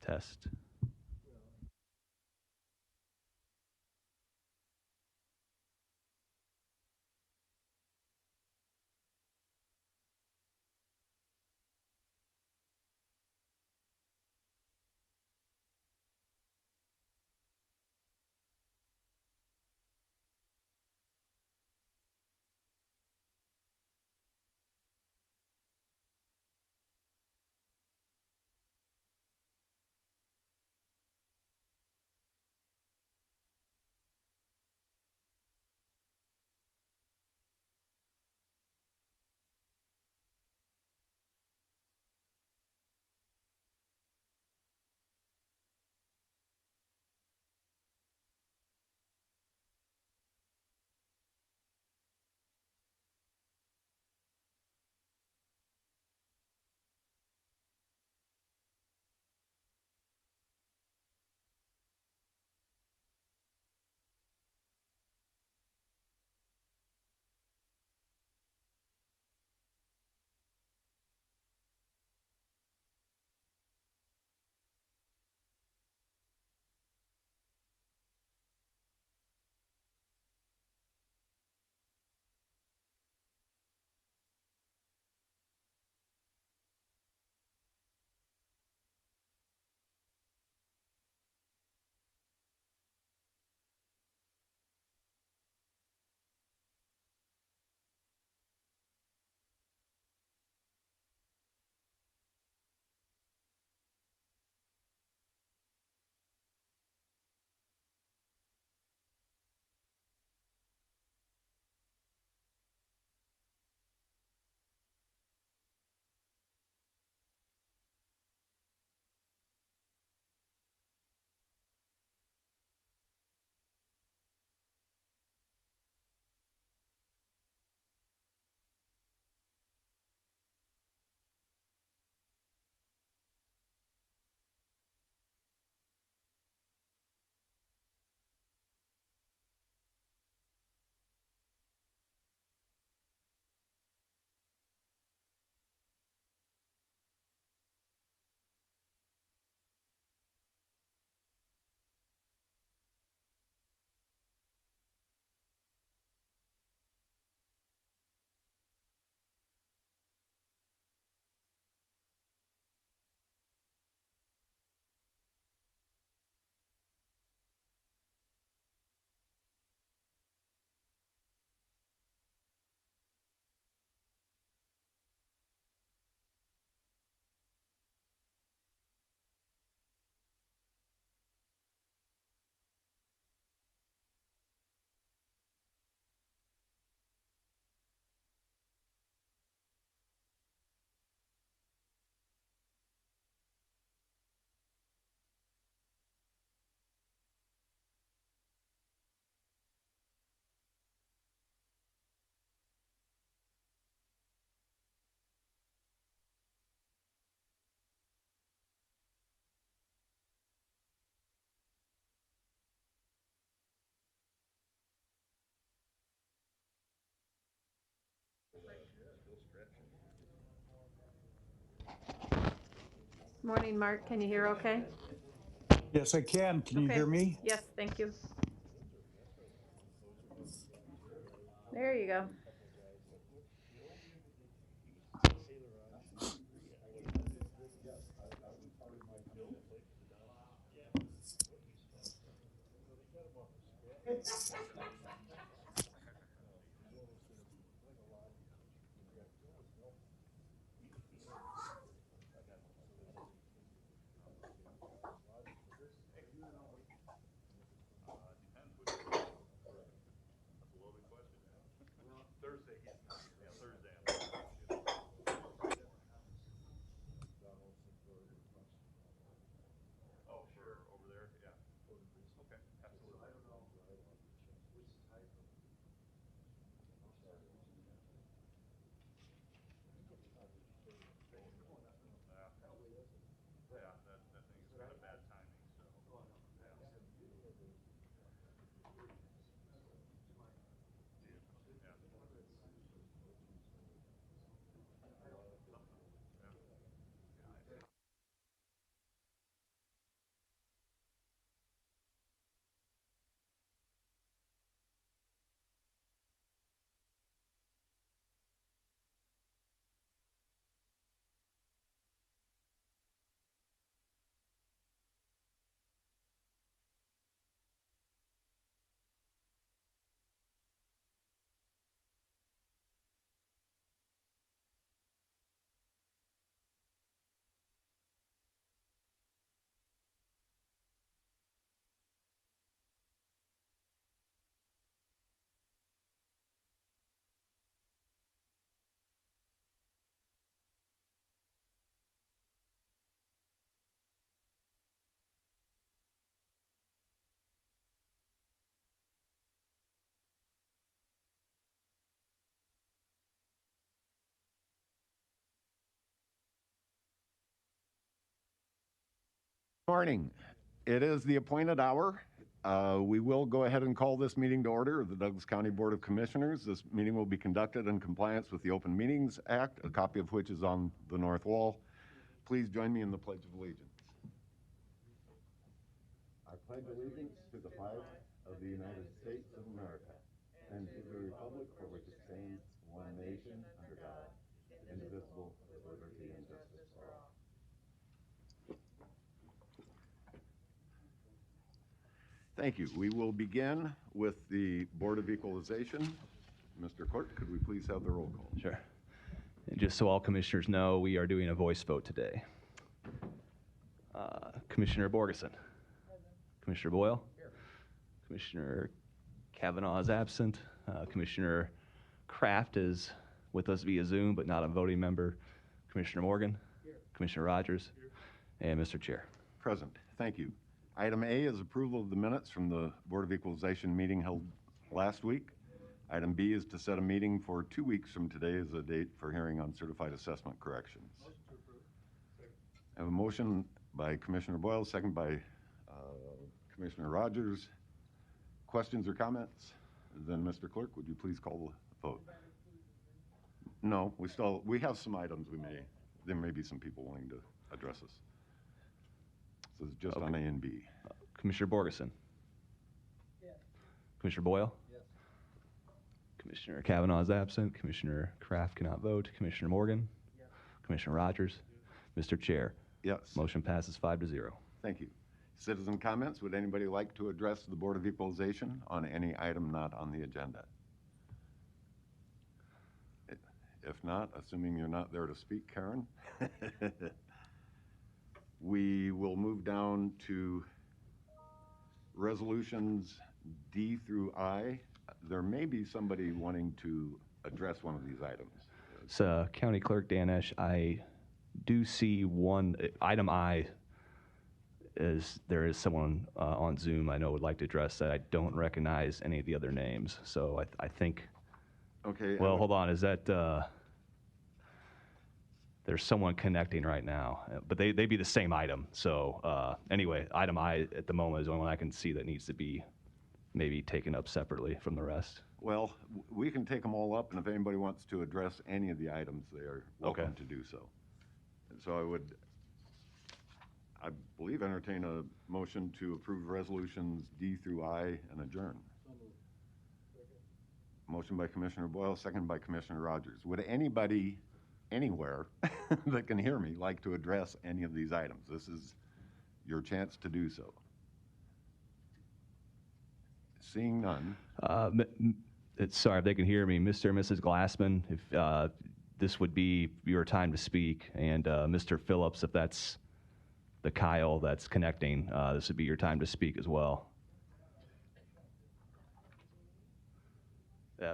test. Morning, Mark. Can you hear okay? Yes, I can. Can you Okay. hear me? Yes, thank you. There you go. Morning. It is the appointed hour. We will go ahead and call this meeting to order of the Douglas County Board of Commissioners. This meeting will be conducted in compliance with the Open Meetings Act, a copy of which is on the north wall. Please join me in the Pledge of Allegiance. I pledge allegiance to the flag of the United States of America and to the republic for which it stands, one nation, under God, indivisible, with liberty and justice for all. Thank you. We will begin with the Board of Equalization. Mr. Clerk, could we please have the roll call? Sure. And just so all commissioners know, we are doing a voice vote today. Commissioner Borgeson. Commissioner Boyle. Here. Commissioner Kavanaugh is absent. Commissioner Kraft is with us via Zoom, but not a voting member. Commissioner Morgan. Here. Commissioner Rogers. Here. And Mr. Chair. Present. Thank you. Item A is approval of the minutes from the Board of Equalization meeting held last week. Item B is to set a meeting for 2 weeks from today as a date for hearing on certified assessment corrections. Motion to approve. I have a motion by Commissioner Boyle, second by Commissioner Rogers. Questions or comments? Then, Mr. Clerk, would you please call the vote? No, we have some items there may be some people wanting to address us. So it's just on A and B. Commissioner Borgeson. Yes. Commissioner Boyle. Yes. Commissioner Kavanaugh is absent. Commissioner Kraft cannot vote. Commissioner Morgan. Yes. Commissioner Rogers. Yes. Mr. Chair. Yes. Motion passes 5-0. Thank you. Citizen comments. Would anybody like to address the Board of Equalization on any item not on the agenda? If not, assuming you're not there to speak, Karen, we will move down to resolutions D through I. There may be somebody wanting to address one of these items. So, County Clerk Danesh, I do see one item I. There is someone on Zoom I know would like to address that. I don't recognize any of the other names, so I think. Okay. Well, hold on. Is that? There's someone connecting right now, but they be the same item. So anyway, item I at the moment is the only one I can see that needs to be maybe taken up separately from the rest. Well, we can take them all up, and if anybody wants to address any of the items, they are welcome to do so. And so I believe, entertain a motion to approve resolutions D through I and adjourn. So moved. Motion by Commissioner Boyle, second by Commissioner Rogers. Would anybody anywhere that can hear me like to address any of these items? This is your chance to do so. Seeing none. Sorry if they can hear me. Mr. and Mrs. Glassman, if this would be your time to speak, and Mr. Phillips, if that's the Kyle that's connecting, this would be your time to speak as well.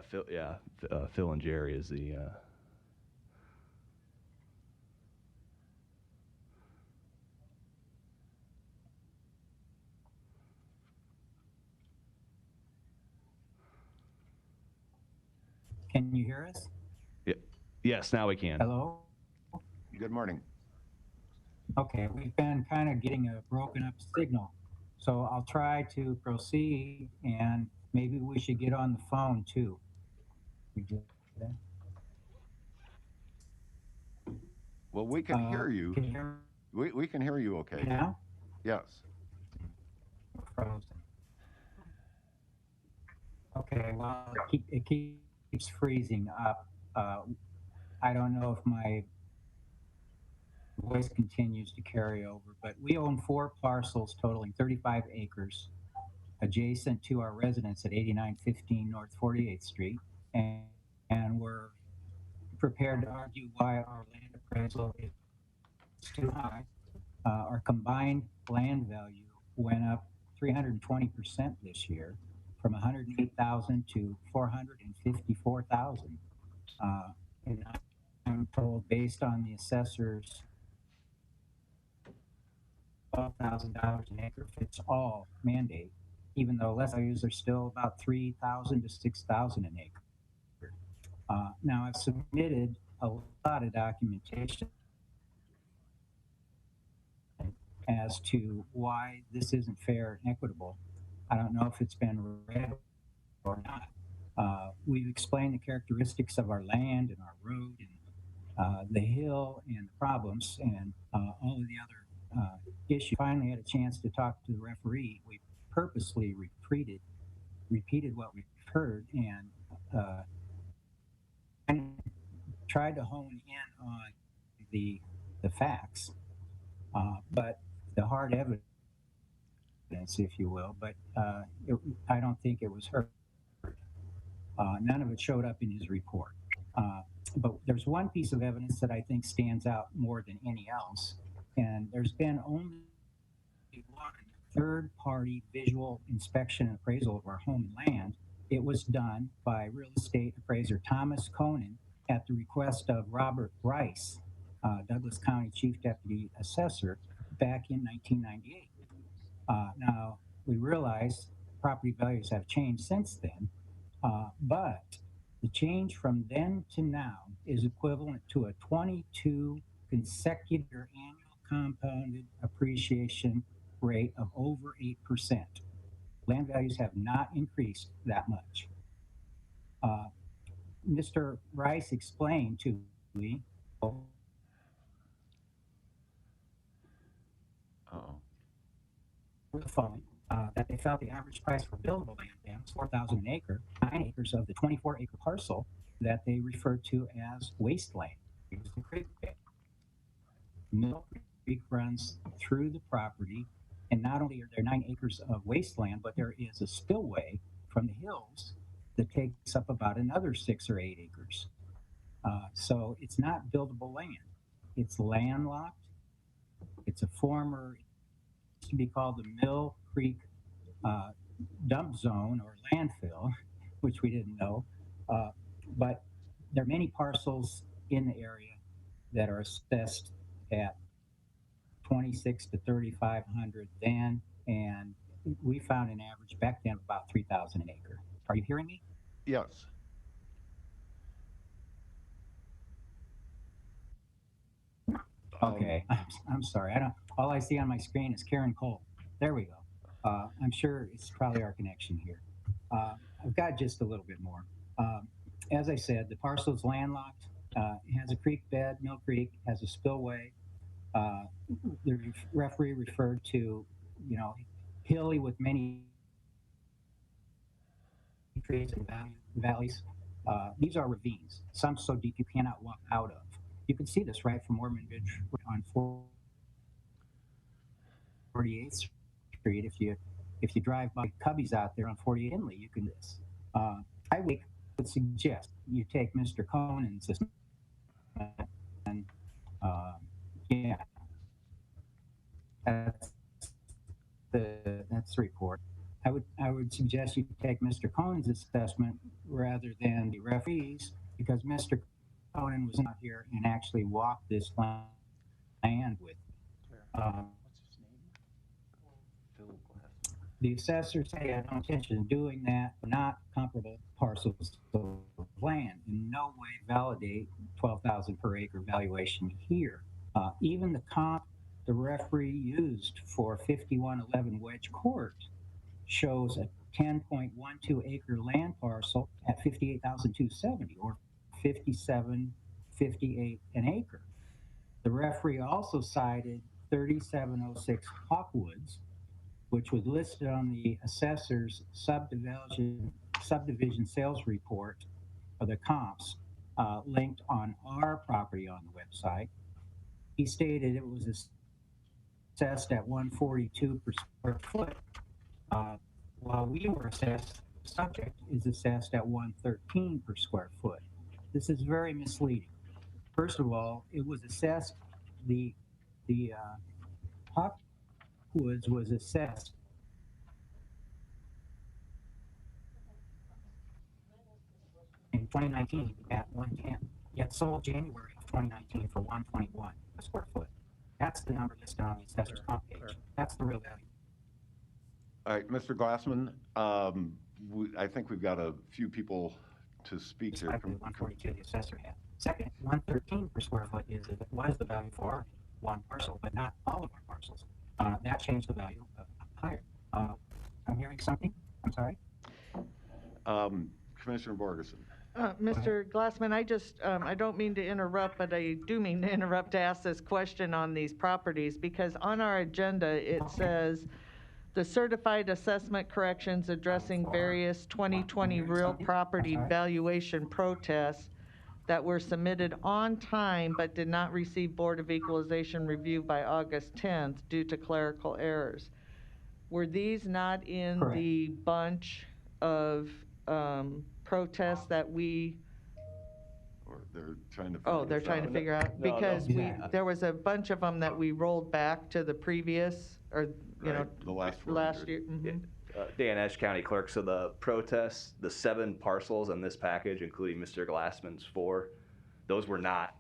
Phil and Jerry is the. Can you hear us? Yes, now we can. Hello? Good morning. Okay, we've been kind of getting a broken up signal. So I'll try to proceed, and maybe we should get on the phone too. We do that? Well, we can hear you. Can you hear We can hear you okay. me now? Yes. We're frozen. Okay, well, it keeps freezing up. I don't know if my voice continues to carry over, but we own 4 parcels totaling 35 acres adjacent to our residence at 8915 North 48th Street, and we're prepared to argue why our land appraisal is too high. Our combined land value went up 320% this year, from 108,000 to 454,000. And I'm told, based on the assessor's $12,000 an acre fits all mandate, even though less values are still about 3,000 to 6,000 an acre. Now I've submitted a lot of documentation as to why this isn't fair and equitable. I don't know if it's been read or not. We've explained the characteristics of our land and our road and the hill and the problems and all of the other issues. Finally had a chance to talk to the referee. We purposely repeated what we've heard and tried to hone in on the facts, but the hard evidence, if you will. But I don't think it was heard. None of it showed up in his report. But there's one piece of evidence that I think stands out more than any else, and there's been only one third-party visual inspection and appraisal of our home and land. It was done by real estate appraiser Thomas Conan at the request of Robert Rice, Douglas County Chief Deputy Assessor, back in 1998. Now, we realize property values have changed since then, but the change from then to now is equivalent to a 22 consecutive annual compounded appreciation rate of over 8%. Land values have not increased that much. Mr. Rice explained to me over the phone that they felt the average price for buildable land then was $4,000 an acre, 9 acres of the 24-acre parcel that they referred to as wasteland. It was the creek bed. Mill Creek runs through the property, and not only are there 9 acres of wasteland, but there is a spillway from the hills that takes up about another 6 or 8 acres. So it's not buildable land. It's landlocked. It's a former, it used to be called the Mill Creek dump zone or landfill, which we didn't know. But there are many parcels in the area that are assessed at 26 to 3,500 then, and we found an average back then of about 3,000 an acre. Are you hearing me? Yes. Okay, I'm sorry. I don't. All I see on my screen is Karen Cole. There we go. I'm sure it's probably our connection here. I've got just a little bit more. As I said, the parcel is landlocked. It has a creek bed. Mill Creek has a spillway. The referee referred to, hilly with many trees and valleys. These are ravines, some so deep you cannot walk out of. You can see this right from Ormond Ridge on 48th Street. If you drive by Cubby's out there on 48 Inley, you can do this. I would suggest you take Mr. Conan's and yeah, that's the report. I would suggest you take Mr. Conan's assessment rather than the referee's, because Mr. Conan was not here and actually walked this land with. The assessors say I have no intention of doing that, not comparable parcels of land. In no way validate 12,000 per acre valuation here. Even the comp the referee used for 5111 Wedge Court shows a 10.12 acre land parcel at 58,270 or 57.58 an acre. The referee also cited 3706 Hawkwoods, which was listed on the assessor's subdivision sales report of the comps linked on our property on the website. He stated it was assessed at $142 per square foot, while we were assessed, the subject is assessed at $113 per square foot. This is very misleading. First of all, it was assessed, the Hawkwoods was assessed in 2019 at 110, yet sold January of 2019 for 121 a square foot. That's the number listed on the assessor's comp page. That's the real value. All right, Mr. Glassman, I think we've got a few people to speak here. Despite the 142 the assessor had. Second, 113 per square foot was the value for one parcel, but not all of our parcels. that changed the value higher. I'm hearing something. I'm sorry. Commissioner Borgeson. Mr. Glassman, I don't mean to interrupt, but I do mean to interrupt to ask this question on these properties, because on our agenda, it says the certified assessment corrections addressing various 2020 real property valuation protests that were submitted on time but did not receive Board of Equalization review by August 10th due to clerical errors. Were these not in Correct. the bunch of protests that we, Or they're trying to. oh, they're trying to figure out? No, no. Because Exactly. there was a bunch of them that we rolled back to the previous, or, you know, Right, the last 400. last year. Mhm. Dan Esch, County Clerk. So the protests, the 7 parcels in this package, including Mr. Glassman's 4, those were not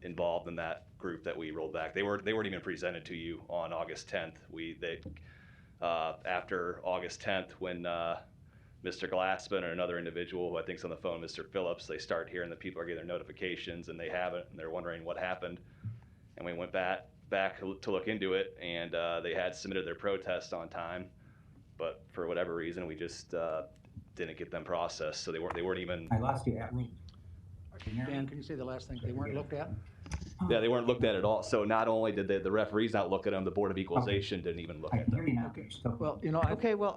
involved in that group that we rolled back. They weren't even presented to you on August 10th. After August 10th, when Mr. Glassman and another individual who I think's on the phone, Mr. Phillips, they start hearing that people are getting their notifications and they haven't, and they're wondering what happened. And we went back to look into it, and they had submitted their protest on time, but for whatever reason, we just didn't get them processed. So they weren't even. I lost you at me. Dan, can you say the last thing? They weren't looked at? Yeah, they weren't looked at all. So not only did the referees not look at them, the Board of Equalization didn't even look I at can hear them. you now. Okay. Still- Well, Okay, well,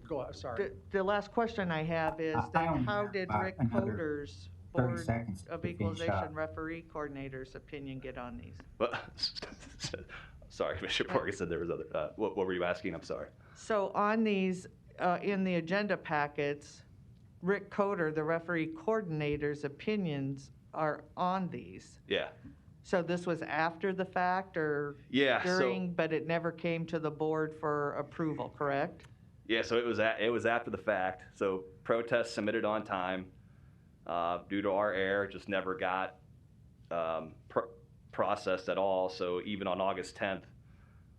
go on, sorry. the last question I have is I that only how have did about Rick another Coder's 30 Board seconds of to finish Equalization up. referee coordinator's opinion get on these? But, sorry, Commissioner Morgan said there was other. What were you asking? I'm sorry. So on these, in the agenda packets, Rick Coder, the referee coordinator's opinions are on these. Yeah. So this was after the fact or Yeah. during, but it never came to the board for approval, correct? Yeah, so it was after the fact. So protests submitted on time, due to our error, just never got processed at all. So even on August 10th,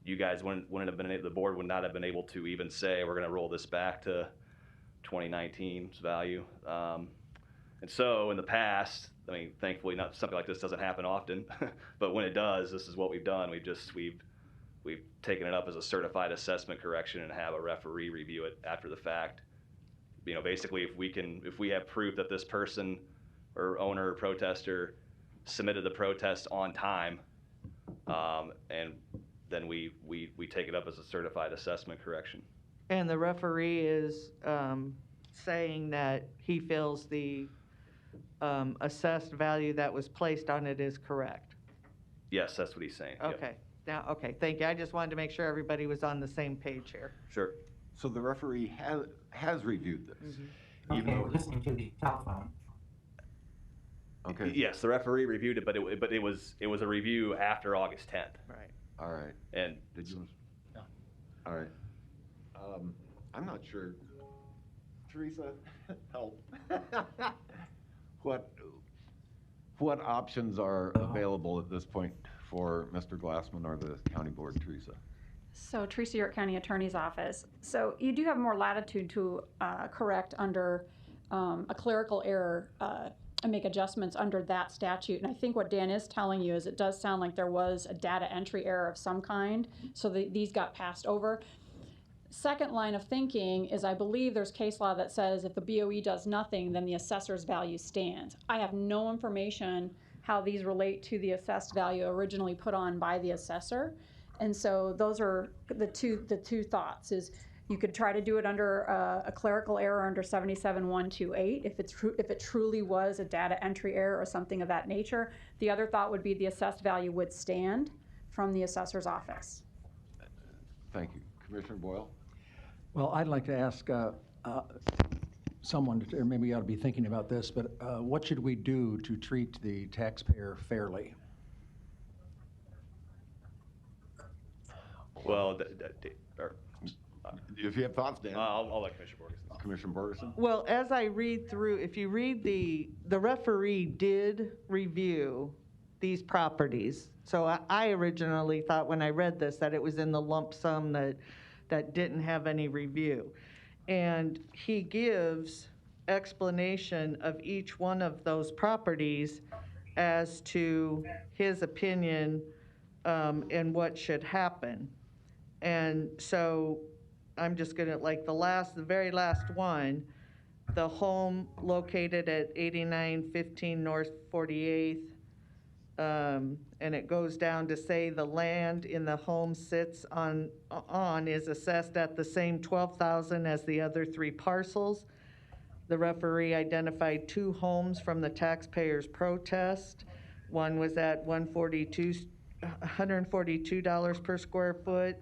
you guys wouldn't have been able, the board would not have been able to even say we're going to roll this back to 2019's value. And so in the past, I mean, thankfully, not something like this doesn't happen often, but when it does, this is what we've done. We've taken it up as a certified assessment correction and have a referee review it after the fact. You know, basically, if we have proof that this person or owner or protester submitted the protest on time, and then we take it up as a certified assessment correction. And the referee is saying that he feels the assessed value that was placed on it is correct. Yes, that's what he's saying. Yep. Okay. Now, okay, thank you. I just wanted to make sure everybody was on the same page here. Sure. So the referee has reviewed this. Even Okay, though- we're listening to the telephone. Okay, Yes, the referee reviewed it, but it was a review after August 10th. Right. all right. And Did you? Yeah. All right. I'm not sure. Teresa, help. What options are available at this point for Mr. Glassman or the county board, Teresa? So Teresa, York County Attorney's Office. So you do have more latitude to correct under a clerical error and make adjustments under that statute. And I think what Dan is telling you is it does sound like there was a data entry error of some kind, so these got passed over. Second line of thinking is I believe there's case law that says if the BOE does nothing, then the assessor's value stands. I have no information how these relate to the assessed value originally put on by the assessor. And so those are the two thoughts is you could try to do it under a clerical error under 77128 if it truly was a data entry error or something of that nature. The other thought would be the assessed value would stand from the assessor's office. Thank you. Commissioner Boyle? Well, I'd like to ask someone, or maybe you ought to be thinking about this, but what should we do to treat the taxpayer fairly? well, If you have thoughts, Dan. I'll let Commissioner Borges. Commissioner Borgeson? Well, as I read through, if you read the referee did review these properties. So I originally thought when I read this that it was in the lump sum that didn't have any review. And he gives explanation of each one of those properties as to his opinion and what should happen. And so I'm just gonna, like the very last one, the home located at 8915 North 48th, and it goes down to say the land in the home sits on is assessed at the same 12,000 as the other 3 parcels. The referee identified 2 homes from the taxpayers' protest. One was at $142 per square foot,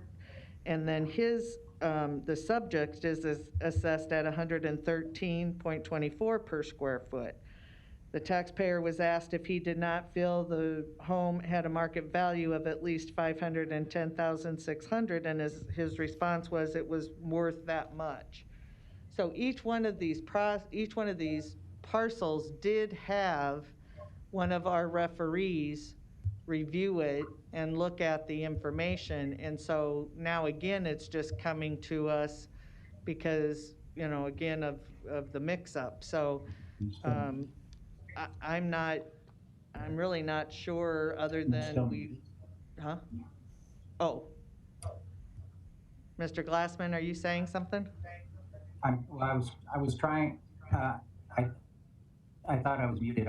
and then the subject is assessed at $113.24 per square foot. The taxpayer was asked if he did not feel the home had a market value of at least $510,600, and his response was it was worth that much. So each one of these parcels did have one of our referees review it and look at the information. And so now again, it's just coming to us because, again, of the mix-up. So I'm really not sure other than huh? Oh. Mr. Glassman, are you saying something? Well, I was trying, I thought I was muted.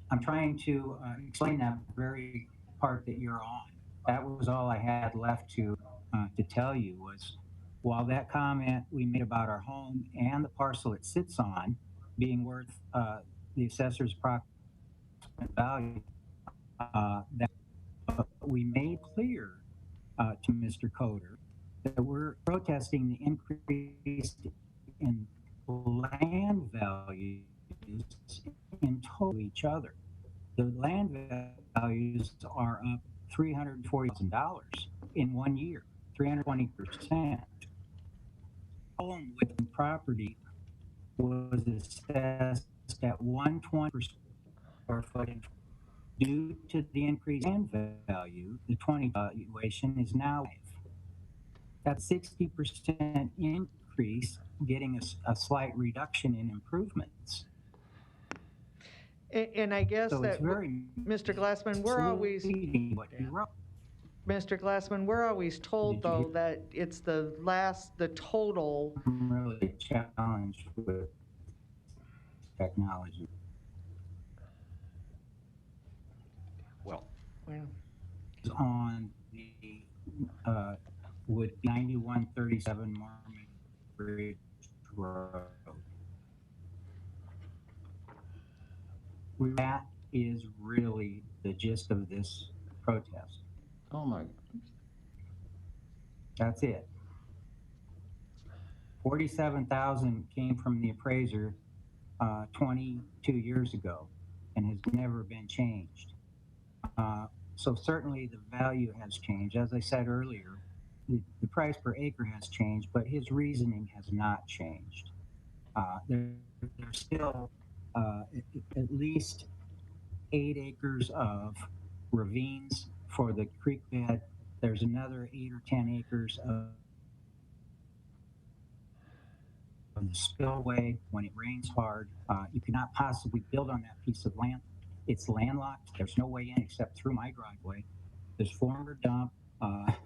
I'm trying to explain that very part that you're on. That was all I had left to tell you was, while that comment we made about our home and the parcel it sits on being worth the assessor's approximate value, that we made clear to Mr. Coder that we're protesting the increase in land values in total each other. The land values are up $340,000 in 1 year, 320%. Home with the property was assessed at $120 per square foot. Due to the increased land value, the 20 valuation is now that 60% increase, getting a slight reduction in improvements. And I guess So that, it's very Mr. Glassman, we're always, misleading what you wrote. Mr. Glassman, we're always told, though, that it's the total. I'm really challenged with technology. Well, On the would 9137 Mormon Bridge Road. That is really the gist of this protest. oh my, That's it. 47,000 came from the appraiser 22 years ago and has never been changed. So certainly the value has changed. As I said earlier, the price per acre has changed, but his reasoning has not changed. There's still at least 8 acres of ravines for the creek bed. There's another 8 or 10 acres of the spillway. When it rains hard, you cannot possibly build on that piece of land. It's landlocked. There's no way in except through my driveway. There's former dump.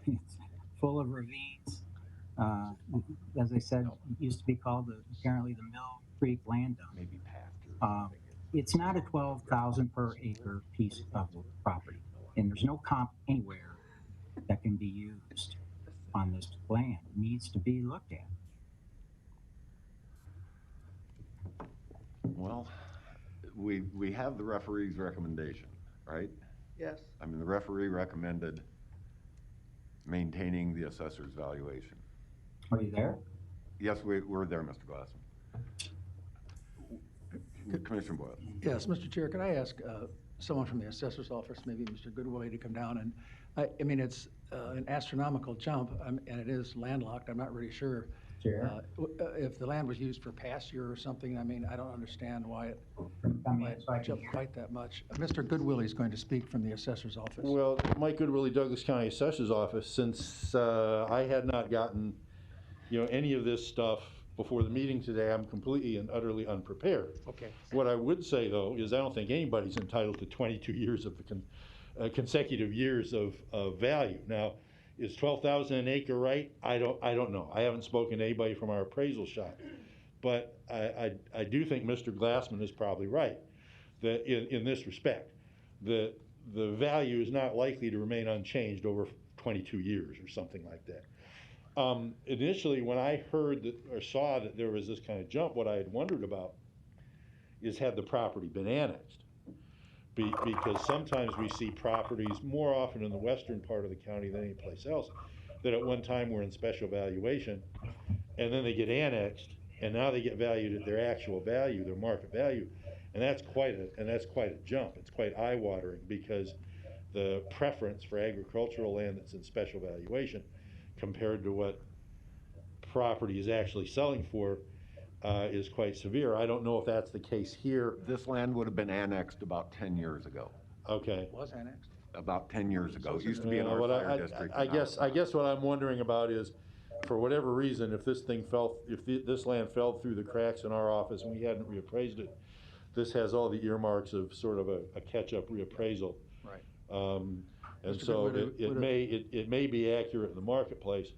It's full of ravines. As I said, it used to be called apparently the Mill Creek Land Dump. maybe pasture. It's not a 12,000 per acre piece of property, and there's no comp anywhere that can be used on this land. It needs to be looked at. Well, we have the referee's recommendation, right? Yes. I mean, the referee recommended maintaining the assessor's valuation. Are you there? Yes, we're there, Mr. Glassman. Commissioner Boyle. Yes, Mr. Chair, can I ask someone from the assessor's office, maybe Mr. Goodwillie, to come down? And I mean, it's an astronomical jump, and it is landlocked. I'm not really sure. Chair? If the land was used for pasture or something, I mean, I don't understand why it jumped quite that much. Mr. Goodwillie is going to speak from the assessor's office. Well, Mike Goodwillie, Douglas County Assessor's Office. Since I had not gotten, any of this stuff before the meeting today, I'm completely and utterly unprepared. Okay. What I would say, though, is I don't think anybody's entitled to 22 years consecutive years of value. Now, is 12,000 an acre right? I don't know. I haven't spoken to anybody from our appraisal shop, but I do think Mr. Glassman is probably right that in this respect, the value is not likely to remain unchanged over 22 years or something like that. Initially, when I heard that or saw that there was this kind of jump, what I had wondered about is had the property been annexed? Because sometimes we see properties more often in the western part of the county than any place else that at one time were in special valuation, and then they get annexed, and now they get valued at their actual value, their market value, and that's quite a jump. It's quite eye-watering because the preference for agricultural land that's in special valuation compared to what property is actually selling for is quite severe. I don't know if that's the case here. This land would have been annexed about 10 years ago. Okay. Was annexed? About 10 years ago. It used to be in our Well, fire district. I guess what I'm wondering about is, for whatever reason, if this land fell through the cracks in our office and we hadn't reappraised it, this has all the earmarks of sort of a catch-up reappraisal. Right. And Mr. so Goodwin, it may be accurate in the marketplace,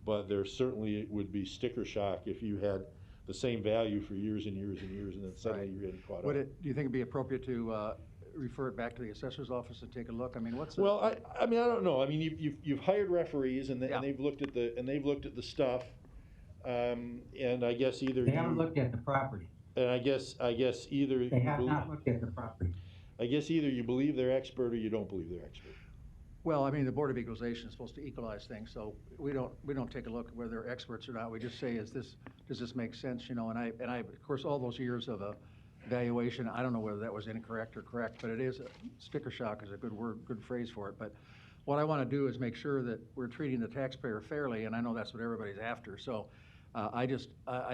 but there certainly would be sticker shock if you had the same value for years and years and years, and then suddenly Right. you're getting caught Do up. you think it'd be appropriate to refer it back to the assessor's office and take a look? I mean, what's the? Well, I mean, I don't know. I mean, you've hired referees, and Yeah. they've looked at the stuff, and I guess either They haven't looked at the property. and I guess either They have not looked at the property. I guess either you believe they're expert or you don't believe they're expert. Well, I mean, the Board of Equalization is supposed to equalize things, so we don't take a look at whether they're experts or not. We just say, does this make sense, you know? And I, of course, all those years of evaluation, I don't know whether that was incorrect or correct, but it is, sticker shock is a good word, good phrase for it. But what I want to do is make sure that we're treating the taxpayer fairly, and I know that's what everybody's after. So I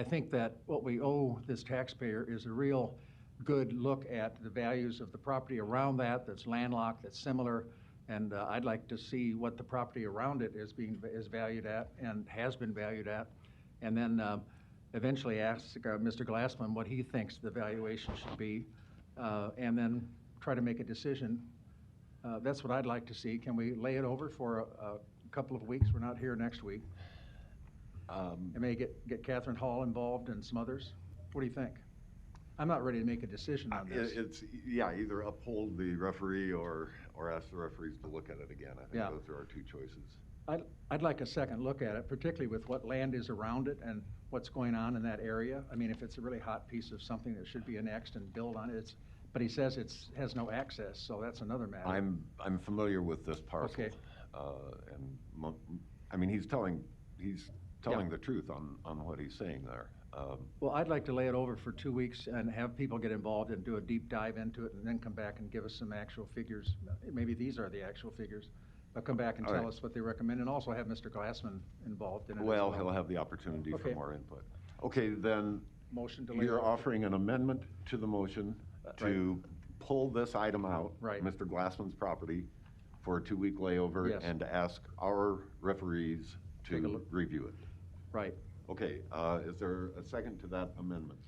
think that what we owe this taxpayer is a real good look at the values of the property around that's landlocked, that's similar. And I'd like to see what the property around it is valued at and has been valued at. And then eventually ask Mr. Glassman what he thinks the valuation should be, and then try to make a decision. That's what I'd like to see. Can we lay it over for a couple of weeks? We're not here next week. And maybe get Catherine Hall involved and some others. What do you think? I'm not ready to make a decision on this. It's, yeah, either uphold the referee or ask the referees to look at it again. I think Yeah. those are our two choices. I'd like a second look at it, particularly with what land is around it and what's going on in that area. I mean, if it's a really hot piece of something that should be annexed and built on it, but he says has no access, so that's another matter. I'm familiar with this parcel. Okay. I mean, he's telling Yeah. the truth on what he's saying there. Well, I'd like to lay it over for 2 weeks and have people get involved and do a deep dive into it and then come back and give us some actual figures. Maybe these are the actual figures. But come back and All tell right. us what they recommend, and also have Mr. Glassman involved in it as Well, he'll have the opportunity for Okay. more input. Okay, then Motion to lay you're over. offering an amendment to the motion to pull this item out, Right. Mr. Glassman's property, for a 2-week layover, Yes. and to ask our referees Take a to look. review it. Right. Okay, is there a second to that amendment?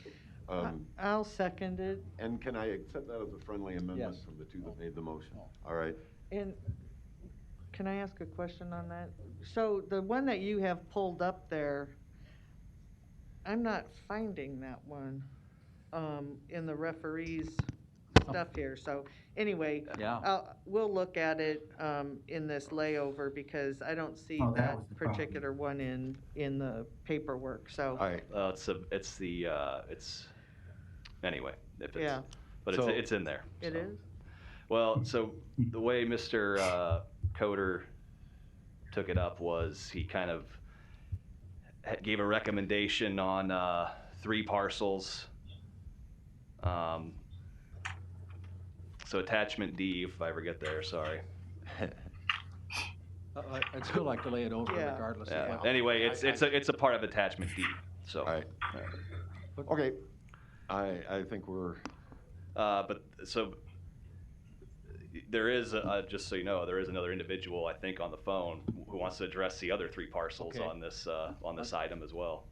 I'll second it. And can I accept that as a friendly amendment Yes. from the two that made the motion? Oh. All right. And can I ask a question on that? So the one that you have pulled up there, I'm not finding that one in the referees stuff here. So anyway, Yeah. we'll look at it in this layover because I don't see Oh, that that was the problem. particular one in the paperwork, so. All right. Anyway, if it's, Yeah. but So- it's in there. It so. is? Well, so the way Mr. Coder took it up was he kind of gave a recommendation on 3 parcels. So attachment D, if I ever get there, sorry. I'd still like to lay it over Yeah. regardless of Yeah. what. Anyway, it's a part of attachment D. So. All right. Okay. I think we're, But so there is, just so you know, there is another individual I think on the phone who wants to address the other 3 parcels Okay. on this item as well.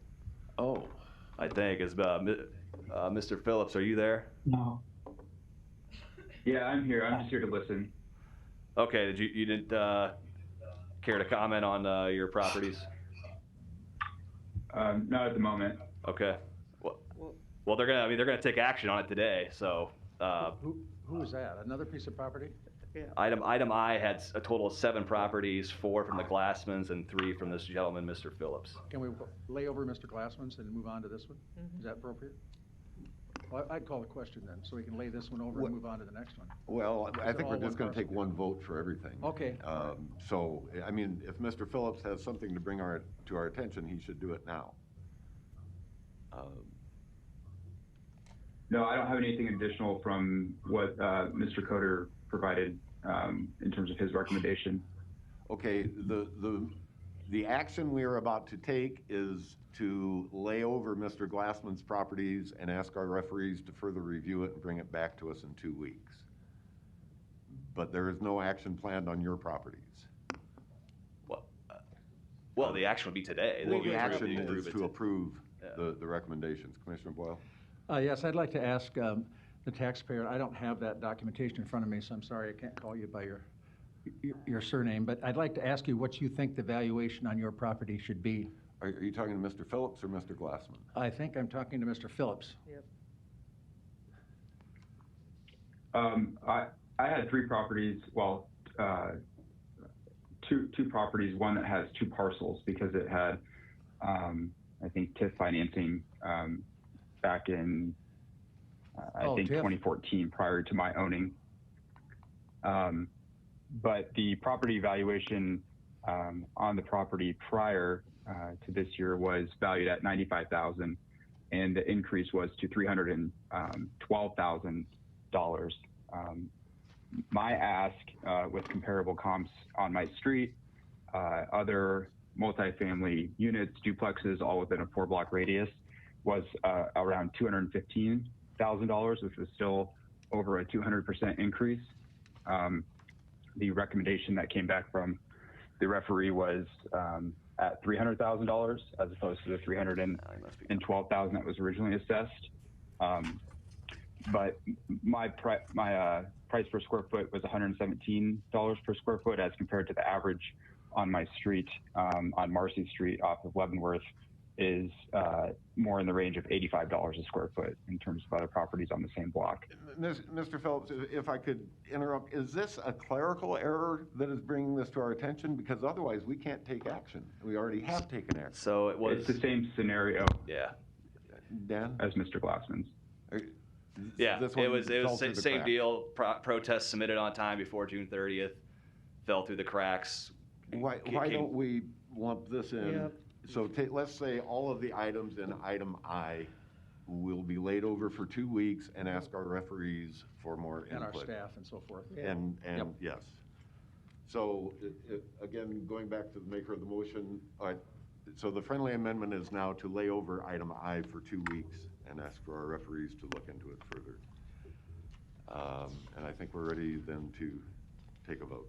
oh, I think is Mr. Phillips. Are you there? No. Yeah, I'm here. I'm just here to listen. Okay, you didn't care to comment on your properties? Not at the moment. Okay. Well, they're gonna take action on it today. So Who is that? Another piece of property? item I had a total of 7 properties, 4 from the Glassmans and 3 from this gentleman, Mr. Phillips. Can we lay over Mr. Glassman's and move on to this one? Is that appropriate? Well, I'd call the question then, so we can lay this one over and move on to the next one. Well, I think we're all just one going to take one vote for everything. Okay. So, I mean, if Mr. Phillips has something to bring to our attention, he should do it now. No, I don't have anything additional from what Mr. Coder provided in terms of his recommendation. Okay, the action we are about to take is to lay over Mr. Glassman's properties and ask our referees to further review it and bring it back to us in 2 weeks. But there is no action planned on your properties. Well, the action would be today. Well, the action You is to approve Yeah. the recommendations. Commissioner Boyle? Yes, I'd like to ask the taxpayer, I don't have that documentation in front of me, so I'm sorry I can't call you by your surname, but I'd like to ask you what you think the valuation on your property should be. Are you talking to Mr. Phillips or Mr. Glassman? I think I'm talking to Mr. Phillips. I had 3 properties, well, two properties, one that has 2 parcels because it had, I think, TIF financing back in, I think, TIF. 2014 prior to my owning. But the property valuation on the property prior to this year was valued at $95,000, and the increase was to $312,000. My ask with comparable comps on my street, other multifamily units, duplexes, all within a 4-block radius, was around $215,000, which was still over a 200% increase. The recommendation that came back from the referee was at $300,000 as opposed to the $312,000 that was originally assessed. But my price per square foot was $117 per square foot as compared to the average on my street, on Marcy Street off of Leavenworth, is more in the range of $85 a square foot in terms of other properties on the same block. Mr. Phillips, if I could interrupt, is this a clerical error that is bringing this to our attention? Because otherwise we can't take action. We already have taken action. So it was. It's the same scenario Yeah. Dan? as Mr. Glassman's. Yeah, This it one was fell through the same cracks. deal. Protest submitted on time before June 30th, fell through the cracks. Why don't we lump this in? So let's say all of the items in item I will be laid over for 2 weeks and ask our referees for more And our input. staff and so forth. And Yep. yes. So again, going back to the maker of the motion, so the friendly amendment is now to lay over item I for 2 weeks and ask for our referees to look into it further. And I think we're ready then to take a vote.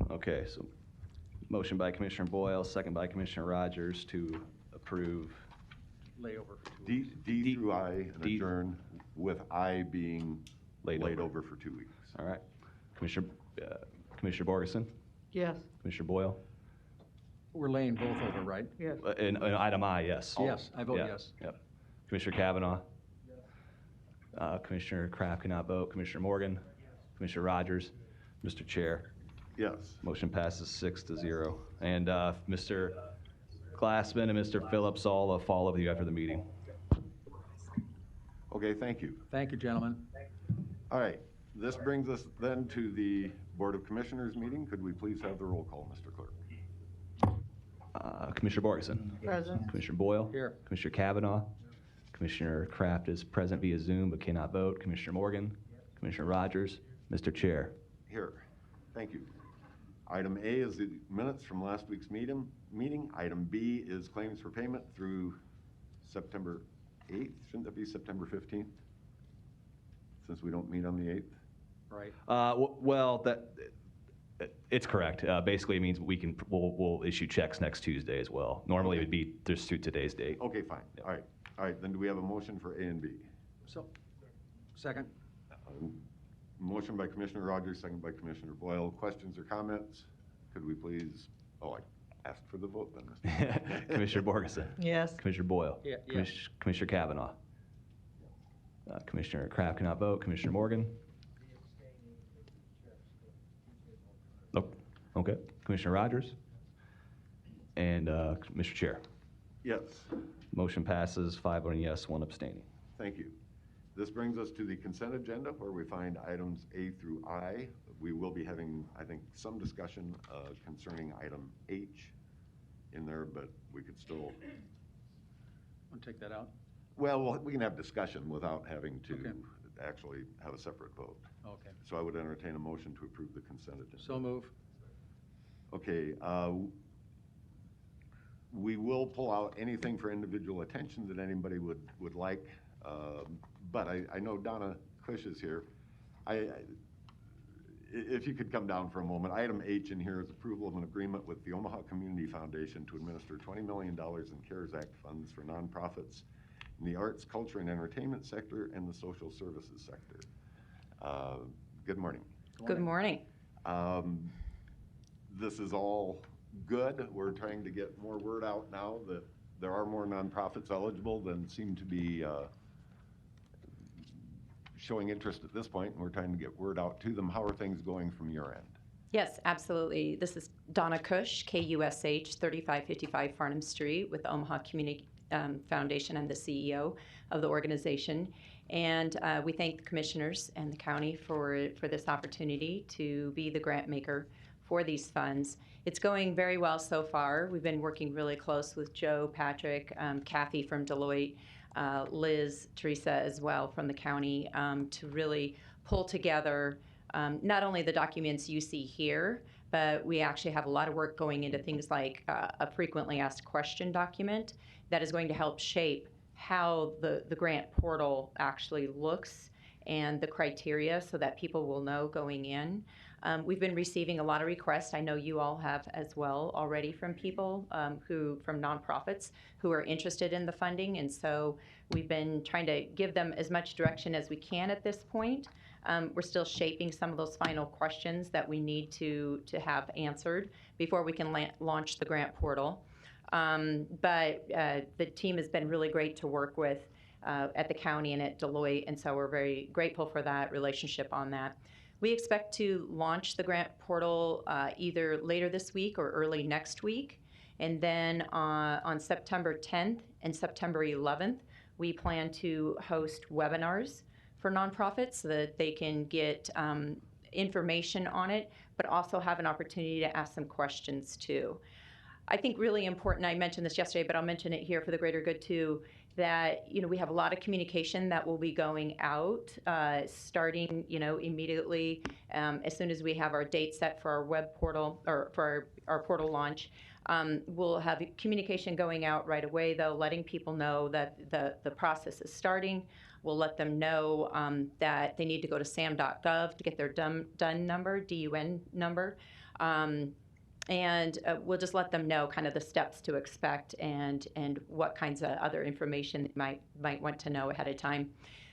Okay, so motion by Commissioner Boyle, second by Commissioner Rogers to approve. Lay over for 2 weeks. D through I and D- adjourn, with I being Laid laid over. over for 2 weeks. All right. Commissioner Borgeson, Yes. Commissioner Boyle, We're laying both over, right? Yes. in item I, yes. Yes, I vote Yeah, yes. Yep. Commissioner Kavanaugh. Commissioner Kraft cannot vote. Commissioner Morgan. Commissioner Rogers. Mr. Chair. Yes. Motion passes 6-0. And Mr. Glassman and Mr. Phillips, I'll follow with you after the meeting. Okay, thank you. Thank you, gentlemen. All right, this brings us then to the Board of Commissioners meeting. Could we please have the roll call, Mr. Clerk? Commissioner Borgeson. Present. Commissioner Boyle. Here. Commissioner Kavanaugh. Commissioner Kraft is present via Zoom but cannot vote. Commissioner Morgan. Commissioner Rogers. Mr. Chair. Here. Thank you. Item A is the minutes from last week's meeting. Item B is claims for payment through September 8th. Shouldn't that be September 15th? Since we don't meet on the 8th? Right. Well, it's correct. Basically, it means we'll issue checks next Tuesday as well. Normally, it would be just through today's date. Okay, fine. All right. All right, then do we have a motion for A and B? Second. Motion by Commissioner Rogers, second by Commissioner Boyle. Questions or comments? Could we please, I asked for the vote then. Commissioner Borgeson. Yes. Commissioner Boyle. Yeah, yes. Commissioner Kavanaugh. Commissioner Kraft cannot vote. Commissioner Morgan. Nope. Okay. Commissioner Rogers. And Mr. Chair. Yes. Motion passes 5 voting yes, 1 abstaining. Thank you. This brings us to the consent agenda where we find items A through I. We will be having, I think, some discussion concerning item H in there, but we could still, Want to take that out? well, we can have discussion without having to Okay. actually have a separate vote. Okay. So I would entertain a motion to approve the consent agenda. So move. Okay, we will pull out anything for individual attention that anybody would like. But I know Donna Cush is here. If you could come down for a moment. Item H in here is approval of an agreement with the Omaha Community Foundation to administer $20 million in CARES Act funds for nonprofits in the arts, culture, and entertainment sector and the social services sector. Good morning. Good morning. This is all good. We're trying to get more word out now that there are more nonprofits eligible than seem to be showing interest at this point, and we're trying to get word out to them. How are things going from your end? Yes, absolutely. This is Donna Cush, KUSH, 3555 Farnham Street with the Omaha Community Foundation. I'm the CEO of the organization. And we thank the commissioners and the county for this opportunity to be the grant maker for these funds. It's going very well so far. We've been working really close with Joe, Patrick, Kathy from Deloitte, Liz, Teresa as well from the county to really pull together not only the documents you see here, but we actually have a lot of work going into things like a frequently asked question document that is going to help shape how the grant portal actually looks and the criteria so that people will know going in. We've been receiving a lot of requests. I know you all have as well already from people from nonprofits who are interested in the funding. And so we've been trying to give them as much direction as we can at this point. We're still shaping some of those final questions that we need to have answered before we can launch the grant portal. But the team has been really great to work with at the county and at Deloitte. And so we're very grateful for that relationship on that. We expect to launch the grant portal either later this week or early next week. And then on September 10th and September 11th, we plan to host webinars for nonprofits so that they can get information on it, but also have an opportunity to ask some questions too. I think really important, I mentioned this yesterday, but I'll mention it here for the greater good too, that we have a lot of communication that will be going out starting immediately as soon as we have our date set for our web portal or for our portal launch. We'll have communication going out right away though, letting people know that the process is starting. We'll let them know that they need to go to sam.gov to get their DUN number, DUN number. And we'll just let them know kind of the steps to expect and what kinds of other information they might want to know ahead of time.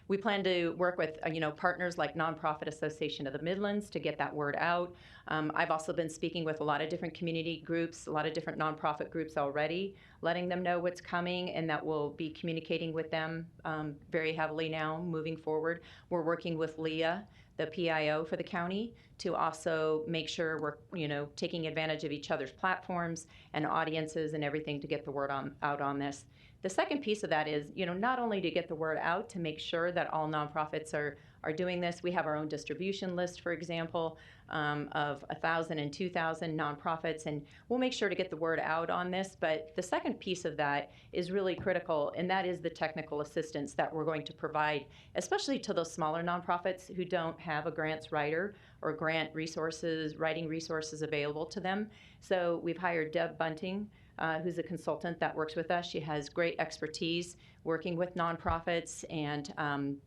We plan to work with partners like Nonprofit Association of the Midlands to get that word out. I've also been speaking with a lot of different community groups, a lot of different nonprofit groups already, letting them know what's coming, and that we'll be communicating with them very heavily now moving forward. We're working with Leah, the PIO for the county, to also make sure we're taking advantage of each other's platforms and audiences and everything to get the word out on this. The second piece of that is, not only to get the word out to make sure that all nonprofits are doing this. We have our own distribution list, for example, of 1,000 and 2,000 nonprofits, and we'll make sure to get the word out on this. But the second piece of that is really critical, and that is the technical assistance that we're going to provide, especially to those smaller nonprofits who don't have a grants writer or grant resources, writing resources available to them. So we've hired Deb Bunting, who's a consultant that works with us. She has great expertise working with nonprofits, and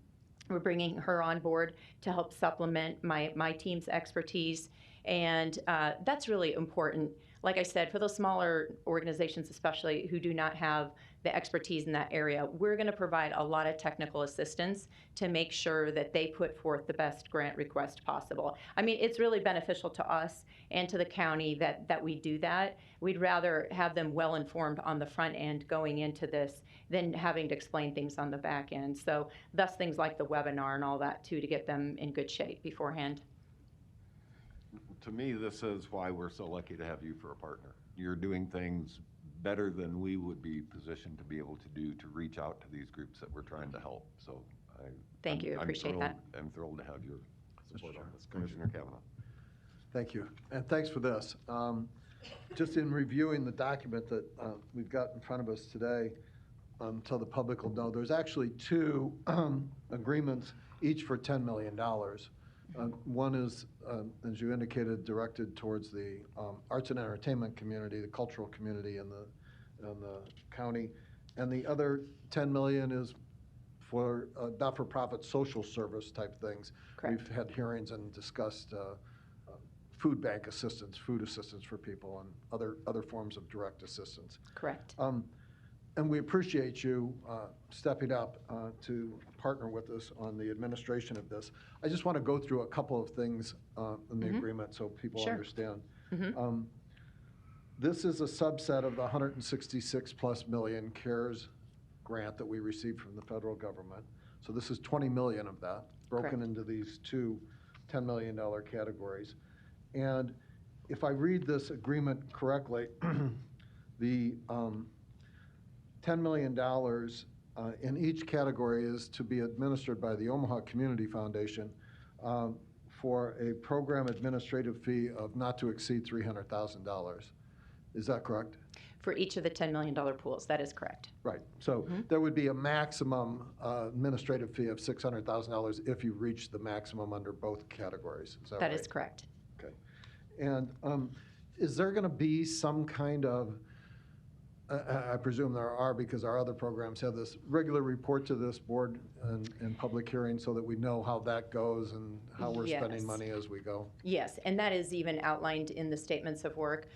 we're bringing her on board to help supplement my team's expertise. And that's really important. like I said, for those smaller organizations especially who do not have the expertise in that area, we're going to provide a lot of technical assistance to make sure that they put forth the best grant request possible. I mean, it's really beneficial to us and to the county that we do that. We'd rather have them well informed on the front end going into this than having to explain things on the back end. So thus things like the webinar and all that too, to get them in good shape beforehand. To me, this is why we're so lucky to have you for a partner. You're doing things better than we would be positioned to be able to do to reach out to these groups that we're trying to help. So Thank you, appreciate that. I'm thrilled to have your support on this. Commissioner Kavanaugh. Thank you, and thanks for this. Just in reviewing the document that we've got in front of us today, so the public will know, there's actually two agreements, each for $10 million. One is, as you indicated, directed towards the arts and entertainment community, the cultural community in the county, and the other $10 million is for not-for-profit social service type things. Correct. We've had hearings and discussed food bank assistance, food assistance for people, and other forms of direct assistance. Correct. And we appreciate you stepping up to partner with us on the administration of this. I just want to go through a couple of things in the agreement so people Sure. understand. This is a subset of the 166 plus million CARES grant that we received from the federal government. So this is 20 million of that, broken Correct. into these two $10 million categories. And if I read this agreement correctly, the $10 million in each category is to be administered by the Omaha Community Foundation for a program administrative fee of not to exceed $300,000. Is that correct? For each of the $10 million pools, that is correct. Right. So there would be a maximum administrative fee of $600,000 if you reach the maximum under both categories. Is that right? That is correct. Okay. And is there going to be some kind of, I presume there are because our other programs have this regular report to this board and public hearing so that we know how that goes and how we're spending Yes. money as we go? Yes, and that is even outlined in the statements of work.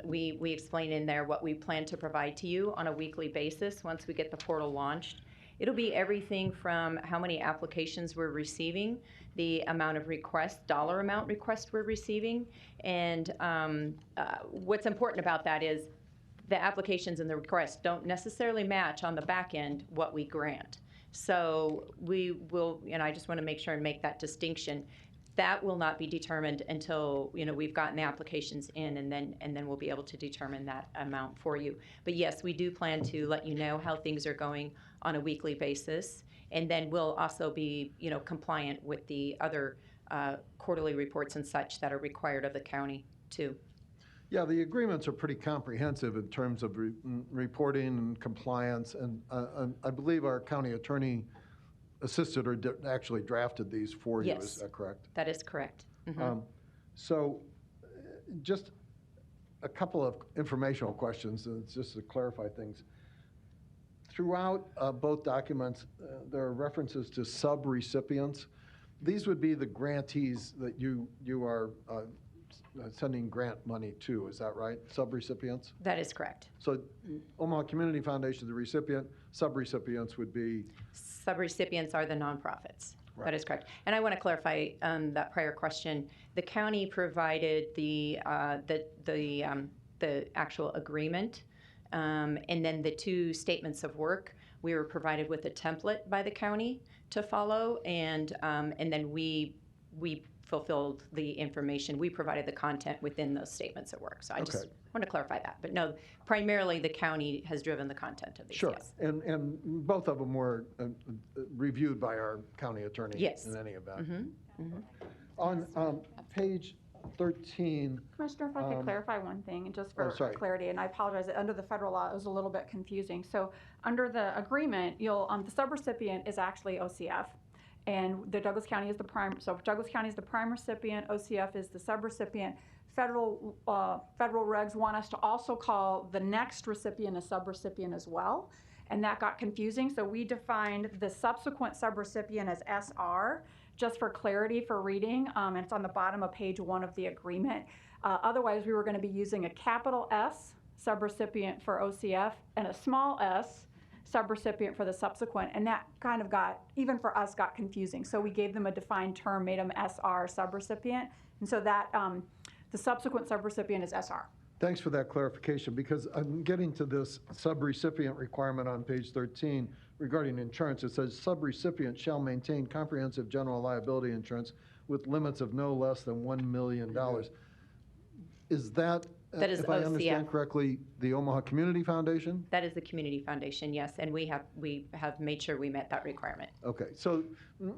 We explain in there what we plan to provide to you on a weekly basis once we get the portal launched. It'll be everything from how many applications we're receiving, the amount of requests, dollar amount requests we're receiving, and what's important about that is the applications and the requests don't necessarily match on the back end what we grant. So we will, and I just want to make sure and make that distinction. That will not be determined until we've gotten the applications in, and then we'll be able to determine that amount for you. But yes, we do plan to let you know how things are going on a weekly basis, and then we'll also be compliant with the other quarterly reports and such that are required of the county too. Yeah, the agreements are pretty comprehensive in terms of reporting and compliance, and I believe our county attorney assisted or actually drafted these for you. Yes. Is that correct? That is correct. So just a couple of informational questions, just to clarify things. Throughout both documents, there are references to sub-recipients. These would be the grantees that you are sending grant money to, is that right? Sub-recipients? That is correct. So Omaha Community Foundation is the recipient, sub-recipients would be? Sub-recipients are the nonprofits. Right. That is correct. And I want to clarify that prior question. The county provided the actual agreement, and then the two statements of work. We were provided with a template by the county to follow, and then we fulfilled the information. We provided the content within those statements of work. So I just want to clarify that. But no, primarily the county has driven the content of these. Sure. Yes. And both of them were reviewed by our county attorney. Yes. In any event. On page 13. Commissioner, if I could clarify one thing, and just for sorry. clarity, and I apologize, under the federal law, it was a little bit confusing. So under the agreement, the subrecipient is actually OCF. And the Douglas County is the prime, so Douglas County is the prime recipient, OCF is the subrecipient. Federal regs want us to also call the next recipient a subrecipient as well. And that got confusing, so we defined the subsequent subrecipient as SR, just for clarity for reading, and it's on the bottom of page 1 of the agreement. Otherwise, we were going to be using a capital S subrecipient for OCF and a small s subrecipient for the subsequent, and that kind of got, even for us, got confusing. So we gave them a defined term, made them SR subrecipient, and so that the subsequent subrecipient is SR. Thanks for that clarification, because I'm getting to this subrecipient requirement on page 13 regarding insurance. It says subrecipient shall maintain comprehensive general liability insurance with limits of no less than $1 million. Is that, That is if I understand OCF. correctly, the Omaha Community Foundation? That is the community foundation, yes, and we have made sure we met that requirement. Okay, so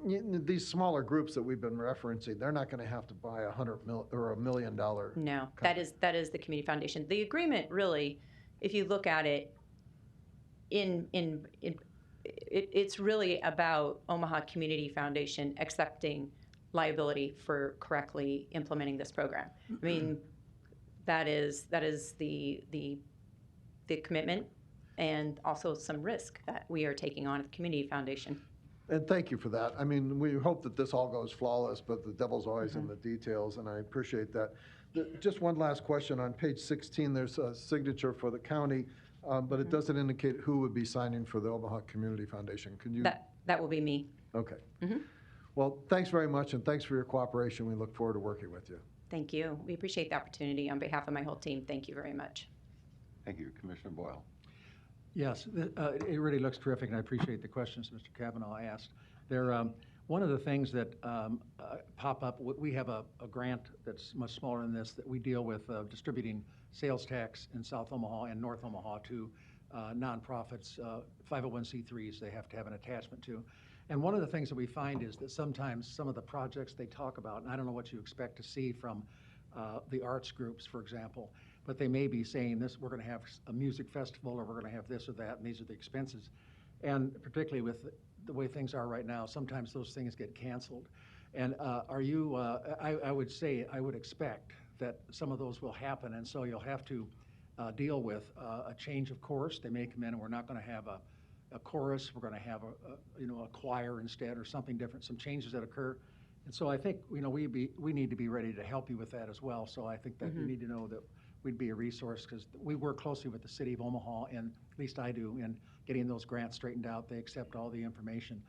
these smaller groups that we've been referencing, they're not going to have to buy $100 million. No, that is the community foundation. The agreement really, if you look at it, it's really about Omaha Community Foundation accepting liability for correctly implementing this program. I mean, that is the commitment and also some risk that we are taking on at the community foundation. And thank you for that. I mean, we hope that this all goes flawless, but the devil's always in the details, and I appreciate that. Just one last question. On page 16, there's a signature for the county, but it doesn't indicate who would be signing for the Omaha Community Foundation. Can you? That will be me. Okay. Well, thanks very much, and thanks for your cooperation. We look forward to working with you. Thank you. We appreciate the opportunity. On behalf of my whole team, thank you very much. Thank you. Commissioner Boyle. Yes, it really looks terrific, and I appreciate the questions Mr. Kavanaugh asked. One of the things that pop up, we have a grant that's much smaller than this that we deal with distributing sales tax in South Omaha and North Omaha to nonprofits, 501c3s they have to have an attachment to. And one of the things that we find is that sometimes some of the projects they talk about, and I don't know what you expect to see from the arts groups, for example, but they may be saying this, we're going to have a music festival, or we're going to have this or that, and these are the expenses. And particularly with the way things are right now, sometimes those things get canceled. And I would say, I would expect that some of those will happen, and so you'll have to deal with a change of course. They may come in and we're not going to have a chorus, we're going to have a choir instead, or something different, some changes that occur. And so I think, we need to be ready to help you with that as well. So I think that you need to know that we'd be a resource, because we work closely with the city of Omaha, and at least I do, in getting those grants straightened out. They accept all the information.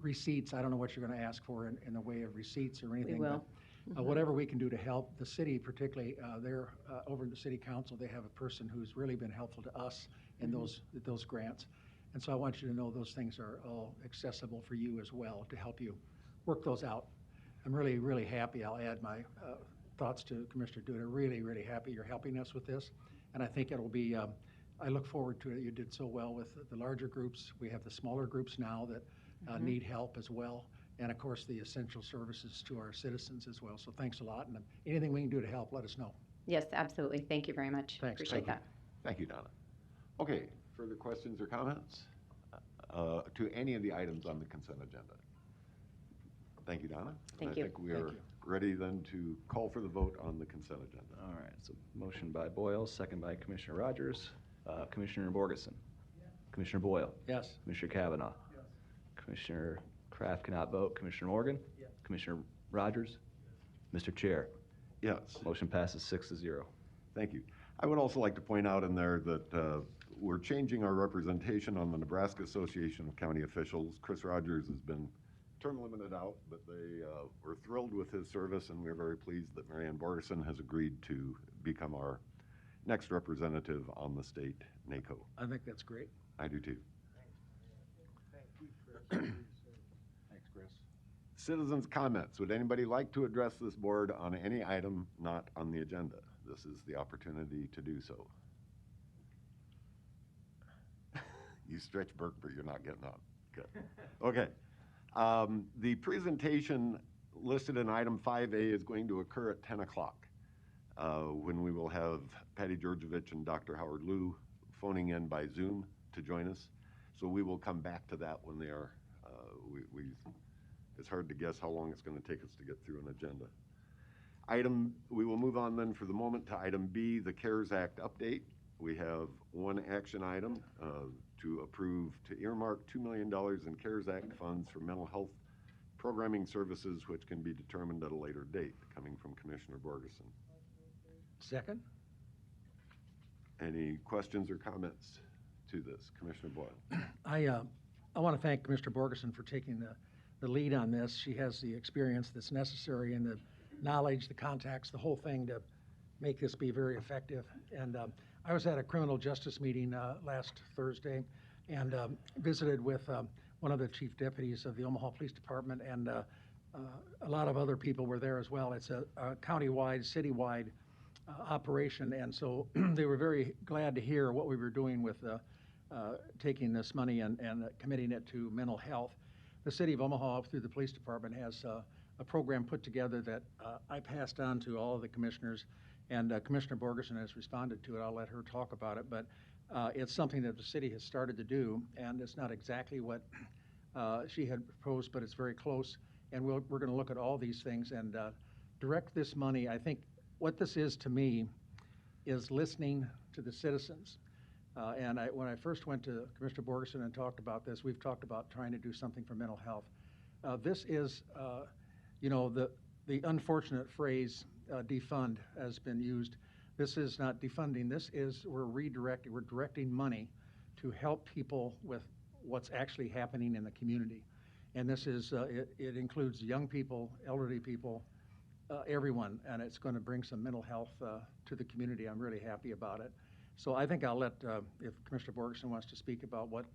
Receipts, I don't know what you're going to ask for in the way of receipts or anything. We will. But whatever we can do to help the city, particularly they're over at the city council, they have a person who's really been helpful to us in those grants. And so I want you to know those things are all accessible for you as well, to help you work those out. I'm really, really happy. I'll add my thoughts to Commissioner Duda. Really, really happy you're helping us with this. And I think it'll be, I look forward to it. You did so well with the larger groups. We have the smaller groups now that need help as well. And of course, the essential services to our citizens as well. So thanks a lot. And anything we can do to help, let us know. Yes, absolutely. Thank you very much. Thanks. Appreciate that. Thank you, Donna. Okay, further questions or comments to any of the items on the consent agenda? Thank you, Donna. Thank I you. think we are ready then to call for the vote on the consent agenda. All right, so motion by Boyle, second by Commissioner Rogers. Commissioner Borgeson. Commissioner Boyle. Yes. Commissioner Kavanaugh. Commissioner Kraft cannot vote. Commissioner Morgan. Commissioner Rogers. Mr. Chair. Yes. Motion passes 6-0. Thank you. I would also like to point out in there that we're changing our representation on the Nebraska Association of County Officials. Chris Rogers has been term limited out, but they were thrilled with his service, and we're very pleased that Marianne Borgeson has agreed to become our next representative on the state NACO. I think that's great. I do too. Thanks, Chris. Citizens' comments. Would anybody like to address this board on any item not on the agenda? This is the opportunity to do so. You stretch Burke, but you're not getting up. Good. Okay. The presentation listed in item 5A is going to occur at 10 o'clock when we will have Patty Georgievich and Dr. Howard Liu phoning in by Zoom to join us. So we will come back to that when they are. It's hard to guess how long it's going to take us to get through an agenda. We will move on then for the moment to item B, the CARES Act update. We have one action item to approve to earmark $2 million in CARES Act funds for mental health programming services, which can be determined at a later date, coming from Commissioner Borgeson. Second? Any questions or comments to this? Commissioner Boyle? I want to thank Commissioner Borgeson for taking the lead on this. She has the experience that's necessary and the knowledge, the contacts, the whole thing to make this be very effective. And I was at a criminal justice meeting last Thursday and visited with one of the chief deputies of the Omaha Police Department, and a lot of other people were there as well. It's a county-wide, citywide operation, and so they were very glad to hear what we were doing with taking this money and committing it to mental health. The city of Omaha, through the police department, has a program put together that I passed on to all of the commissioners, and Commissioner Borgeson has responded to it. I'll let her talk about it, but it's something that the city has started to do, and it's not exactly what she had proposed, but it's very close, and we're going to look at all these things and direct this money. I think what this is to me is listening to the citizens. And when I first went to Commissioner Borgeson and talked about this, we've talked about trying to do something for mental health. This is, the unfortunate phrase, defund, has been used. This is not defunding. This is, we're directing money to help people with what's actually happening in the community. And this is, it includes young people, elderly people, everyone, and it's going to bring some mental health to the community. I'm really happy about it. So I think I'll let, if Commissioner Borgeson wants to speak about what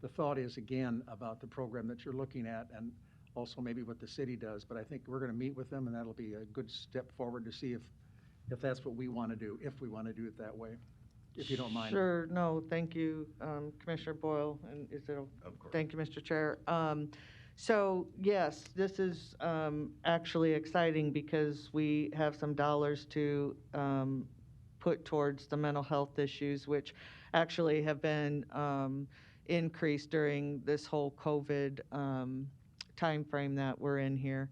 the thought is again about the program that you're looking at, and also maybe what the city does. But I think we're going to meet with them, and that'll be a good step forward to see if that's what we want to do, if we want to do it that way, if you don't mind. Sure, no, thank you, Commissioner Boyle, and is it? Of course. Thank you, Mr. Chair. So yes, this is actually exciting because we have some dollars to put towards the mental health issues, which actually have been increased during this whole COVID time frame that we're in here.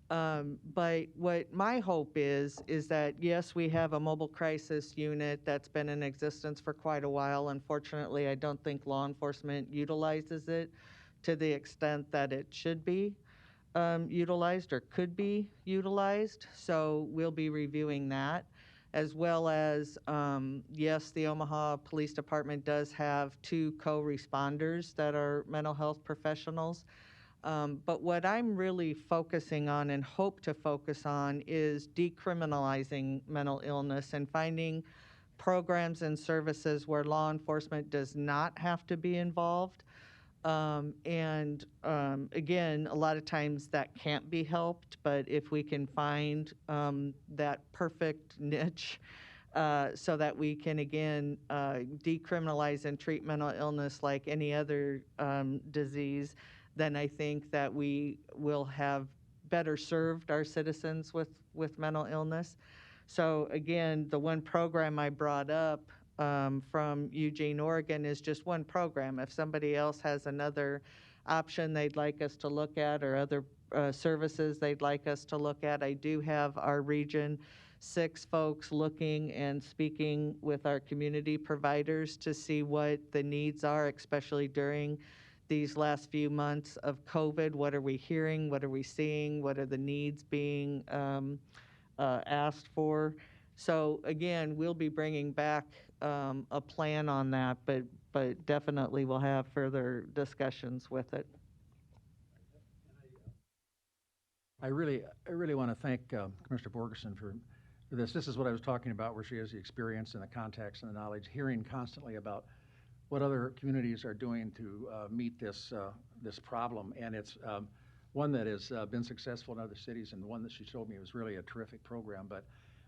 But what my hope is that, yes, we have a mobile crisis unit that's been in existence for quite a while. Unfortunately, I don't think law enforcement utilizes it to the extent that it should be utilized or could be utilized. So we'll be reviewing that, as well as, yes, the Omaha Police Department does have 2 co-responders that are mental health professionals. But what I'm really focusing on and hope to focus on is decriminalizing mental illness and finding programs and services where law enforcement does not have to be involved. Again, a lot of times that can't be helped, but if we can find that perfect niche so that we can, again, decriminalize and treat mental illness like any other disease, then I think that we will have better served our citizens with mental illness. So again, the one program I brought up from Eugene, Oregon is just one program. If somebody else has another option they'd like us to look at, or other services they'd like us to look at, I do have our Region 6 folks looking and speaking with our community providers to see what the needs are, especially during these last few months of COVID. What are we hearing? What are we seeing? What are the needs being asked for? So again, we'll be bringing back a plan on that, but definitely we'll have further discussions with it. I really want to thank Commissioner Borgeson for this. This is what I was talking about, where she has the experience and the contacts and the knowledge, hearing constantly about what other communities are doing to meet this problem. And it's one that has been successful in other cities, and the one that she told me was really a terrific program. But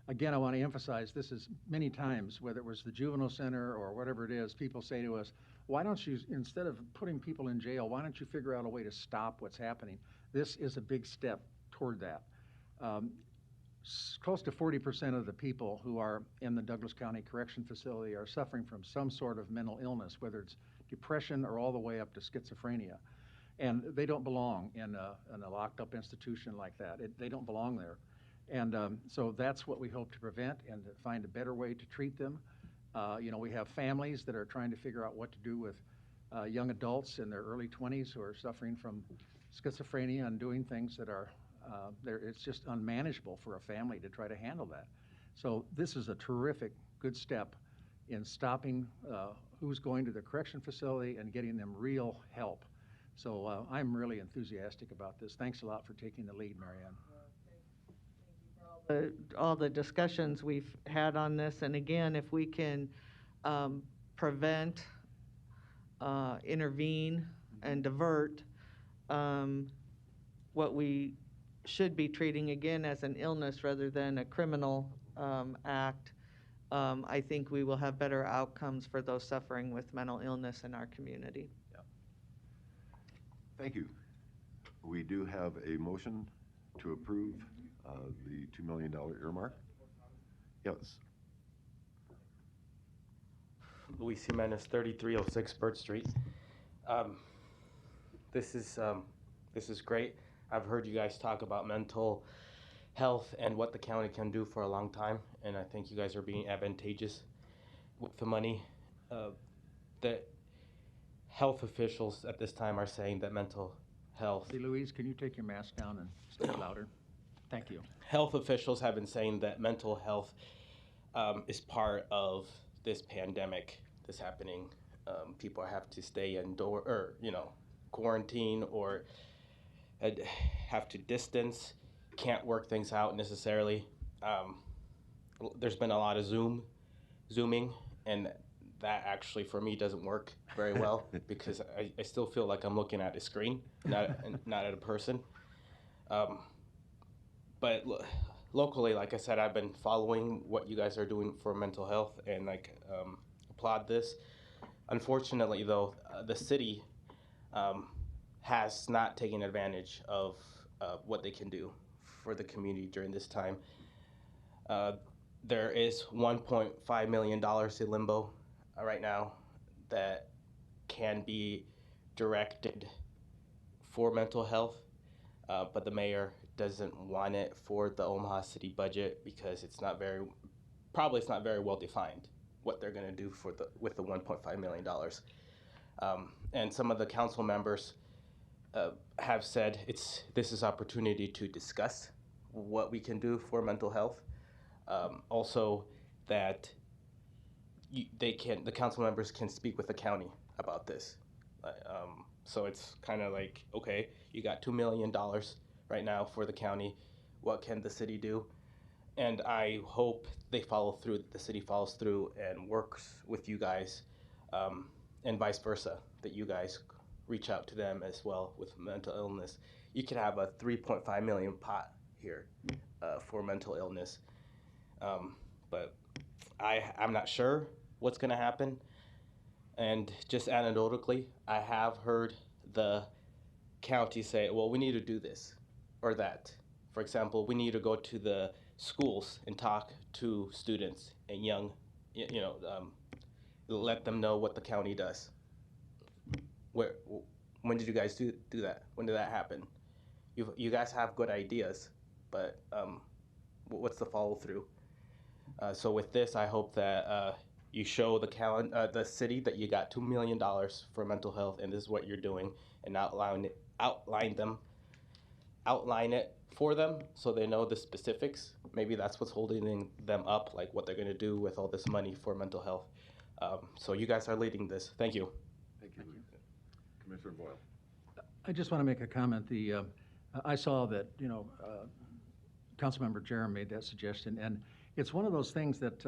again, I want to emphasize, this is many times, whether it was the juvenile center or whatever it is, people say to us, why don't you, instead of putting people in jail, why don't you figure out a way to stop what's happening? This is a big step toward that. Close to 40% of the people who are in the Douglas County Correction Facility are suffering from some sort of mental illness, whether it's depression or all the way up to schizophrenia. And they don't belong in a locked up institution like that. They don't belong there. And so that's what we hope to prevent, and to find a better way to treat them. We have families that are trying to figure out what to do with young adults in their early 20s who are suffering from schizophrenia and doing things that are, it's just unmanageable for a family to try to handle that. So this is a terrific, good step in stopping who's going to the correction facility and getting them real help. So I'm really enthusiastic about this. Thanks a lot for taking the lead, Marianne. All the discussions we've had on this, and again, if we can prevent, intervene, and divert what we should be treating again as an illness rather than a criminal act, I think we will have better outcomes for those suffering with mental illness in our community. Thank you. We do have a motion to approve the $2 million earmark. Yes. Luis Jimenez, 3306 Bird Street. This is great. I've heard you guys talk about mental health and what the county can do for a long time, and I think you guys are being advantageous with the money. The health officials at this time are saying that mental health. Hey, Louise, can you take your mask down and speak louder? Thank you. Health officials have been saying that mental health is part of this pandemic that's happening. People have to stay indoor, or quarantine, or have to distance, can't work things out necessarily. There's been a lot of zooming, and that actually for me doesn't work very well because I still feel like I'm looking at a screen, not at a person. But locally, like I said, I've been following what you guys are doing for mental health, and applaud this. Unfortunately, though, the city has not taken advantage of what they can do for the community during this time. There is $1.5 million in limbo right now that can be directed for mental health, but the mayor doesn't want it for the Omaha city budget because it's not very well defined what they're going to do with the $1.5 million. And some of the council members have said this is opportunity to discuss what we can do for mental health. Also, that the council members can speak with the county about this. So it's kind of like, okay, you got $2 million right now for the county. What can the city do? And I hope they follow through, the city follows through and works with you guys, and vice versa, that you guys reach out to them as well with mental illness. You could have a 3.5 million pot here for mental illness. But I'm not sure what's gonna happen. And just anecdotally, I have heard the county say, well, we need to do this or that. For example, we need to go to the schools and talk to students and young, let them know what the county does. When did you guys do that? When did that happen? You guys have good ideas, but what's the follow through? So with this, I hope that you show the city that you got $2 million for mental health, and this is what you're doing, and outline it for them so they know the specifics. Maybe that's what's holding them up, like what they're going to do with all this money for mental health. So you guys are leading this. Thank you. Thank you. Commissioner Boyle. I just want to make a comment. I saw that, Councilmember Jerem made that suggestion, and it's one of those things that,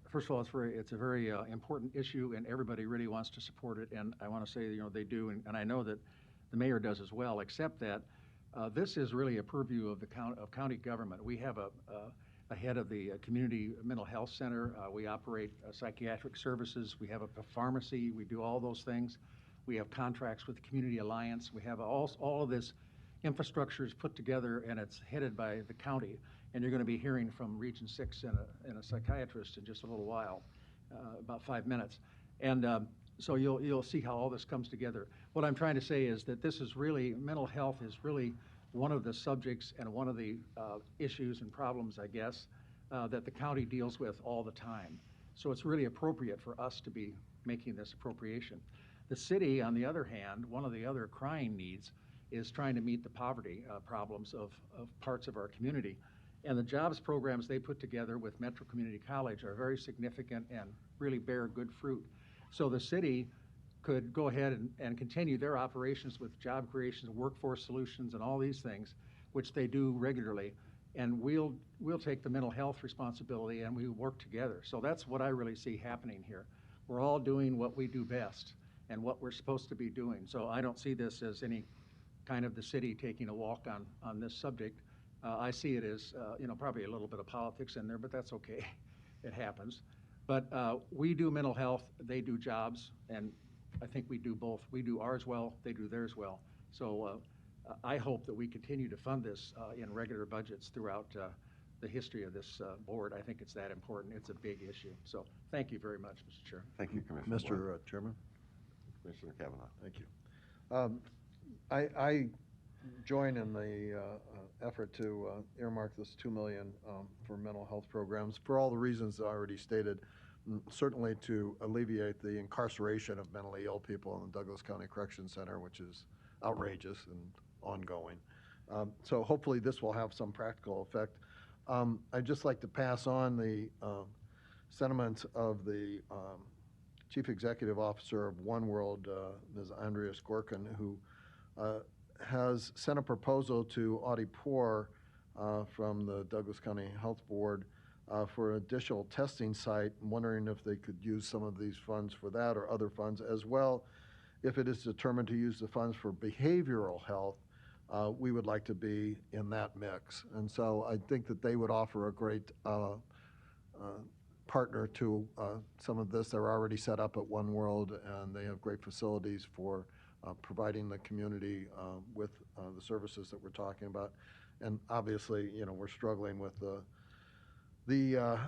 first of all, it's a very important issue, and everybody really wants to support it, and I want to say, they do, and I know that the mayor does as well, except that this is really a purview of county government. We have a head of the community mental health center. We operate psychiatric services. We have a pharmacy. We do all those things. We have contracts with the Community Alliance. We have all of this infrastructure is put together, and it's headed by the county. And you're going to be hearing from Region 6 and a psychiatrist in just a little while, about 5 minutes. And so you'll see how all this comes together. What I'm trying to say is that this is really, mental health is really one of the subjects and one of the issues and problems, I guess, that the county deals with all the time. So it's really appropriate for us to be making this appropriation. The city, on the other hand, one of the other crying needs is trying to meet the poverty problems of parts of our community. And the jobs programs they put together with Metro Community College are very significant and really bear good fruit. So the city could go ahead and continue their operations with job creation, workforce solutions, and all these things, which they do regularly. And we'll take the mental health responsibility and we work together. So that's what I really see happening here. We're all doing what we do best and what we're supposed to be doing. So I don't see this as any kind of the city taking a walk on this subject. I see it as, probably a little bit of politics in there, but that's okay. It happens. But we do mental health, they do jobs, and I think we do both. We do ours well, they do theirs well. So I hope that we continue to fund this in regular budgets throughout the history of this board. I think it's that important. It's a big issue. So thank you very much, Mr. Chair. Thank you, Commissioner. Mr. Chairman? Commissioner Kavanaugh. Thank you. I join in the effort to earmark this $2 million for mental health programs for all the reasons I already stated. Certainly to alleviate the incarceration of mentally ill people in the Douglas County Correction Center, which is outrageous and ongoing. So hopefully this will have some practical effect. I'd just like to pass on the sentiments of the Chief Executive Officer of One World, Ms. Andreas Gorkin, who has sent a proposal to Audie Poor from the Douglas County Health Board for an additional testing site. I'm wondering if they could use some of these funds for that or other funds as well. If it is determined to use the funds for behavioral health, we would like to be in that mix. And so I think that they would offer a great partner to some of this. They're already set up at One World, and they have great facilities for providing the community with the services that we're talking about. And obviously, we're struggling with the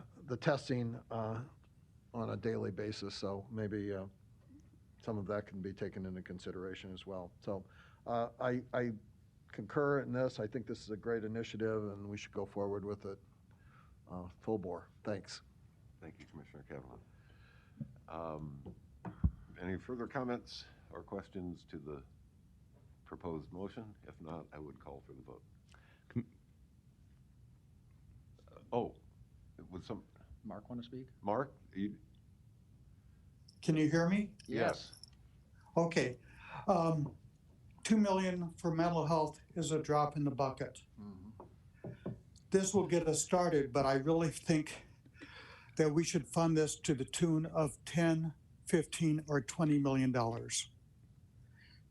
testing on a daily basis, so maybe some of that can be taken into consideration as well. So I concur in this. I think this is a great initiative, and we should go forward with it full bore. Thanks. Thank you, Commissioner Kavanaugh. Any further comments or questions to the proposed motion? If not, I would call for the vote. Would some Mark want to speak? Mark? Can you hear me? Yes. Okay. 2 million for mental health is a drop in the bucket. This will get us started, but I really think that we should fund this to the tune of 10, 15, or $20 million.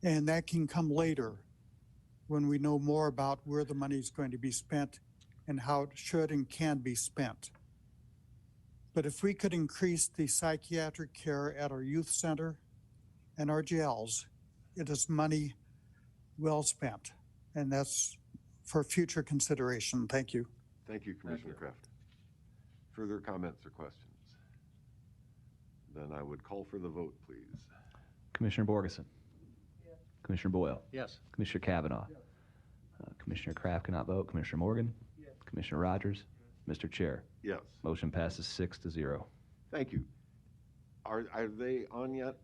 And that can come later when we know more about where the money is going to be spent and how it should and can be spent. But if we could increase the psychiatric care at our youth center and our jails, it is money well spent. And that's for future consideration. Thank you. Thank you, Commissioner Kraft. Further comments or questions? Then I would call for the vote, please. Commissioner Borgeson. Yes. Commissioner Boyle. Yes. Commissioner Kavanaugh. Yes. Commissioner Kraft cannot vote. Commissioner Morgan. Yes. Commissioner Rogers. Yes. Mr. Chair. Yes. Motion passes 6-0. Thank you. Are they on yet?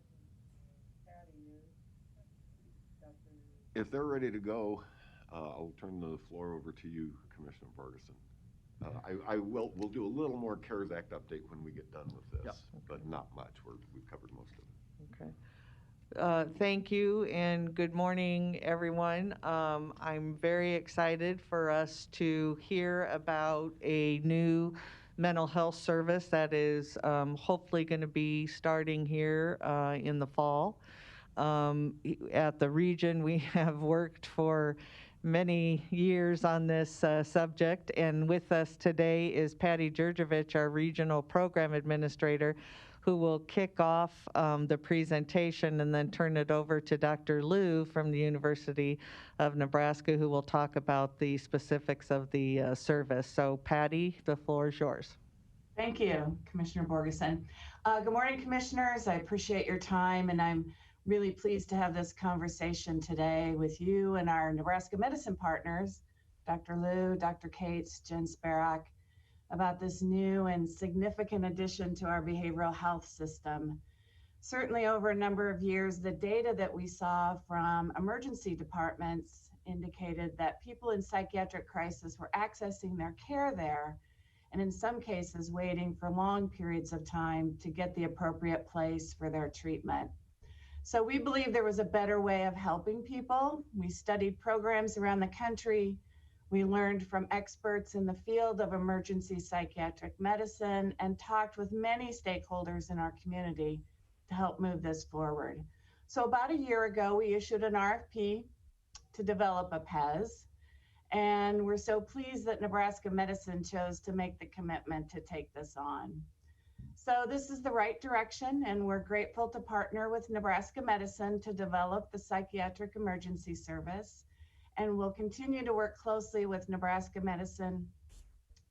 If they're ready to go, I'll turn the floor over to you, Commissioner Borgeson. We'll do a little more CARES Act update when we get done with this, Yep. Okay. but not much. We've covered most of it. Okay. Thank you and good morning, everyone. I'm very excited for us to hear about a new mental health service that is hopefully going to be starting here in the fall. At the region, we have worked for many years on this subject, and with us today is Patty Jurjevich, our Regional Program Administrator, who will kick off the presentation and then turn it over to Dr. Liu from the University of Nebraska, who will talk about the specifics of the service. So Patty, the floor is yours. Thank you, Commissioner Borgeson. Good morning, Commissioners. I appreciate your time, and I'm really pleased to have this conversation today with you and our Nebraska medicine partners, Dr. Liu, Dr. Cates, Jen Sparak, about this new and significant addition to our behavioral health system. Certainly over a number of years, the data that we saw from emergency departments indicated that people in psychiatric crisis were accessing their care there, and in some cases waiting for long periods of time to get the appropriate place for their treatment. So we believe there was a better way of helping people. We studied programs around the country. We learned from experts in the field of emergency psychiatric medicine and talked with many stakeholders in our community to help move this forward. So about a year ago, we issued an RFP to develop a PES, and we're so pleased that Nebraska Medicine chose to make the commitment to take this on. So this is the right direction, and we're grateful to partner with Nebraska Medicine to develop the psychiatric emergency service, and we'll continue to work closely with Nebraska Medicine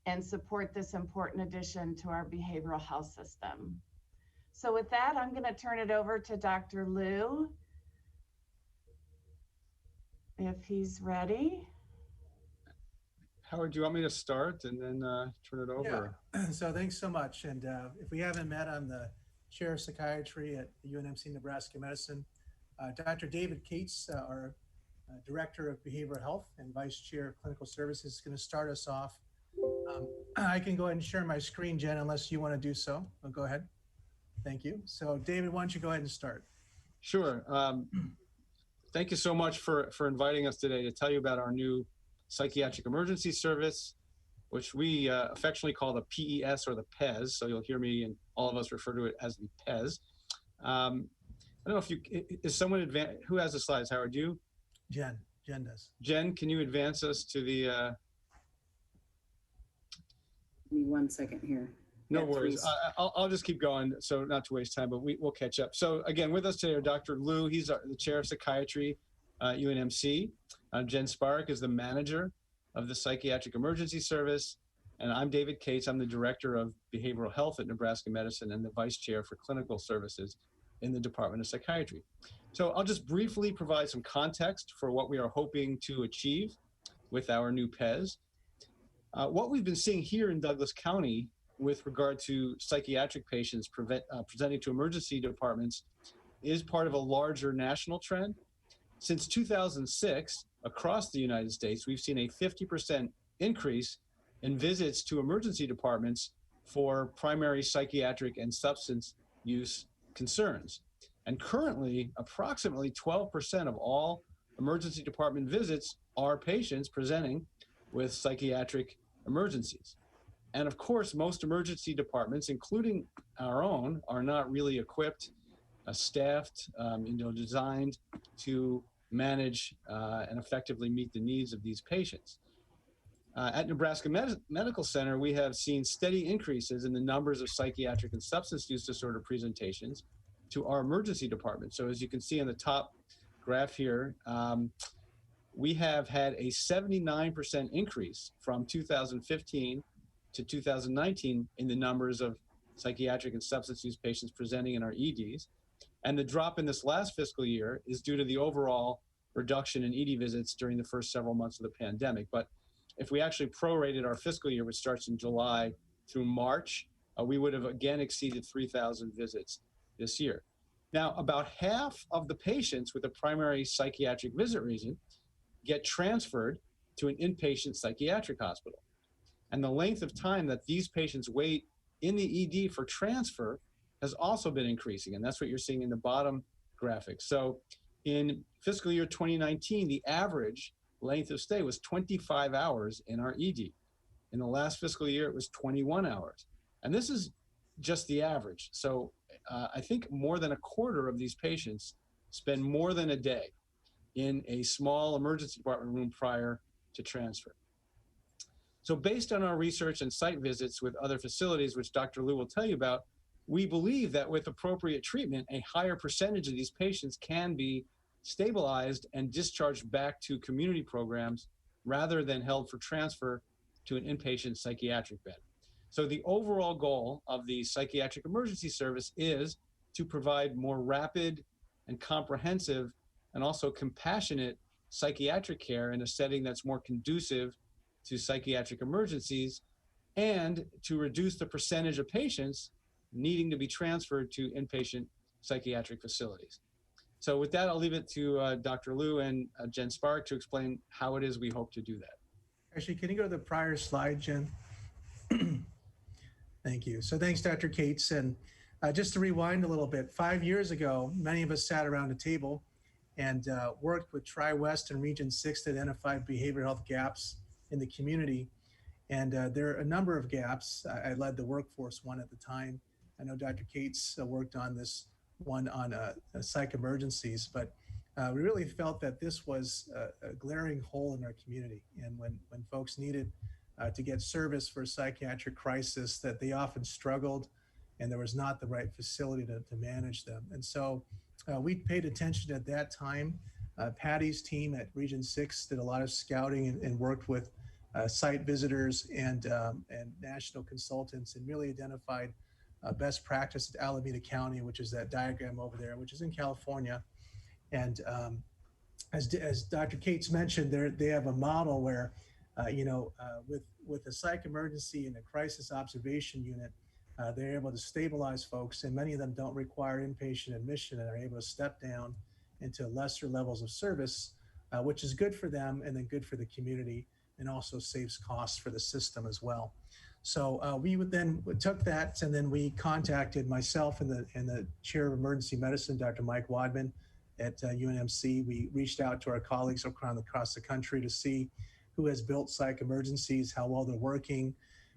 and support this important addition to our behavioral health system. So with that, I'm going to turn it over to Dr. Liu, if he's ready. Howard, do you want me to start and then turn it over? Yeah. So thanks so much. And if we haven't met, I'm the chair of psychiatry at the UNMC Nebraska Medicine. Dr. David Cates, our director of behavioral health and vice chair of clinical services, is going to start us off. I can go ahead and share my screen, Jen, unless you want to do so. I'll go ahead. Thank you. So David, why don't you go ahead and start? Sure. Thank you so much for inviting us today to tell you about our new psychiatric emergency service, which we affectionately call the PES or the PES. So you'll hear me and all of us refer to it as the PES. I don't know if is someone who has the slides, Howard, you? Jen does. Jen, can you advance us to the? Give me 1 second here. No worries. I'll just keep going, so not to waste time, but we'll catch up. So again, with us today are Dr. Liu. He's the chair of psychiatry at UNMC. Jen Spark is the manager of the psychiatric emergency service. And I'm David Cates. I'm the director of behavioral health at Nebraska Medicine and the vice chair for clinical services in the Department of Psychiatry. So I'll just briefly provide some context for what we are hoping to achieve with our new PES. What we've been seeing here in Douglas County with regard to psychiatric patients presenting to emergency departments is part of a larger national trend. Since 2006, across the United States, we've seen a 50% increase in visits to emergency departments for primary psychiatric and substance use concerns. And currently, approximately 12% of all emergency department visits are patients presenting with psychiatric emergencies. And of course, most emergency departments, including our own, are not really equipped, staffed, designed to manage and effectively meet the needs of these patients. At Nebraska Medical Center, we have seen steady increases in the numbers of psychiatric and substance use disorder presentations to our emergency department. So as you can see on the top graph here, we have had a 79% increase from 2015 to 2019 in the numbers of psychiatric and substance use patients presenting in our EDs. And the drop in this last fiscal year is due to the overall reduction in ED visits during the first several months of the pandemic. But if we actually prorated our fiscal year, which starts in July through March, we would have again exceeded 3,000 visits this year. Now, about half of the patients with a primary psychiatric visit reason get transferred to an inpatient psychiatric hospital. And the length of time that these patients wait in the ED for transfer has also been increasing. And that's what you're seeing in the bottom graphic. So in fiscal year 2019, the average length of stay was 25 hours in our ED. In the last fiscal year, it was 21 hours. And this is just the average. So I think more than a quarter of these patients spend more than a day in a small emergency department room prior to transfer. So based on our research and site visits with other facilities, which Dr. Liu will tell you about, we believe that with appropriate treatment, a higher percentage of these patients can be stabilized and discharged back to community programs rather than held for transfer to an inpatient psychiatric bed. So the overall goal of the psychiatric emergency service is to provide more rapid and comprehensive and also compassionate psychiatric care in a setting that's more conducive to psychiatric emergencies, and to reduce the percentage of patients needing to be transferred to inpatient psychiatric facilities. So with that, I'll leave it to Dr. Liu and Jen Spark to explain how it is we hope to do that. Actually, can you go to the prior slide, Jen? Thank you. So thanks, Dr. Cates. And just to rewind a little bit, 5 years ago, many of us sat around a table and worked with Tri-West and Region 6 to identify behavioral health gaps in the community. And there are a number of gaps. I led the workforce one at the time. I know Dr. Cates worked on this one on psych emergencies, but we really felt that this was a glaring hole in our community. And when folks needed to get service for a psychiatric crisis, that they often struggled and there was not the right facility to manage them. And so we paid attention at that time. Patty's team at Region 6 did a lot of scouting and worked with site visitors and national consultants and really identified best practice at Alameda County, which is that diagram over there, which is in California. And as Dr. Cates mentioned, they have a model where, with a psych emergency and a crisis observation unit, they're able to stabilize folks, and many of them don't require inpatient admission and are able to step down into lesser levels of service, which is good for them and then good for the community, and also saves costs for the system as well. So we took that, and then we contacted myself and the chair of emergency medicine, Dr. Mike Wadman at UNMC. We reached out to our colleagues across the country to see who has built psych emergencies, how well they're working.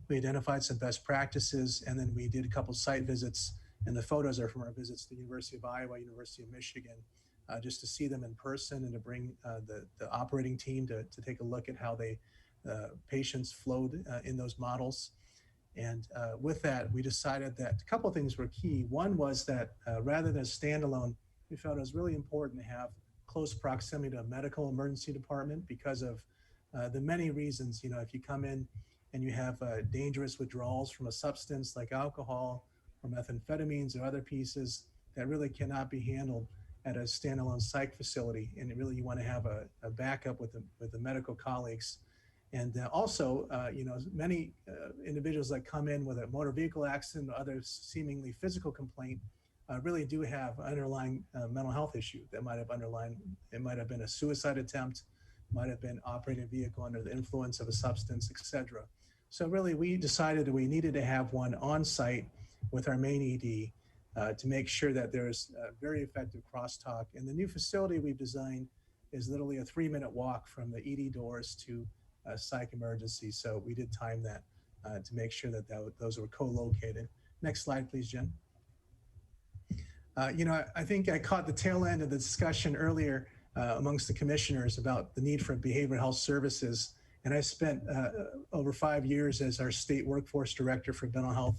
We identified some best practices, and then we did a couple site visits, and the photos are from our visits to the University of Iowa, University of Michigan, just to see them in person and to bring the operating team to take a look at how patients flowed in those models. And with that, we decided that a couple of things were key. One was that rather than a standalone, we felt it was really important to have close proximity to a medical emergency department because of the many reasons. If you come in and you have dangerous withdrawals from a substance like alcohol or methamphetamines or other pieces that really cannot be handled at a standalone psych facility, and really you want to have a backup with the medical colleagues. And also, many individuals that come in with a motor vehicle accident or other seemingly physical complaint really do have underlying mental health issue that might have underlined. It might have been a suicide attempt, might have been operating a vehicle under the influence of a substance, etc. So really, we decided that we needed to have one on site with our main ED to make sure that there's very effective crosstalk. And the new facility we've designed is literally a 3-minute walk from the ED doors to psych emergency. So we did time that to make sure that those were co-located. Next slide, please, Jen. I think I caught the tail end of the discussion earlier amongst the commissioners about the need for behavioral health services. And I spent over 5 years as our state workforce director for mental health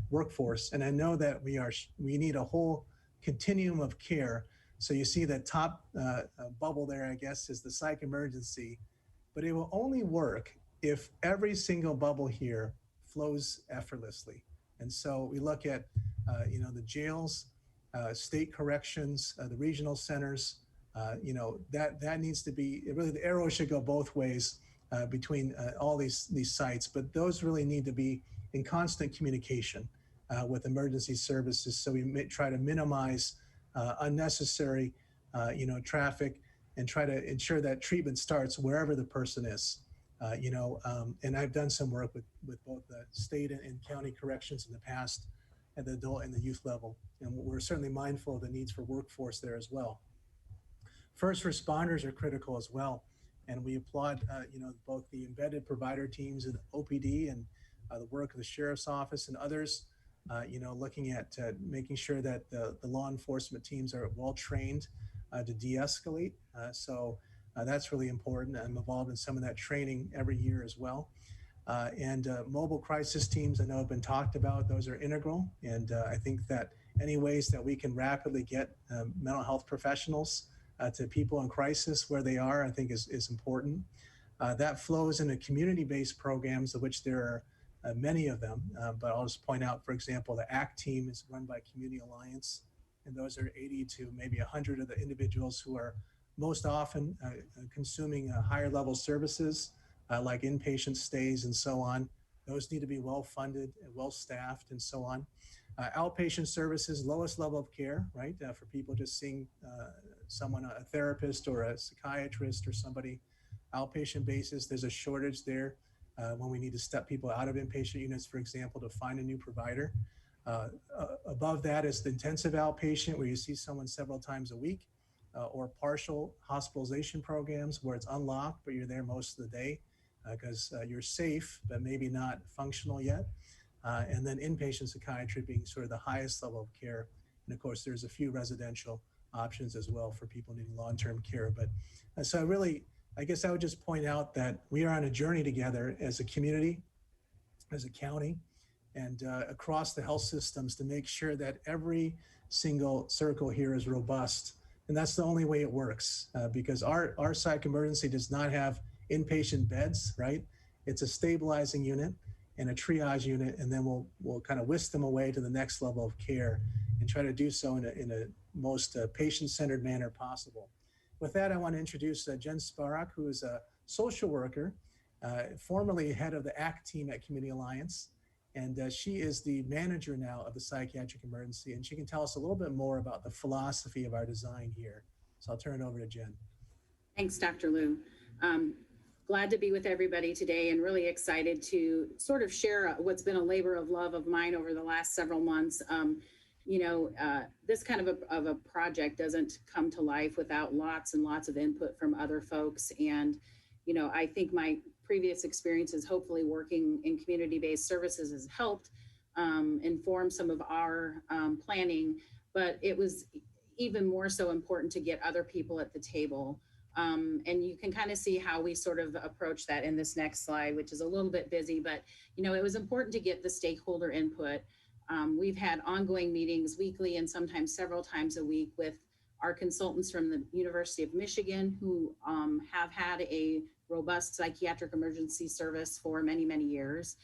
workforce. And I know that we need a whole continuum of care. So you see that top bubble there, I guess, is the psych emergency, but it will only work if every single bubble here flows effortlessly. And so we look at, the jails, state corrections, the regional centers, that needs to be, really the arrow should go both ways between all these sites, but those really need to be in constant communication with emergency services. So we try to minimize unnecessary, traffic and try to ensure that treatment starts wherever the person is. And I've done some work with both the state and county corrections in the past at the adult and the youth level. And we're certainly mindful of the needs for workforce there as well. First responders are critical as well. And we applaud, both the embedded provider teams and OPD and the work of the sheriff's office and others, looking at making sure that the law enforcement teams are well trained to de-escalate. So that's really important. I'm involved in some of that training every year as well. And mobile crisis teams, I know have been talked about. Those are integral. And I think that any ways that we can rapidly get mental health professionals to people in crisis where they are, I think is important. That flows into community-based programs, of which there are many of them. But I'll just point out, for example, the ACT team is run by Community Alliance. And those are 80 to maybe 100 of the individuals who are most often consuming higher level services like inpatient stays and so on. Those need to be well funded and well staffed and so on. Outpatient services, lowest level of care, right? For people just seeing someone, a therapist or a psychiatrist or somebody outpatient basis. There's a shortage there when we need to step people out of inpatient units, for example, to find a new provider. Above that is the intensive outpatient, where you see someone several times a week, or partial hospitalization programs where it's unlocked, but you're there most of the day because you're safe, but maybe not functional yet. And then inpatient psychiatry being sort of the highest level of care. And of course, there's a few residential options as well for people needing long-term care. But so I guess I would just point out that we are on a journey together as a community, as a county, and across the health systems to make sure that every single circle here is robust. And that's the only way it works because our psych emergency does not have inpatient beds, right? It's a stabilizing unit and a triage unit, and then we'll kind of whisk them away to the next level of care and try to do so in a most patient-centered manner possible. With that, I want to introduce Jen Sparak, who is a social worker, formerly head of the ACT team at Community Alliance. And she is the manager now of the psychiatric emergency, and she can tell us a little bit more about the philosophy of our design here. So I'll turn it over to Jen. Thanks, Dr. Liu. Glad to be with everybody today and really excited to sort of share what's been a labor of love of mine over the last several months. This kind of a project doesn't come to life without lots and lots of input from other folks. And, I think my previous experiences, hopefully working in community-based services, has helped inform some of our planning, but it was even more so important to get other people at the table. And you can kind of see how we sort of approach that in this next slide, which is a little bit busy, but it was important to get the stakeholder input. We've had ongoing meetings weekly and sometimes several times a week with our consultants from the University of Michigan who have had a robust psychiatric emergency service for many, many years.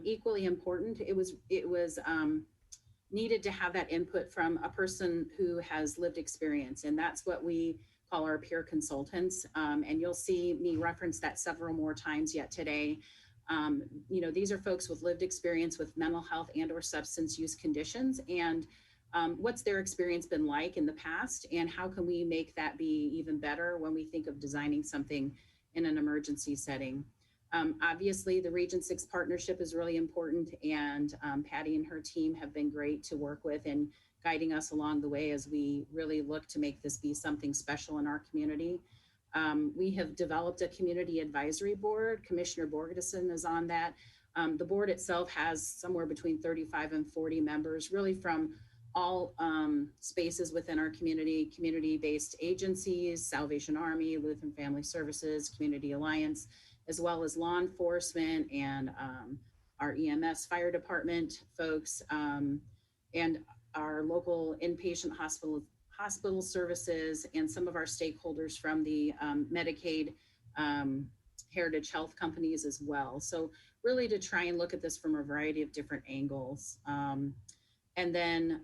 Equally important, it was needed to have that input from a person who has lived experience, and that's what we call our peer consultants. And you'll see me reference that several more times yet today. These are folks with lived experience with mental health and or substance use conditions, and what's their experience been like in the past, and how can we make that be even better when we think of designing something in an emergency setting. Obviously, the Region 6 partnership is really important, and Patty and her team have been great to work with and guiding us along the way as we really look to make this be something special in our community. We have developed a community advisory board. Commissioner Borgeson is on that. The board itself has somewhere between 35 and 40 members, really from all spaces within our community, community-based agencies, Salvation Army, Lutheran Family Services, Community Alliance, as well as law enforcement and our EMS fire department folks, and our local inpatient hospital services, and some of our stakeholders from the Medicaid Heritage Health companies as well. So really to try and look at this from a variety of different angles. And then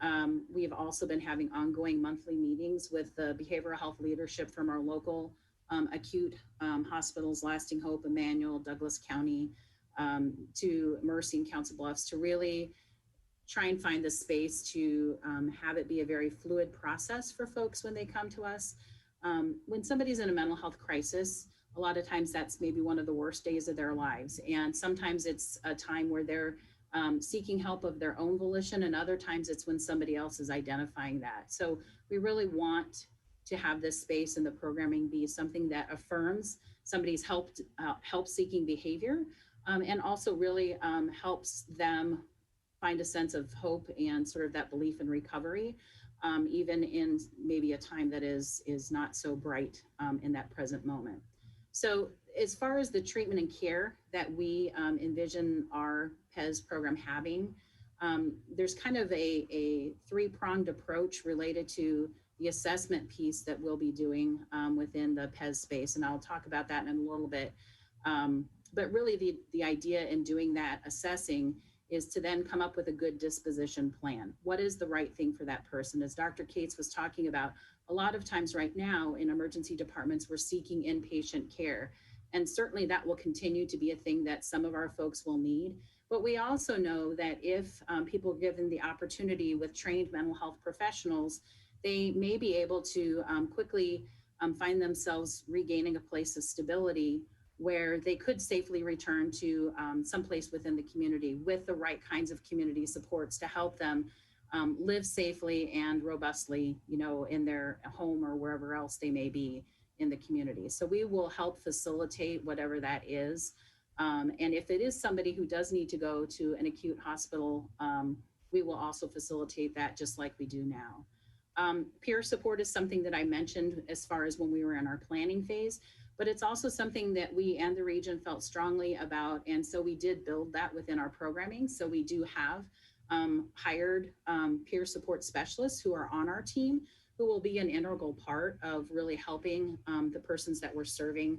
we've also been having ongoing monthly meetings with the behavioral health leadership from our local acute hospitals, Lasting Hope, Emmanuel, Douglas County, to Mercy and Council Bluffs, to really try and find the space to have it be a very fluid process for folks when they come to us. When somebody's in a mental health crisis, a lot of times that's maybe one of the worst days of their lives. And sometimes it's a time where they're seeking help of their own volition, and other times it's when somebody else is identifying that. So we really want to have this space and the programming be something that affirms somebody's help-seeking behavior, and also really helps them find a sense of hope and sort of that belief in recovery, even in maybe a time that is not so bright in that present moment. So as far as the treatment and care that we envision our PES program having, there's kind of a three-pronged approach related to the assessment piece that we'll be doing within the PES space, and I'll talk about that in a little bit. But really the idea in doing that assessing is to then come up with a good disposition plan. What is the right thing for that person? As Dr. Cates was talking about, a lot of times right now in emergency departments, we're seeking inpatient care. And certainly that will continue to be a thing that some of our folks will need. But we also know that if people are given the opportunity with trained mental health professionals, they may be able to quickly find themselves regaining a place of stability where they could safely return to someplace within the community with the right kinds of community supports to help them live safely and robustly, you know, in their home or wherever else they may be in the community. So we will help facilitate whatever that is. And if it is somebody who does need to go to an acute hospital, we will also facilitate that just like we do now. Peer support is something that I mentioned as far as when we were in our planning phase, but it's also something that we and the region felt strongly about. And so we did build that within our programming. So we do have hired peer support specialists who are on our team who will be an integral part of really helping the persons that we're serving,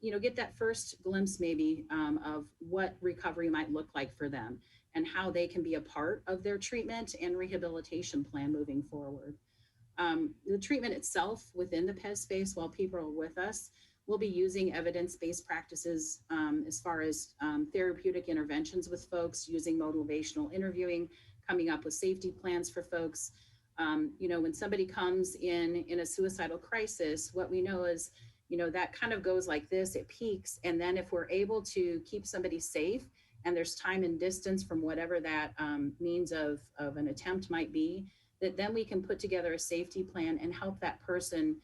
you know, get that first glimpse maybe of what recovery might look like for them and how they can be a part of their treatment and rehabilitation plan moving forward. The treatment itself within the PES space while people are with us, we'll be using evidence-based practices as far as therapeutic interventions with folks, using motivational interviewing, coming up with safety plans for folks. You know, when somebody comes in a suicidal crisis, what we know is, you know, that kind of goes like this, it peaks. And then if we're able to keep somebody safe and there's time and distance from whatever that means of an attempt might be, that then we can put together a safety plan and help that person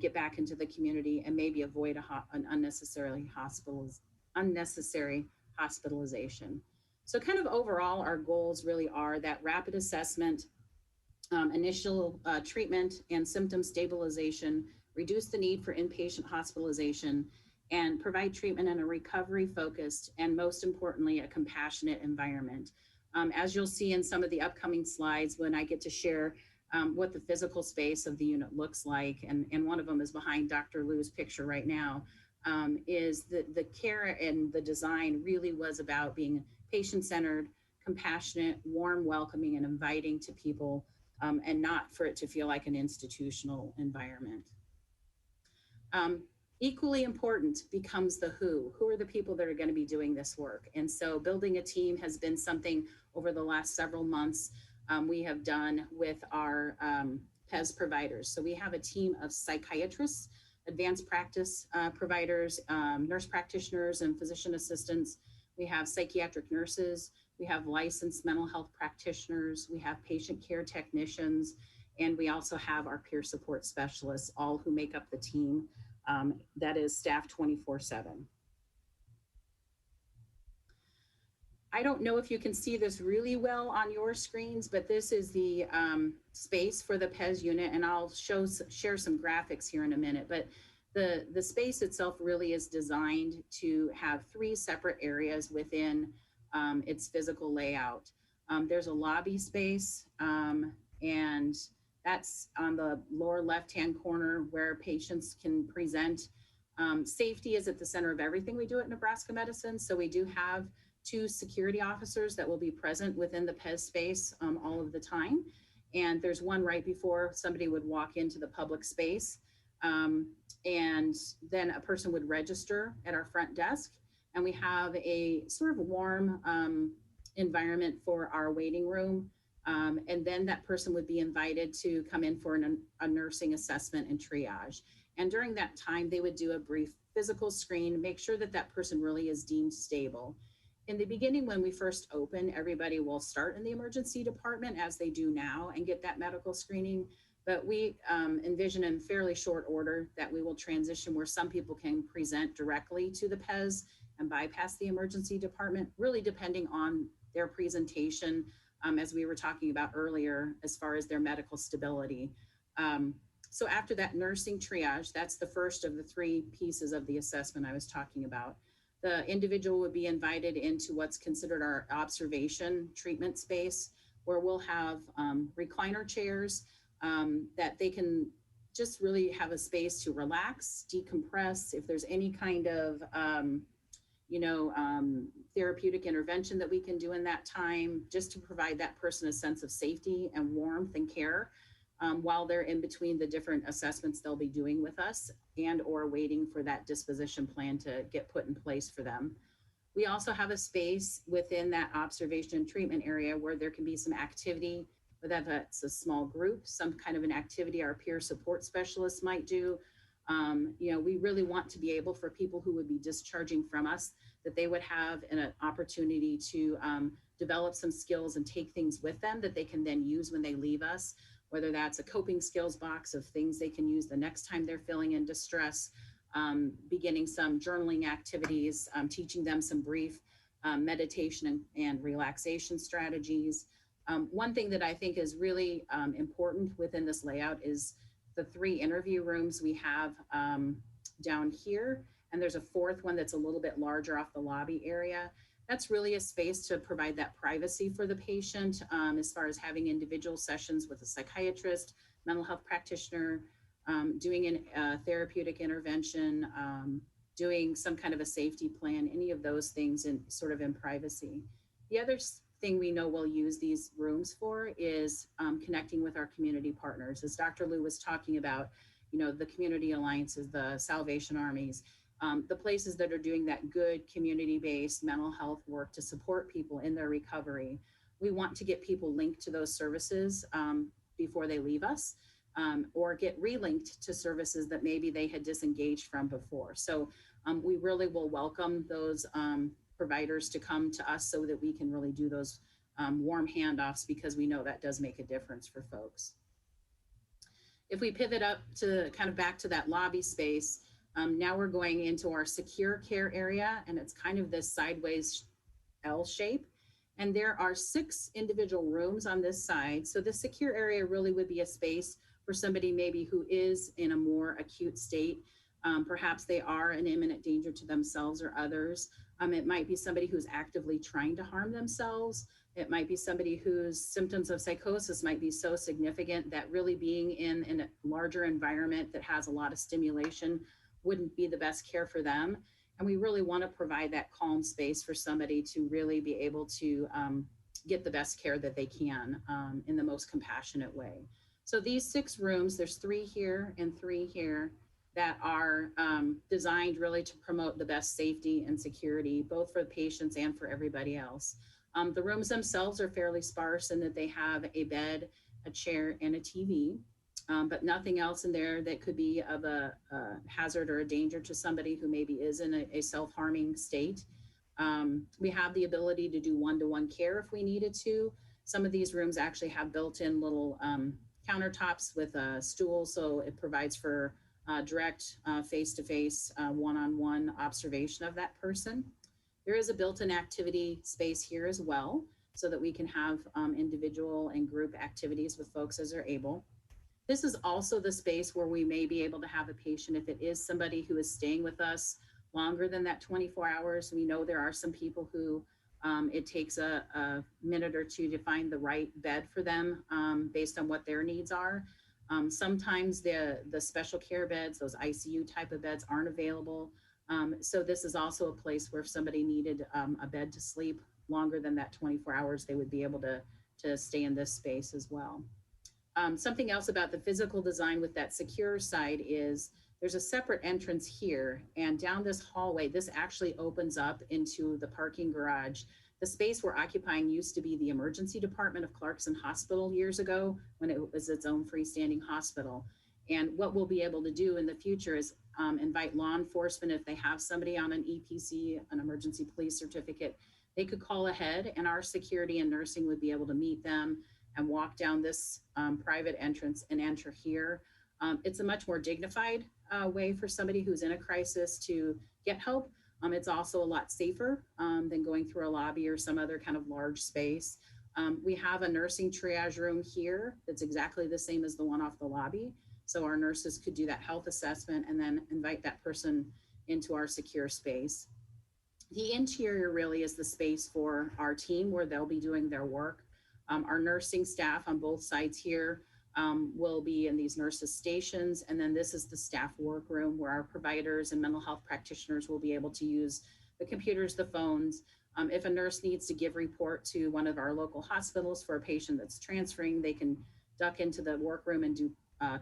get back into the community and maybe avoid an unnecessary hospitalization. So kind of overall, our goals really are that rapid assessment, initial treatment and symptom stabilization, reduce the need for inpatient hospitalization, and provide treatment in a recovery-focused and most importantly, a compassionate environment. As you'll see in some of the upcoming slides when I get to share what the physical space of the unit looks like, and one of them is behind Dr. Liu's picture right now, is the care and the design really was about being patient-centered, compassionate, warm, welcoming, and inviting to people, and not for it to feel like an institutional environment. Equally important becomes the who. Who are the people that are going to be doing this work? And so building a team has been something over the last several months we have done with our PES providers. So we have a team of psychiatrists, advanced practice providers, nurse practitioners, and physician assistants. We have psychiatric nurses. We have licensed mental health practitioners. We have patient care technicians. And we also have our peer support specialists, all who make up the team that is staffed 24/7. I don't know if you can see this really well on your screens, but this is the space for the PES unit, and I'll share some graphics here in a minute. But the space itself really is designed to have 3 separate areas within its physical layout. There's a lobby space, and that's on the lower left-hand corner where patients can present. Safety is at the center of everything we do at Nebraska Medicine. So we do have 2 security officers that will be present within the PES space all of the time. And there's one right before somebody would walk into the public space. And then a person would register at our front desk. And we have a sort of warm environment for our waiting room. And then that person would be invited to come in for a nursing assessment and triage. And during that time, they would do a brief physical screen, make sure that that person really is deemed stable. In the beginning, when we first open, everybody will start in the emergency department as they do now and get that medical screening. But we envision in fairly short order that we will transition where some people can present directly to the PES and bypass the emergency department, really depending on their presentation, as we were talking about earlier, as far as their medical stability. So after that nursing triage, that's the first of the 3 pieces of the assessment I was talking about. The individual would be invited into what's considered our observation treatment space, where we'll have recliner chairs that they can just really have a space to relax, decompress. If there's any kind of therapeutic intervention that we can do in that time, just to provide that person a sense of safety and warmth and care while they're in between the different assessments they'll be doing with us and or waiting for that disposition plan to get put in place for them. We also have a space within that observation and treatment area where there can be some activity, whether that's a small group, some kind of an activity our peer support specialists might do. We really want to be able for people who would be discharging from us, that they would have an opportunity to develop some skills and take things with them that they can then use when they leave us, whether that's a coping skills box of things they can use the next time they're feeling in distress, beginning some journaling activities, teaching them some brief meditation and relaxation strategies. One thing that I think is really important within this layout is the 3 interview rooms we have down here. And there's a 4th one that's a little bit larger off the lobby area. That's really a space to provide that privacy for the patient, as far as having individual sessions with a psychiatrist, mental health practitioner, doing a therapeutic intervention, doing some kind of a safety plan, any of those things in sort of in privacy. The other thing we know we'll use these rooms for is connecting with our community partners. As Dr. Liu was talking about, the community alliances, the Salvation Armies, the places that are doing that good community-based mental health work to support people in their recovery. We want to get people linked to those services before they leave us, or get relinked to services that maybe they had disengaged from before. So we really will welcome those providers to come to us so that we can really do those warm handoffs, because we know that does make a difference for folks. If we pivot up to kind of back to that lobby space, now we're going into our secure care area, and it's kind of this sideways L shape. And there are 6 individual rooms on this side. So the secure area really would be a space for somebody maybe who is in a more acute state. Perhaps they are an imminent danger to themselves or others. It might be somebody who's actively trying to harm themselves. It might be somebody whose symptoms of psychosis might be so significant that really being in a larger environment that has a lot of stimulation wouldn't be the best care for them. And we really want to provide that calm space for somebody to really be able to get the best care that they can in the most compassionate way. So these 6 rooms, there's 3 here and 3 here, that are designed really to promote the best safety and security, both for the patients and for everybody else. The rooms themselves are fairly sparse in that they have a bed, a chair, and a TV, but nothing else in there that could be of a hazard or a danger to somebody who maybe is in a self-harming state. We have the ability to do one-to-one care if we needed to. Some of these rooms actually have built-in little countertops with a stool, so it provides for direct face-to-face, one-on-one observation of that person. There is a built-in activity space here as well, so that we can have individual and group activities with folks as they're able. This is also the space where we may be able to have a patient, if it is somebody who is staying with us longer than that 24 hours. We know there are some people who it takes a minute or 2 to find the right bed for them based on what their needs are. Sometimes the special care beds, those ICU type of beds, aren't available. So this is also a place where if somebody needed a bed to sleep longer than that 24 hours, they would be able to stay in this space as well. Something else about the physical design with that secure side is there's a separate entrance here, and down this hallway, this actually opens up into the parking garage. The space we're occupying used to be the emergency department of Clarkson Hospital years ago, when it was its own freestanding hospital. And what we'll be able to do in the future is invite law enforcement, if they have somebody on an EPC, an emergency police certificate, they could call ahead, and our security and nursing would be able to meet them and walk down this private entrance and enter here. It's a much more dignified way for somebody who's in a crisis to get help. It's also a lot safer than going through a lobby or some other kind of large space. We have a nursing triage room here that's exactly the same as the one off the lobby. So our nurses could do that health assessment and then invite that person into our secure space. The interior really is the space for our team where they'll be doing their work. Our nursing staff on both sides here will be in these nurses' stations. And then this is the staff workroom where our providers and mental health practitioners will be able to use the computers, the phones. If a nurse needs to give report to one of our local hospitals for a patient that's transferring, they can duck into the workroom and do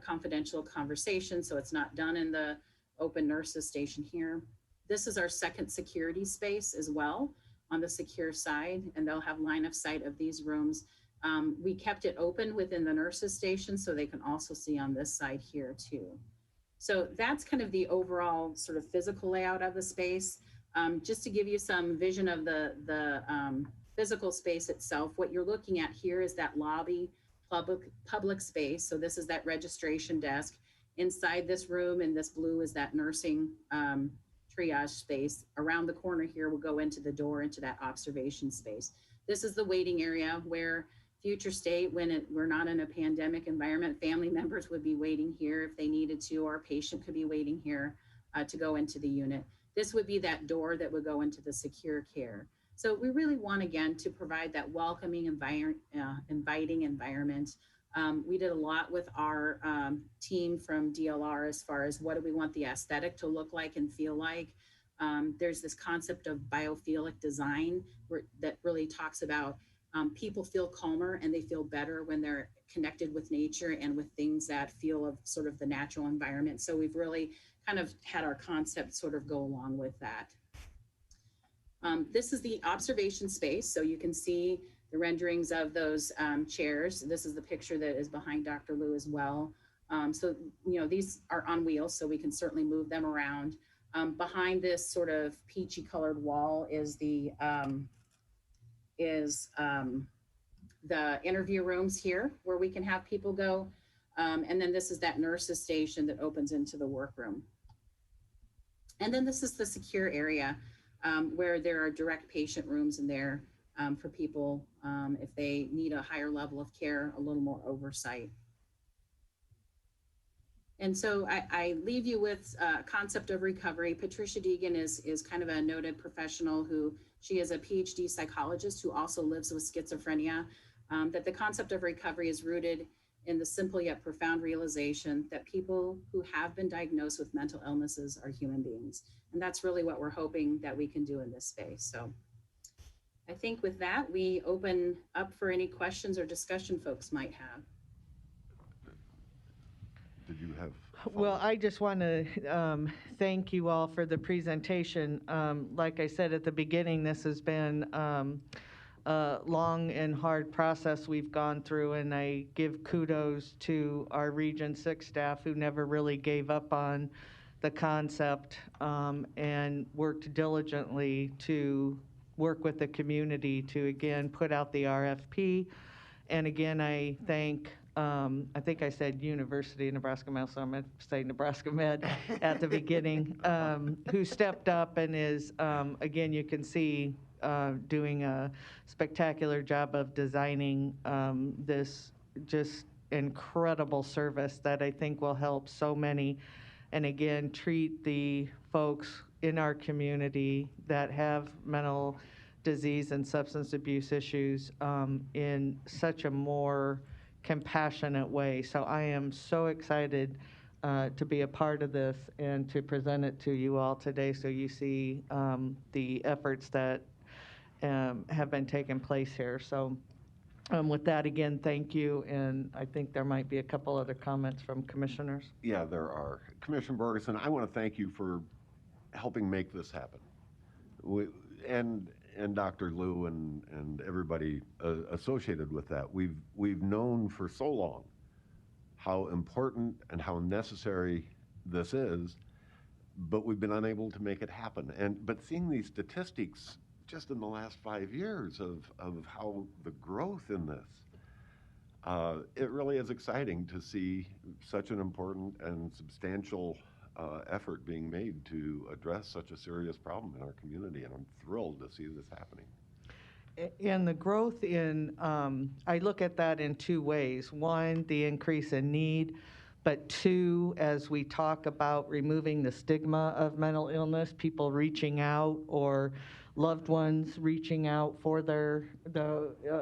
confidential conversation. So it's not done in the open nurses station here. This is our second security space as well on the secure side, and they'll have line of sight of these rooms. We kept it open within the nurses station so they can also see on this side here too. So that's kind of the overall sort of physical layout of the space. Just to give you some vision of the physical space itself, what you're looking at here is that lobby public space. So this is that registration desk. Inside this room in this blue is that nursing triage space. Around the corner here, we'll go into the door into that observation space. This is the waiting area where future state, when we're not in a pandemic environment, family members would be waiting here if they needed to, or a patient could be waiting here to go into the unit. This would be that door that would go into the secure care. So we really want, again, to provide that welcoming, inviting environment. We did a lot with our team from DLR as far as what do we want the aesthetic to look like and feel like. There's this concept of biophilic design that really talks about people feel calmer and they feel better when they're connected with nature and with things that feel of sort of the natural environment. So we've really kind of had our concept sort of go along with that. This is the observation space. So you can see the renderings of those chairs. This is the picture that is behind Dr. Liu as well. So, you know, these are on wheels, so we can certainly move them around. Behind this sort of peachy colored wall is the interview rooms here where we can have people go. And then this is that nurses station that opens into the workroom. And then this is the secure area where there are direct patient rooms in there for people if they need a higher level of care, a little more oversight. And so I leave you with concept of recovery. Patricia Deegan is kind of a noted professional who, she is a PhD psychologist who also lives with schizophrenia, that the concept of recovery is rooted in the simple yet profound realization that people who have been diagnosed with mental illnesses are human beings. And that's really what we're hoping that we can do in this space. So I think with that, we open up for any questions or discussion folks might have. Did you have? Well, I just want to thank you all for the presentation. Like I said at the beginning, this has been a long and hard process we've gone through, and I give kudos to our Region 6 staff who never really gave up on the concept and worked diligently to work with the community to, again, put out the RFP. And again, I thank I think I said University of Nebraska Med, so I'm going to say Nebraska Med at the beginning, who stepped up and is, again, you can see doing a spectacular job of designing this just incredible service that I think will help so many. And again, treat the folks in our community that have mental disease and substance abuse issues in such a more compassionate way. So I am so excited to be a part of this and to present it to you all today so you see the efforts that have been taking place here. So with that, again, thank you. And I think there might be a couple other comments from commissioners. Yeah, there are. Commissioner Borgeson, I want to thank you for helping make this happen. And Dr. Liu and everybody associated with that. We've known for so long how important and how necessary this is, but we've been unable to make it happen. But seeing these statistics just in the last 5 years of how the growth in this, it really is exciting to see such an important and substantial effort being made to address such a serious problem in our community, and I'm thrilled to see this happening. And the growth in, I look at that in two ways. One, the increase in need, but two, as we talk about removing the stigma of mental illness, people reaching out or loved ones reaching out for the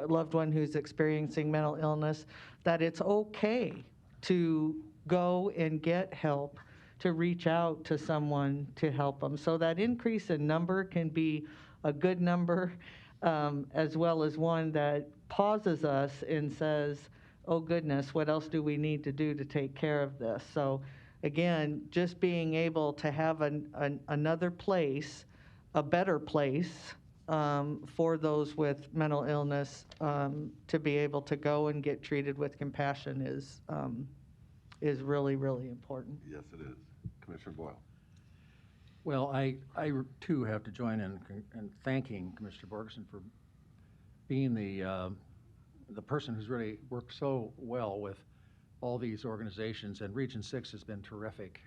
loved one who's experiencing mental illness, that it's okay to go and get help, to reach out to someone to help them. So that increase in number can be a good number, as well as one that pauses us and says, oh goodness, what else do we need to do to take care of this? So again, just being able to have another place, a better place for those with mental illness to be able to go and get treated with compassion is really, really important. Yes, it is. Commissioner Boyle. Well, I too have to join in thanking Commissioner Borgeson for being the person who's really worked so well with all these organizations, and Region 6 has been terrific.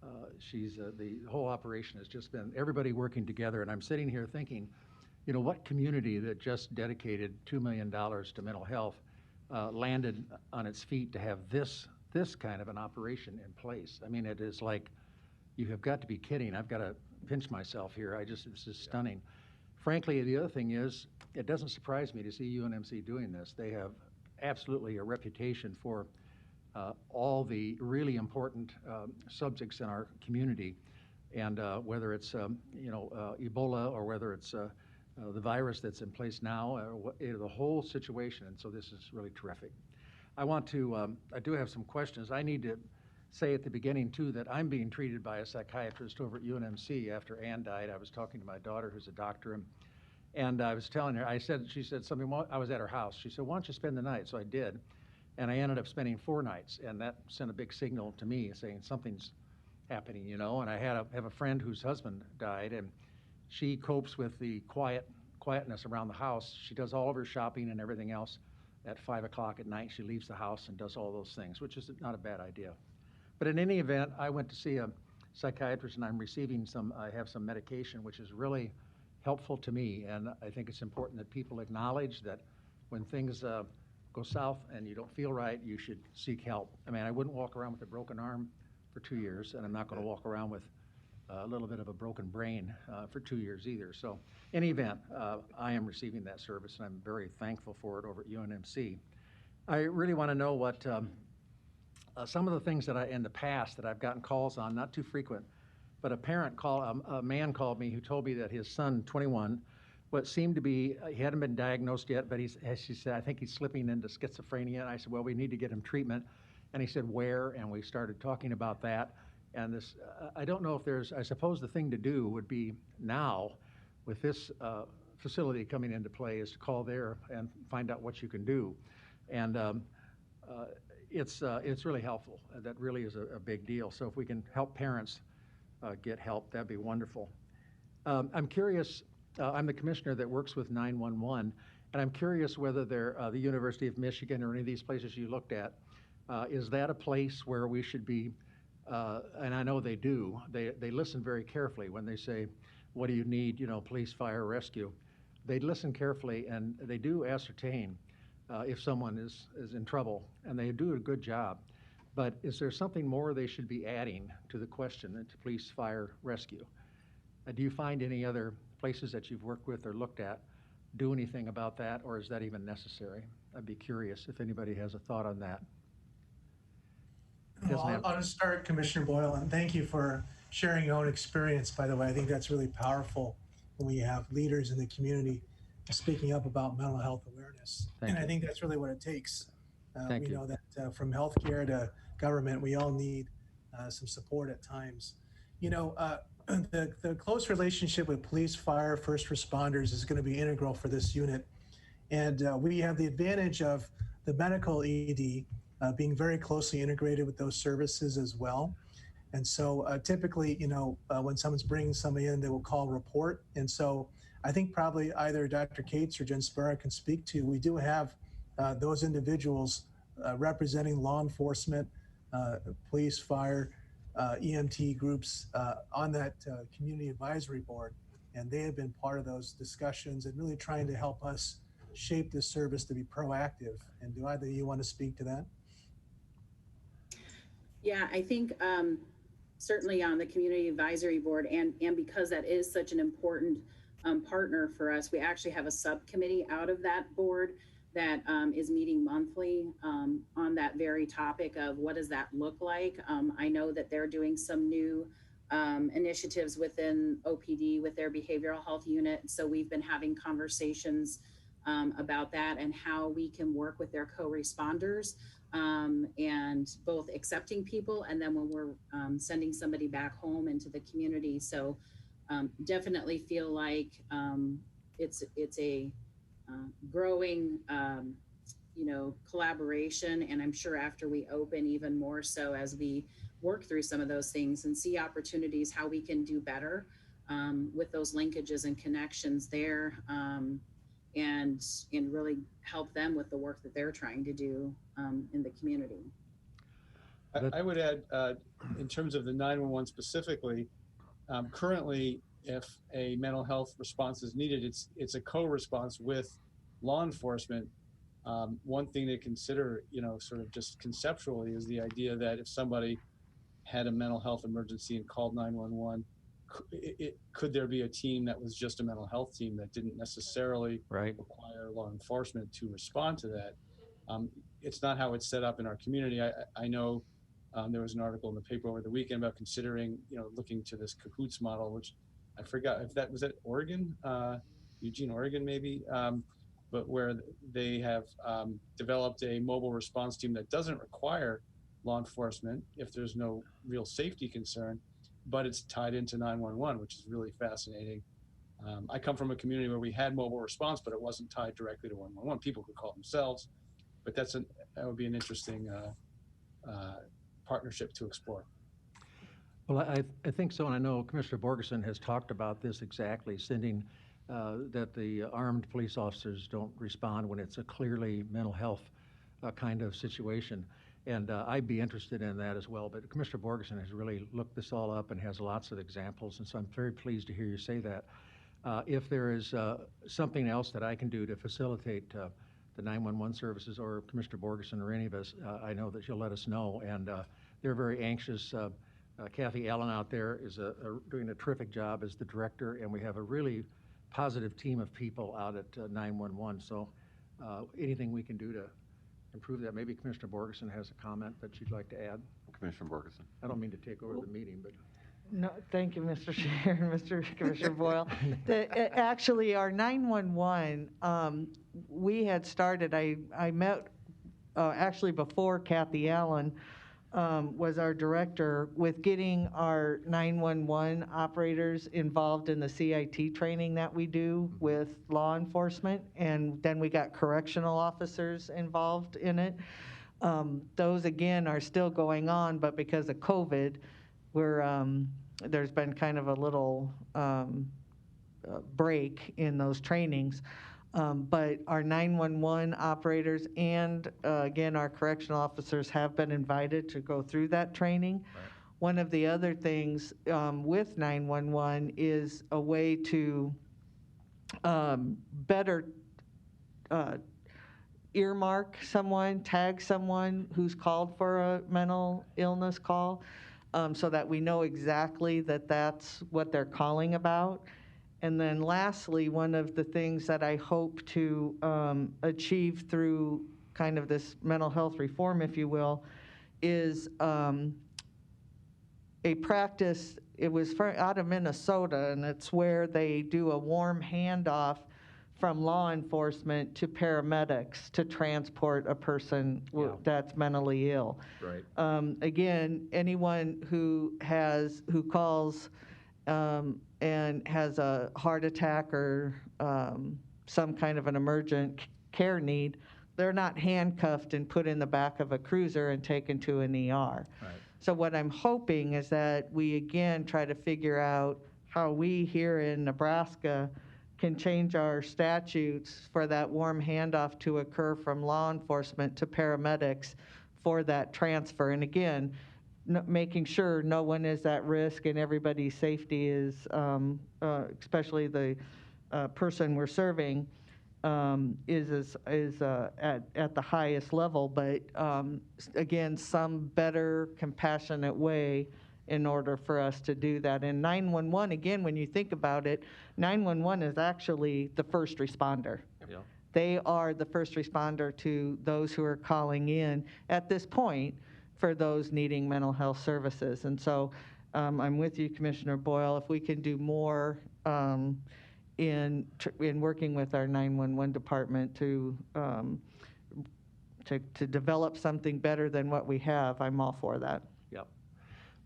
The whole operation has just been everybody working together, and I'm sitting here thinking, you know, what community that just dedicated $2 million to mental health landed on its feet to have this kind of an operation in place? I mean, it is like, you have got to be kidding. I've got to pinch myself here. This is stunning. Frankly, the other thing is, it doesn't surprise me to see UNMC doing this. They have absolutely a reputation for all the really important subjects in our community, and whether it's Ebola, or whether it's the virus that's in place now, the whole situation. And so this is really terrific. I do have some questions. I need to say at the beginning too that I'm being treated by a psychiatrist over at UNMC after Ann died. I was talking to my daughter, who's a doctor, and I was telling her, she said something, I was at her house. She said, why don't you spend the night? So I did. And I ended up spending 4 nights, and that sent a big signal to me saying something's happening, you know. And I have a friend whose husband died, and she copes with the quietness around the house. She does all of her shopping and everything else at 5 o'clock at night. She leaves the house and does all those things, which is not a bad idea. But in any event, I went to see a psychiatrist, and I have some medication, which is really helpful to me. And I think it's important that people acknowledge that when things go south and you don't feel right, you should seek help. I mean, I wouldn't walk around with a broken arm for 2 years, and I'm not going to walk around with a little bit of a broken brain for 2 years either. So in any event, I am receiving that service, and I'm very thankful for it over at UNMC. I really want to know what some of the things that in the past that I've gotten calls on, not too frequent, but a man called me who told me that his son, 21, what seemed to be, he hadn't been diagnosed yet, but as she said, I think he's slipping into schizophrenia. And I said, well, we need to get him treatment. And he said, where? And we started talking about that. And this, I don't know if I suppose the thing to do would be now, with this facility coming into play, is to call there and find out what you can do. And it's really helpful. That really is a big deal. So if we can help parents get help, that'd be wonderful. I'm curious, I'm the commissioner that works with 911, and I'm curious whether the University of Michigan or any of these places you looked at, is that a place where we should be, and I know they do, they listen very carefully when they say, what do you need, you know, police, fire, rescue. They listen carefully, and they do ascertain if someone is in trouble, and they do a good job. But is there something more they should be adding to the question, to police, fire, rescue? Do you find any other places that you've worked with or looked at do anything about that, or is that even necessary? I'd be curious if anybody has a thought on that. Well, I'll just start, Commissioner Boyle, and thank you for sharing your own experience, by the way. I think that's really powerful when we have leaders in the community speaking up about mental health awareness. Thank you. I think that's really what it takes. Thank we you. know that from healthcare to government, we all need some support at times. You know, the close relationship with police, fire, first responders is going to be integral for this unit. And we have the advantage of the medical ED being very closely integrated with those services as well. And so typically, you know, when someone's bringing somebody in, they will call report. And so I think probably either Dr. Cates or Jen Sparrow can speak to, we do have those individuals representing law enforcement, police, fire, EMT groups on that community advisory board. And they have been part of those discussions and really trying to help us shape this service to be proactive. And do either of you want to speak to that? Yeah, I think certainly on the community advisory board, and because that is such an important partner for us, we actually have a subcommittee out of that board that is meeting monthly on that very topic of what does that look like. I know that they're doing some new initiatives within OPD with their behavioral health unit. So we've been having conversations about that and how we can work with their co-responders and both accepting people and then when we're sending somebody back home into the community. So definitely feel like it's a growing collaboration, and I'm sure after we open even more so as we work through some of those things and see opportunities how we can do better with those linkages and connections there, and really help them with the work that they're trying to do in the community. I would add, in terms of the 911 specifically, currently, if a mental health response is needed, it's a co-response with law enforcement. One thing to consider, sort of just conceptually, is the idea that if somebody had a mental health emergency and called 911, could there be a team that was just a mental health team that didn't necessarily require law enforcement to respond to that? It's not how it's set up in our community. I know there was an article in the paper over the weekend about considering, looking to this cahoots model, which I forgot if that was at Oregon, Eugene, Oregon, maybe, but where they have developed a mobile response team that doesn't require law enforcement if there's no real safety concern, but it's tied into 911, which is really fascinating. I come from a community where we had mobile response, but it wasn't tied directly to 111. People could call themselves, but that would be an interesting partnership to explore. Well, I think so, and I know Commissioner Borgeson has talked about this exactly, sending that the armed police officers don't respond when it's a clearly mental health kind of situation. And I'd be interested in that as well. But Commissioner Borgeson has really looked this all up and has lots of examples, and so I'm very pleased to hear you say that. If there is something else that I can do to facilitate the 911 services, or Commissioner Borgeson or any of us, I know that you'll let us know. And they're very anxious. Kathy Allen out there is doing a terrific job as the director, and we have a really positive team of people out at 911. So anything we can do to improve that. Maybe Commissioner Borgeson has a comment that you'd like to add. Commissioner Borgeson. I don't mean to take over the meeting, but. No, thank you, Mr. Chair and Mr. Commissioner Boyle. Actually, our 911, we had started, I met actually before Kathy Allen was our director, with getting our 911 operators involved in the CIT training that we do with law enforcement, and then we got correctional officers involved in it. Those again are still going on, but because of COVID, there's been kind of a little break in those trainings. But our 911 operators and again, our correctional officers have been invited to go through that training. Right. One of the other things with 911 is a way to better earmark someone, tag someone who's called for a mental illness call, so that we know exactly that that's what they're calling about. And then lastly, one of the things that I hope to achieve through kind of this mental health reform, if you will, is a practice. It was out of Minnesota, and it's where they do a warm handoff from law enforcement to paramedics to transport a person that's mentally ill. Right. Again, anyone who calls and has a heart attack or some kind of an emergent care need, they're not handcuffed and put in the back of a cruiser and taken to an ER. Right. So what I'm hoping is that we again try to figure out how we here in Nebraska can change our statutes for that warm handoff to occur from law enforcement to paramedics for that transfer. And again, making sure no one is at risk and everybody's safety is, especially the person we're serving, is at the highest level. But again, some better compassionate way in order for us to do that. And 911, again, when you think about it, 911 is actually the first responder. Yeah. They are the first responder to those who are calling in at this point for those needing mental health services. And so I'm with you, Commissioner Boyle. If we can do more in working with our 911 department to to develop something better than what we have, I'm all for that. Yep.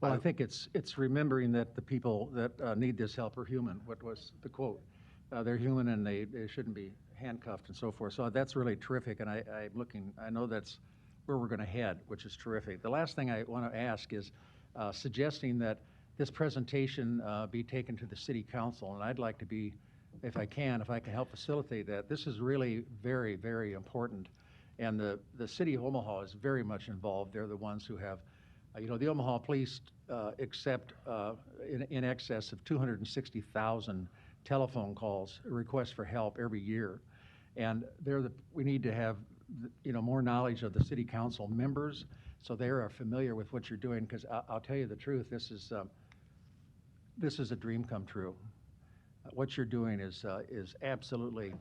Well, I think it's remembering that the people that need this help are human. What was the quote? They're human and they shouldn't be handcuffed and so forth. So that's really terrific. And I know that's where we're going to head, which is terrific. The last thing I want to ask is suggesting that this presentation be taken to the city council. And I'd like to be, if I can help facilitate that. This is really very, very important. And the city of Omaha is very much involved. They're the ones who have, the Omaha police accept in excess of 260,000 telephone calls, requests for help every year. And we need to have, more knowledge of the city council members so they are familiar with what you're doing. Because I'll tell you the truth, this is a dream come true. What you're doing is absolutely,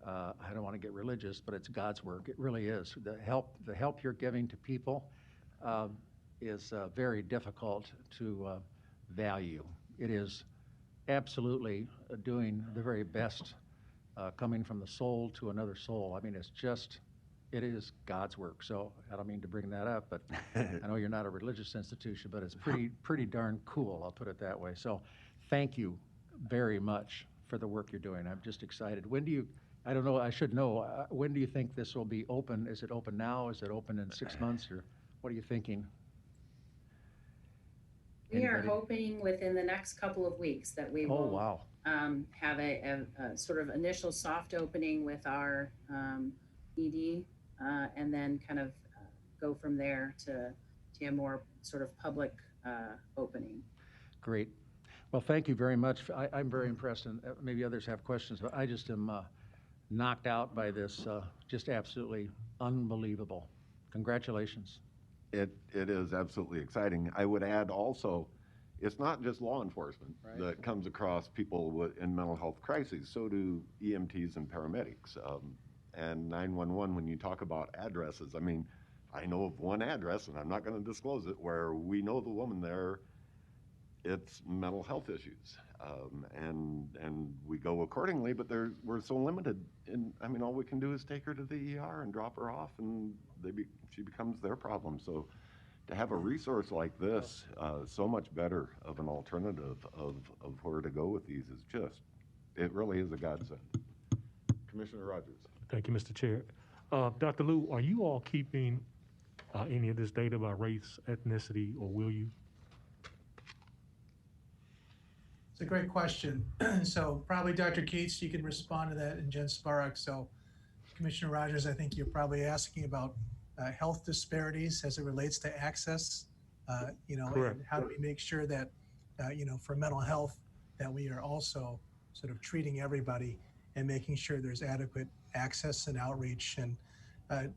I don't want to get religious, but it's God's work. It really is. The help you're giving to people is very difficult to value. It is absolutely doing the very best, coming from the soul to another soul. I mean, it is God's work. So I don't mean to bring that up, but I know you're not a religious institution, but it's pretty darn cool, I'll put it that way. So thank you very much for the work you're doing. I'm just excited. I don't know, I should know, when do you think this will be open? Is it open now? Is it open in 6 months? Or what are you thinking? We are hoping within the next couple of weeks that we will wow. Have a sort of initial soft opening with our ED, and then kind of go from there to a more sort of public opening. Great. Well, thank you very much. I'm very impressed, and maybe others have questions, but I just am knocked out by this. Just absolutely unbelievable. Congratulations. It is absolutely exciting. I would add also, it's not just law enforcement that comes across people in mental health crises. So do EMTs and paramedics. And 911, when you talk about addresses, I mean, I know of one address, and I'm not going to disclose it, where we know the woman there, it's mental health issues. And we go accordingly, but we're so limited. I mean, all we can do is take her to the ER and drop her off, and she becomes their problem. So to have a resource like this, so much better of an alternative of where to go with these it really is a godsend. Commissioner Rogers. Thank you, Mr. Chair. Dr. Liu, are you all keeping any of this data about race, ethnicity, or will you? It's a great question. So probably Dr. Cates, you can respond to that, and Jen Sparrock. So Commissioner Rogers, I think you're probably asking about health disparities as it relates to access, and how do we make sure that, for mental health, that we are also sort of treating everybody and making sure there's adequate access and outreach. And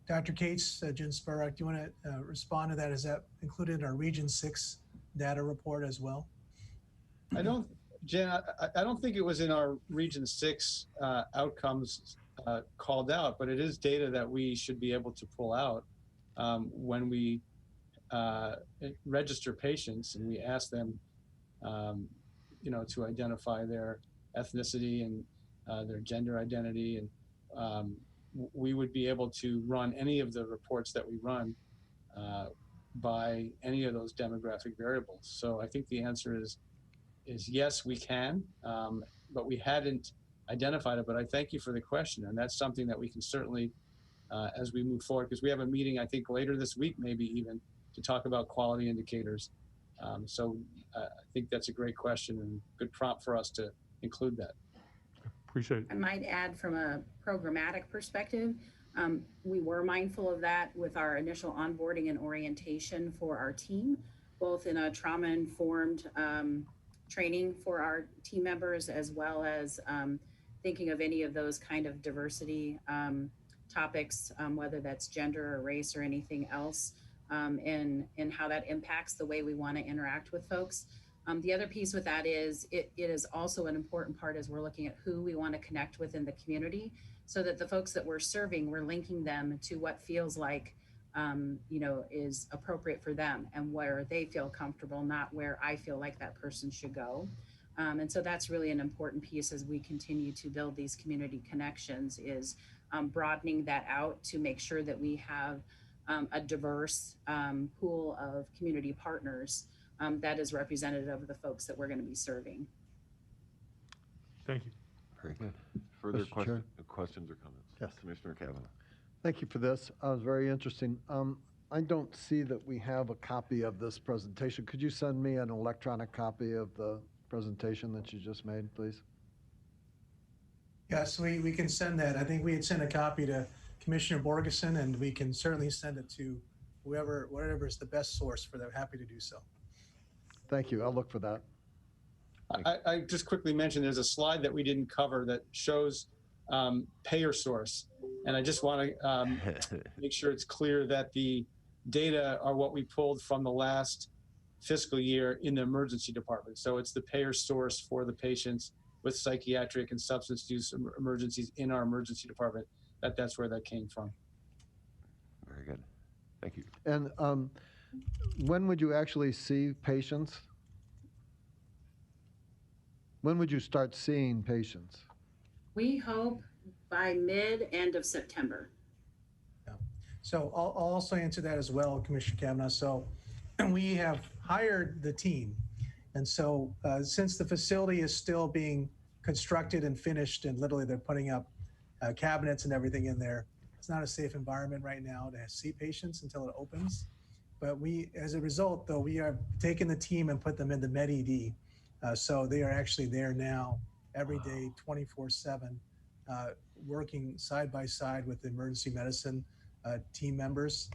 Dr. Cates, Jen Sparrock, do you want to respond to that? Is that included in our Region 6 data report as well? Jen, I don't think it was in our Region 6 outcomes called out, but it is data that we should be able to pull out when we register patients and we ask them, to identify their ethnicity and their gender identity. And we would be able to run any of the reports that we run by any of those demographic variables. So I think the answer is yes, we can, but we hadn't identified it. But I thank you for the question, and that's something that we can certainly, as we move forward, because we have a meeting, I think, later this week, maybe even, to talk about quality indicators. So I think that's a great question and good prompt for us to include that. Appreciate it. I might add, from a programmatic perspective, we were mindful of that with our initial onboarding and orientation for our team, both in a trauma-informed training for our team members, as well as thinking of any of those kind of diversity topics, whether that's gender or race or anything else, and how that impacts the way we want to interact with folks. The other piece with that is it is also an important part as we're looking at who we want to connect with in the community, so that the folks that we're serving, we're linking them to what feels like is appropriate for them and where they feel comfortable, not where I feel like that person should go. And so that's really an important piece as we continue to build these community connections, is broadening that out to make sure that we have a diverse pool of community partners that is representative of the folks that we're going to be serving. Thank you. Very good. Further Mr. Chair? questions or comments? Yes. Commissioner Kavanaugh. Thank you for this. It was very interesting. I don't see that we have a copy of this presentation. Could you send me an electronic copy of the presentation that you just made, please? Yes, we can send that. I think we had sent a copy to Commissioner Borgeson, and we can certainly send it to whatever is the best source for them. Happy to do so. Thank you. I'll look for that. I just quickly mentioned there's a slide that we didn't cover that shows payer source. And I just want to make sure it's clear that the data are what we pulled from the last fiscal year in the emergency department. So it's the payer source for the patients with psychiatric and substance use emergencies in our emergency department. That's where that came from. Very good. Thank you. And when would you actually see patients? When would you start seeing patients? We hope by end of September. So I'll also answer that as well, Commissioner Kavanaugh. So we have hired the team. And so since the facility is still being constructed and finished, and literally they're putting up cabinets and everything in there, it's not a safe environment right now to see patients until it opens. But as a result, though, we are taking the team and put them in the Med-ED. So they are actually there now every day, 24/7, working side by side with the emergency medicine team members.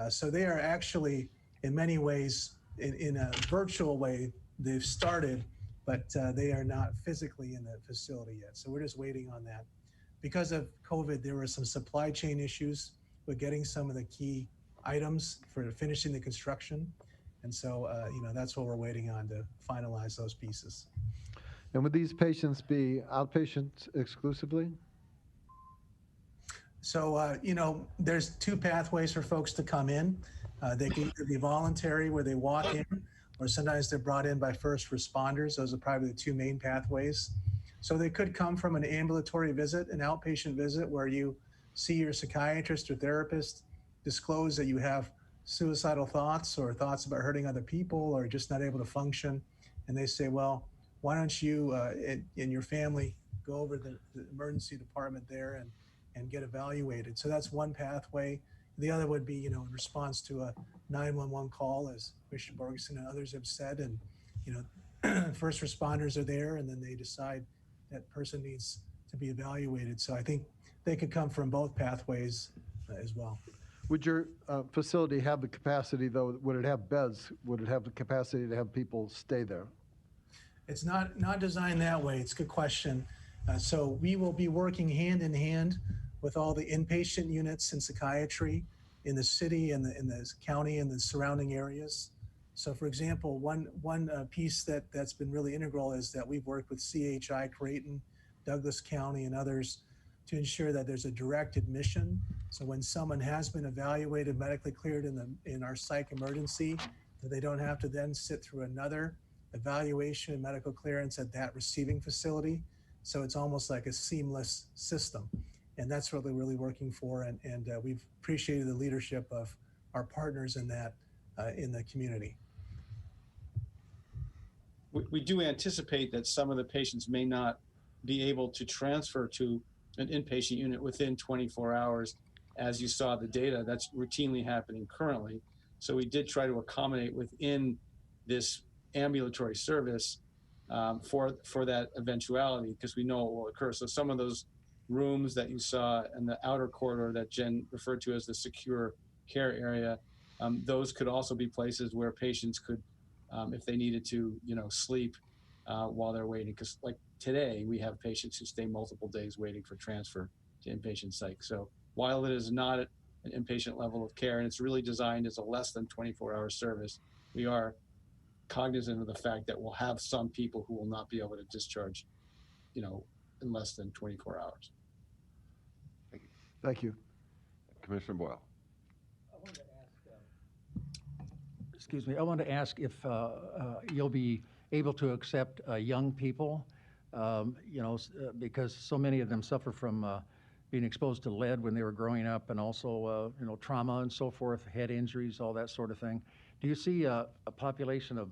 So they are actually, in many ways, in a virtual way, they've started, but they are not physically in the facility yet. So we're just waiting on that. Because of COVID, there were some supply chain issues with getting some of the key items for finishing the construction. And so, that's what we're waiting on to finalize those pieces. And would these patients be outpatients exclusively? So, there's two pathways for folks to come in. They can either be voluntary, where they walk in, or sometimes they're brought in by first responders. Those are probably the two main pathways. So they could come from an ambulatory visit, an outpatient visit, where you see your psychiatrist or therapist, disclose that you have suicidal thoughts or thoughts about hurting other people or just not able to function. And they say, well, why don't you and your family go over to the emergency department there and get evaluated. So that's one pathway. The other would be, in response to a 911 call, as Commissioner Borgeson and others have said, and, first responders are there, and then they decide that person needs to be evaluated. So I think they could come from both pathways as well. Would your facility have the capacity, though, would it have beds? Would it have the capacity to have people stay there? It's not designed that way. It's a good question. So we will be working hand in hand with all the inpatient units in psychiatry in the city and in the county and the surrounding areas. So, for example, one piece that's been really integral is that we've worked with CHI, Creighton, Douglas County, and others to ensure that there's a direct admission. So when someone has been evaluated, medically cleared in our psych emergency, that they don't have to then sit through another evaluation and medical clearance at that receiving facility. So it's almost like a seamless system. And that's what we're really working for. And we've appreciated the leadership of our partners in that in the community. We do anticipate that some of the patients may not be able to transfer to an inpatient unit within 24 hours. As you saw the data, that's routinely happening currently. So we did try to accommodate within this ambulatory service for that eventuality, because we know it will occur. So some of those rooms that you saw in the outer corridor that Jen referred to as the secure care area, those could also be places where patients could, if they needed to, sleep while they're waiting. Because like today, we have patients who stay multiple days waiting for transfer to inpatient psych. So while it is not an inpatient level of care, and it's really designed as a less than 24-hour service, we are cognizant of the fact that we'll have some people who will not be able to discharge, in less than 24 hours. Thank you. Commissioner Boyle. Excuse me, I want to ask if you'll be able to accept young people, because so many of them suffer from being exposed to lead when they were growing up, and also, trauma and so forth, head injuries, all that sort of thing. Do you see a population of,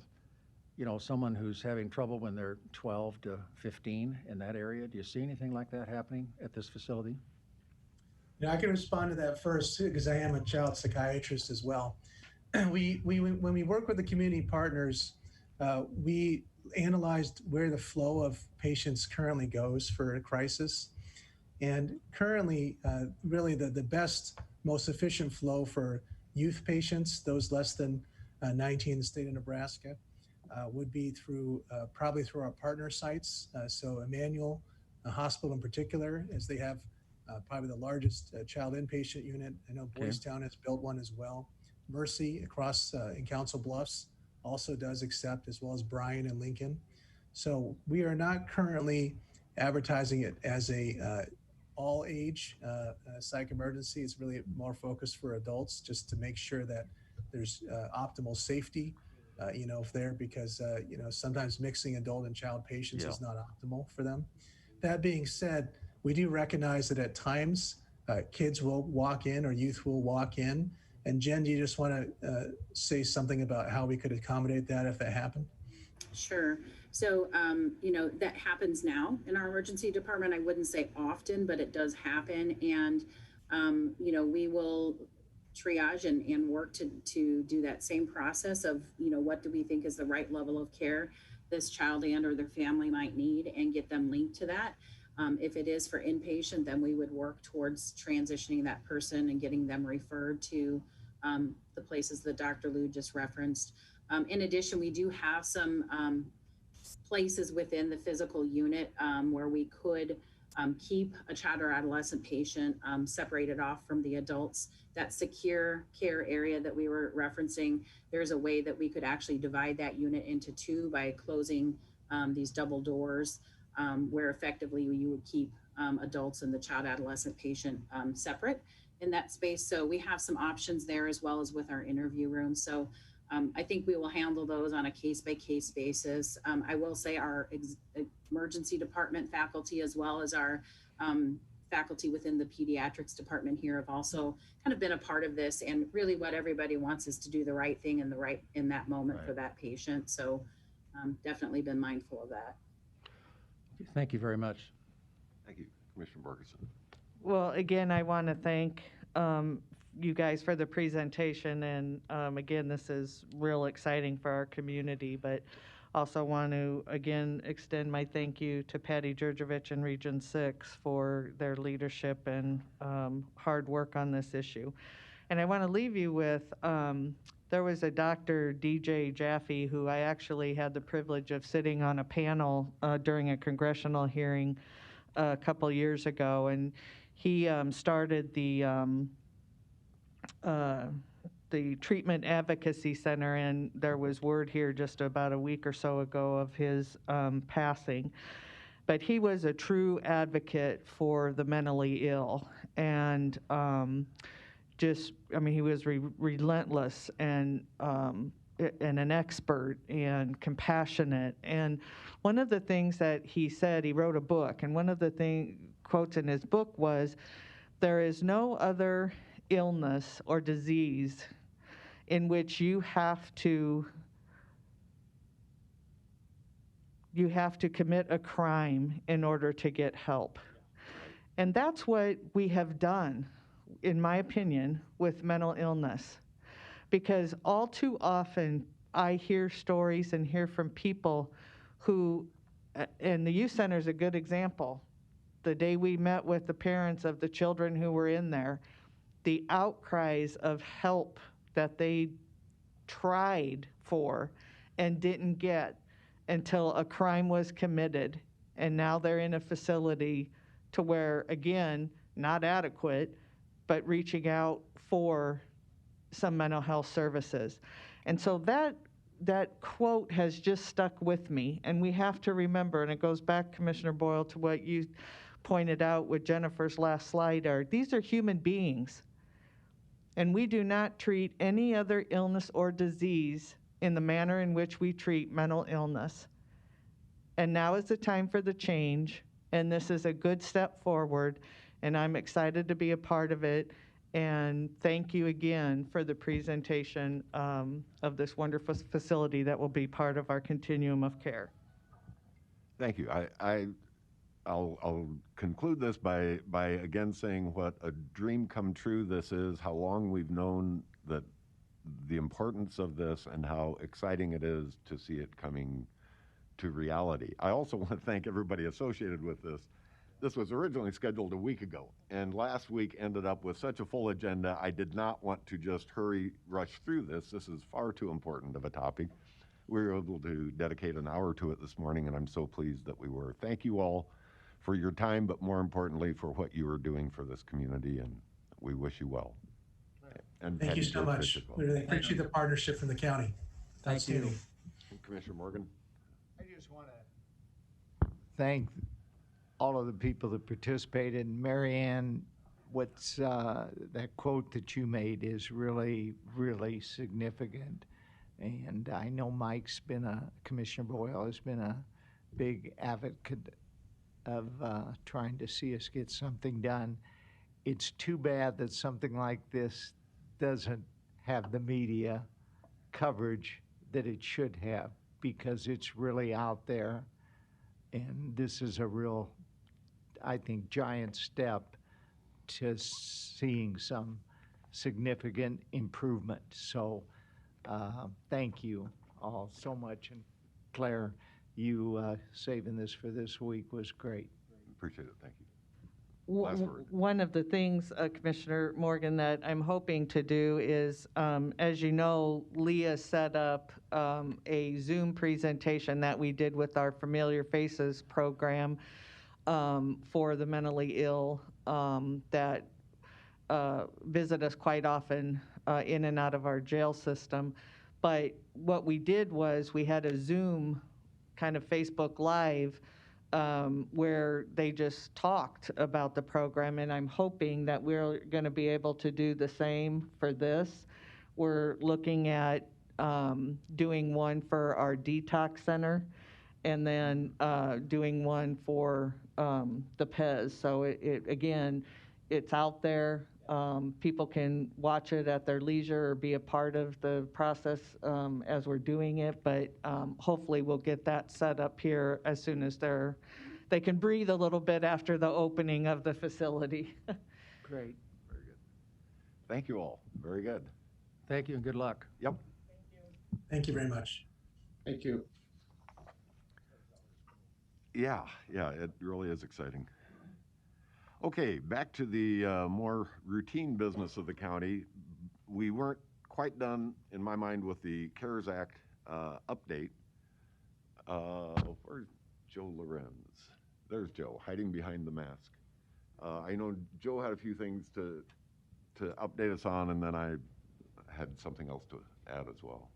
someone who's having trouble when they're 12 to 15 in that area? Do you see anything like that happening at this facility? Yeah, I can respond to that first because I am a child psychiatrist as well. When we work with the community partners, we analyzed where the flow of patients currently goes for a crisis. And currently, really the best, most efficient flow for youth patients, those less than 19 in the state of Nebraska, would be probably through our partner sites. So Emmanuel Hospital in particular, as they have probably the largest child inpatient unit. I know Boys Town has built one as well. Mercy across in Council Bluffs also does accept, as well as Bryan and Lincoln. So we are not currently advertising it as a all age psych emergency. It's really more focused for adults, just to make sure that there's optimal safety, if there, because, sometimes mixing adult and child patients is not optimal for them. That being said, we do recognize that at times kids will walk in or youth will walk in. And Jen, do you just want to say something about how we could accommodate that if that happened? Sure. So, that happens now in our emergency department. I wouldn't say often, but it does happen. And, we will triage and work to do that same process of, what do we think is the right level of care this child and or their family might need, and get them linked to that. If it is for inpatient, then we would work towards transitioning that person and getting them referred to the places that Dr. Liu just referenced. In addition, we do have some places within the physical unit where we could keep a child or adolescent patient separated off from the adults. That secure care area that we were referencing, there's a way that we could actually divide that unit into two by closing these double doors, where effectively you would keep adults and the child adolescent patient separate in that space. So we have some options there, as well as with our interview room. So I think we will handle those on a case-by-case basis. I will say our emergency department faculty, as well as our faculty within the pediatrics department here, have also kind of been a part of this. And really what everybody wants is to do the right thing in that moment for that patient. So definitely been mindful of that. Thank you very much. Thank you, Commissioner Borgeson. Well, again, I want to thank you guys for the presentation. And again, this is real exciting for our community, but also want to, again, extend my thank you to Patty Djurdjevic and Region 6 for their leadership and hard work on this issue. And I want to leave you with, there was a Dr. DJ Jaffe who I actually had the privilege of sitting on a panel during a congressional hearing a couple years ago, and he started the Treatment Advocacy Center, and there was word here just about a week or so ago of his passing. But he was a true advocate for the mentally ill, and he was relentless and an expert and compassionate. And one of the things that he said, he wrote a book, and one of the quotes in his book was, "There is no other illness or disease in which you have to commit a crime in order to get help." And that's what we have done, in my opinion, with mental illness. Because all too often I hear stories and hear from people who, and the youth center is a good example. The day we met with the parents of the children who were in there, the outcries of help that they tried for and didn't get until a crime was committed. And now they're in a facility to where, again, not adequate, but reaching out for some mental health services. And so that quote has just stuck with me. And we have to remember, and it goes back, Commissioner Boyle, to what you pointed out with Jennifer's last slide, these are human beings. And we do not treat any other illness or disease in the manner in which we treat mental illness. And now is the time for the change, and this is a good step forward. and I'm excited to be a part of it. And thank you again for the presentation of this wonderful facility that will be part of our continuum of care. Thank you. I'll conclude this by again saying what a dream come true this is, how long we've known that the importance of this and how exciting it is to see it coming to reality. I also want to thank everybody associated with this. This was originally scheduled a week ago, and last week ended up with such a full agenda, I did not want to just rush through this. This is far too important of a topic. We were able to dedicate an hour to it this morning, and I'm so pleased that we were. Thank you all for your time, but more importantly, for what you are doing for this community, and we wish you well. And Thank you happy so birthday, much. Chippewa. We really appreciate the partnership from the county. Thank you. Outstanding. Commissioner Morgan? I just want to thank all of the people that participated. Marianne, what's that quote that you made is really, really significant. And I know Commissioner Boyle has been a big advocate of trying to see us get something done. It's too bad that something like this doesn't have the media coverage that it should have, because it's really out there. And this is a real, I think, giant step to seeing some significant improvement. So thank you all so much. And Claire, you saving this for this week was great. Appreciate it. Thank you. Last word. One of the things, Commissioner Morgan, that I'm hoping to do is, as you know, Leah set up a Zoom presentation that we did with our Familiar Faces program for the mentally ill that visit us quite often in and out of our jail system. But what we did was we had a Zoom kind of Facebook Live where they just talked about the program, and I'm hoping that we're going to be able to do the same for this. We're looking at doing one for our detox center, and then doing one for the PEZ. So again, it's out there. People can watch it at their leisure or be a part of the process as we're doing it, but hopefully we'll get that set up here as soon as they can breathe a little bit after the opening of the facility. Great. Very good. Thank you all. Very good. Thank you and good luck. Yep. Thank you very much. Thank you. Yeah, it really is exciting. Okay, back to the more routine business of the county. We weren't quite done, in my mind, with the CARES Act update. Where's Joe Lorenz? There's Joe, hiding behind the mask. I know Joe had a few things to update us on, and then I had something else to add as well.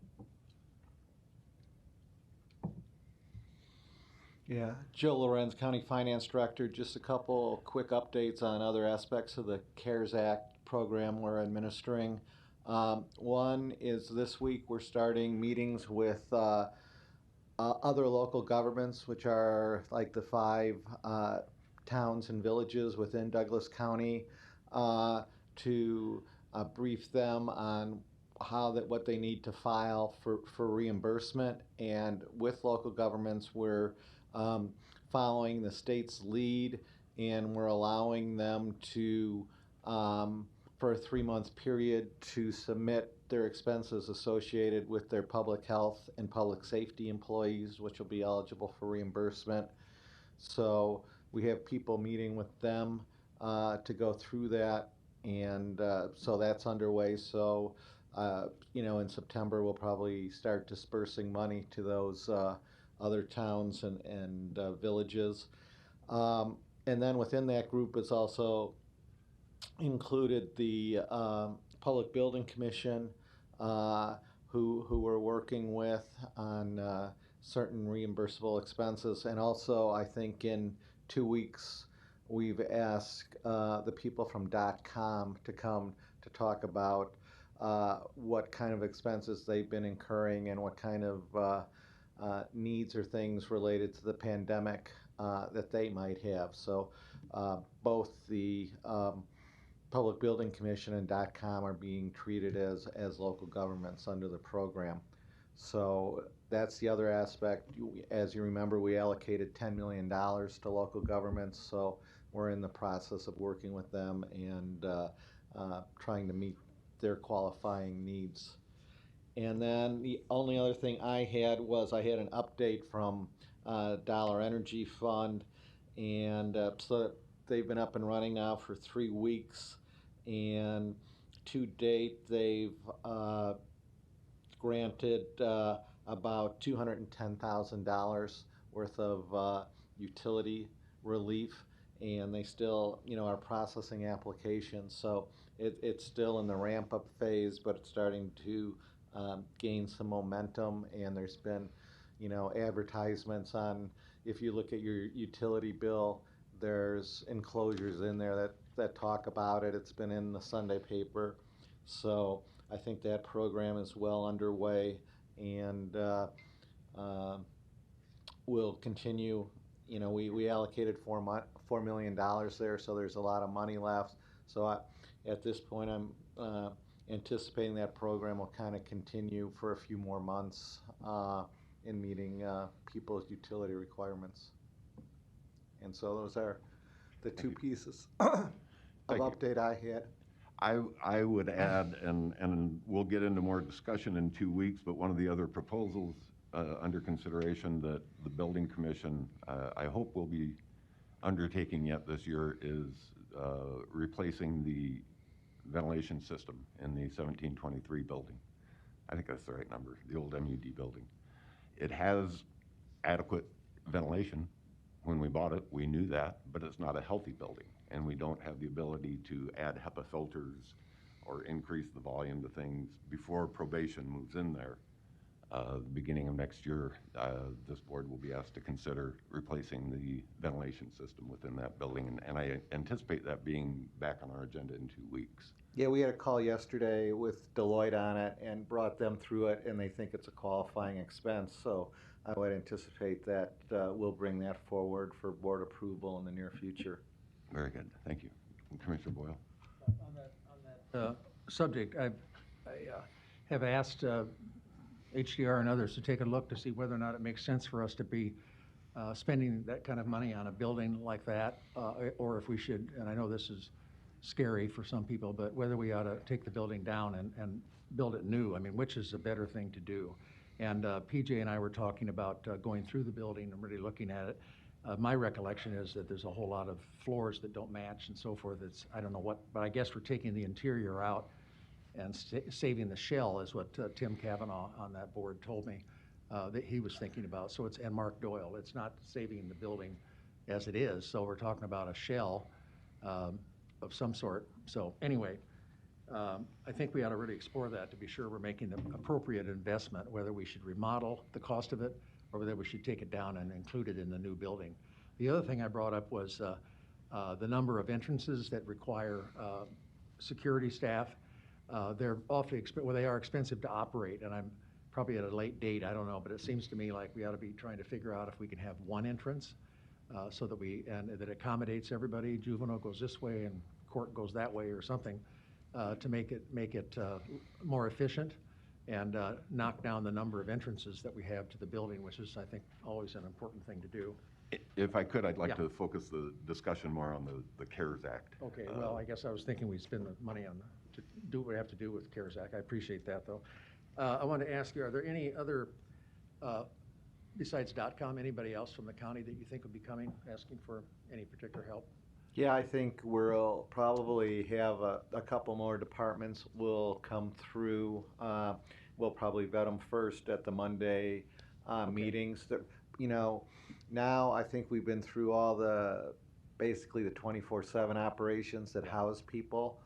Yeah, Joe Lorenz, County Finance Director. Just a couple quick updates on other aspects of the CARES Act program we're administering. One is this week we're starting meetings with other local governments, which are like the 5 towns and villages within Douglas County, to brief them on what they need to file for reimbursement. And with local governments, we're following the state's lead, and we're allowing them to, for a 3-month period, to submit their expenses associated with their public health and public safety employees, which will be eligible for reimbursement. So we have people meeting with them to go through that, and so that's underway. So in September we'll probably start dispersing money to those other towns and villages. And then within that group is also included the Public Building Commission, who we're working with on certain reimbursable expenses. And also, I think in 2 weeks, we've asked the people from DOTComm to come to talk about what kind of expenses they've been incurring and what kind of needs or things related to the pandemic that they might have. So both the Public Building Commission and DOTComm are being treated as local governments under the program. So that's the other aspect. As you remember, we allocated $10 million to local governments, so we're in the process of working with them and trying to meet their qualifying needs. And then the only other thing I had was I had an update from Dollar Energy Fund, and so they've been up and running now for 3 weeks, and to date they've granted about $210,000 worth of utility relief, and they still, are processing applications. So it's still in the ramp-up phase, but it's starting to gain some momentum, and there's been, advertisements on, if you look at your utility bill, there's enclosures in there that talk about it. It's been in the Sunday paper. So I think that program is well underway, and will continue. We allocated $4 million there, so there's a lot of money left. So at this point, I'm anticipating that program will kind of continue for a few more months in meeting people's utility requirements. And so those are the two pieces of update I had. I would add, and we'll get into more discussion in 2 weeks, but one of the other proposals under consideration that the Building Commission, I hope will be undertaking yet this year, is replacing the ventilation system in the 1723 building. I think that's the right number, the old MUD building. It has adequate ventilation. When we bought it, we knew that, but it's not a healthy building, and we don't have the ability to add HEPA filters or increase the volume to things before probation moves in there. The beginning of next year, this board will be asked to consider replacing the ventilation system within that building, and I anticipate that being back on our agenda in 2 weeks. Yeah, we had a call yesterday with Deloitte on it and brought them through it, and they think it's a qualifying expense. So I would anticipate that we'll bring that forward for board approval in the near future. Very good. Thank you. Commissioner Boyle. On that subject, I have asked HDR and others to take a look to see whether or not it makes sense for us to be spending that kind of money on a building like that, or if we should, and I know this is scary for some people, but whether we ought to take the building down and build it new. I mean, which is a better thing to do? And PJ and I were talking about going through the building and really looking at it. My recollection is that there's a whole lot of floors that don't match and so forth. I don't know what, but I guess we're taking the interior out and saving the shell is what Tim Kavanaugh on that board told me that he was thinking about. So and Mark Doyle, it's not saving the building as it is. So we're talking about a shell of some sort. So anyway, I think we ought to really explore that to be sure we're making the appropriate investment, whether we should remodel the cost of it or whether we should take it down and include it in the new building. The other thing I brought up was the number of entrances that require security staff. They're awfully they are expensive to operate, and I'm probably at a late date, I don't know, but it seems to me like we ought to be trying to figure out if we can have one entrance so that that accommodates everybody. Juvenile goes this way and court goes that way or something to make it more efficient and knock down the number of entrances that we have to the building, which is, I think, always an important thing to do. If I could, I'd like to focus the discussion more on the CARES Act. Okay, well, I guess I was thinking we'd spend the money to do what we have to do with CARES Act. I appreciate that, though. I want to ask you, are there any other, besides DOTComm, anybody else from the county that you think would be coming, asking for any particular help? Yeah, I think we'll probably have a couple more departments will come through. We'll probably vet them first at the Monday meetings. That, now I think we've been through all basically the 24/7 operations that house people,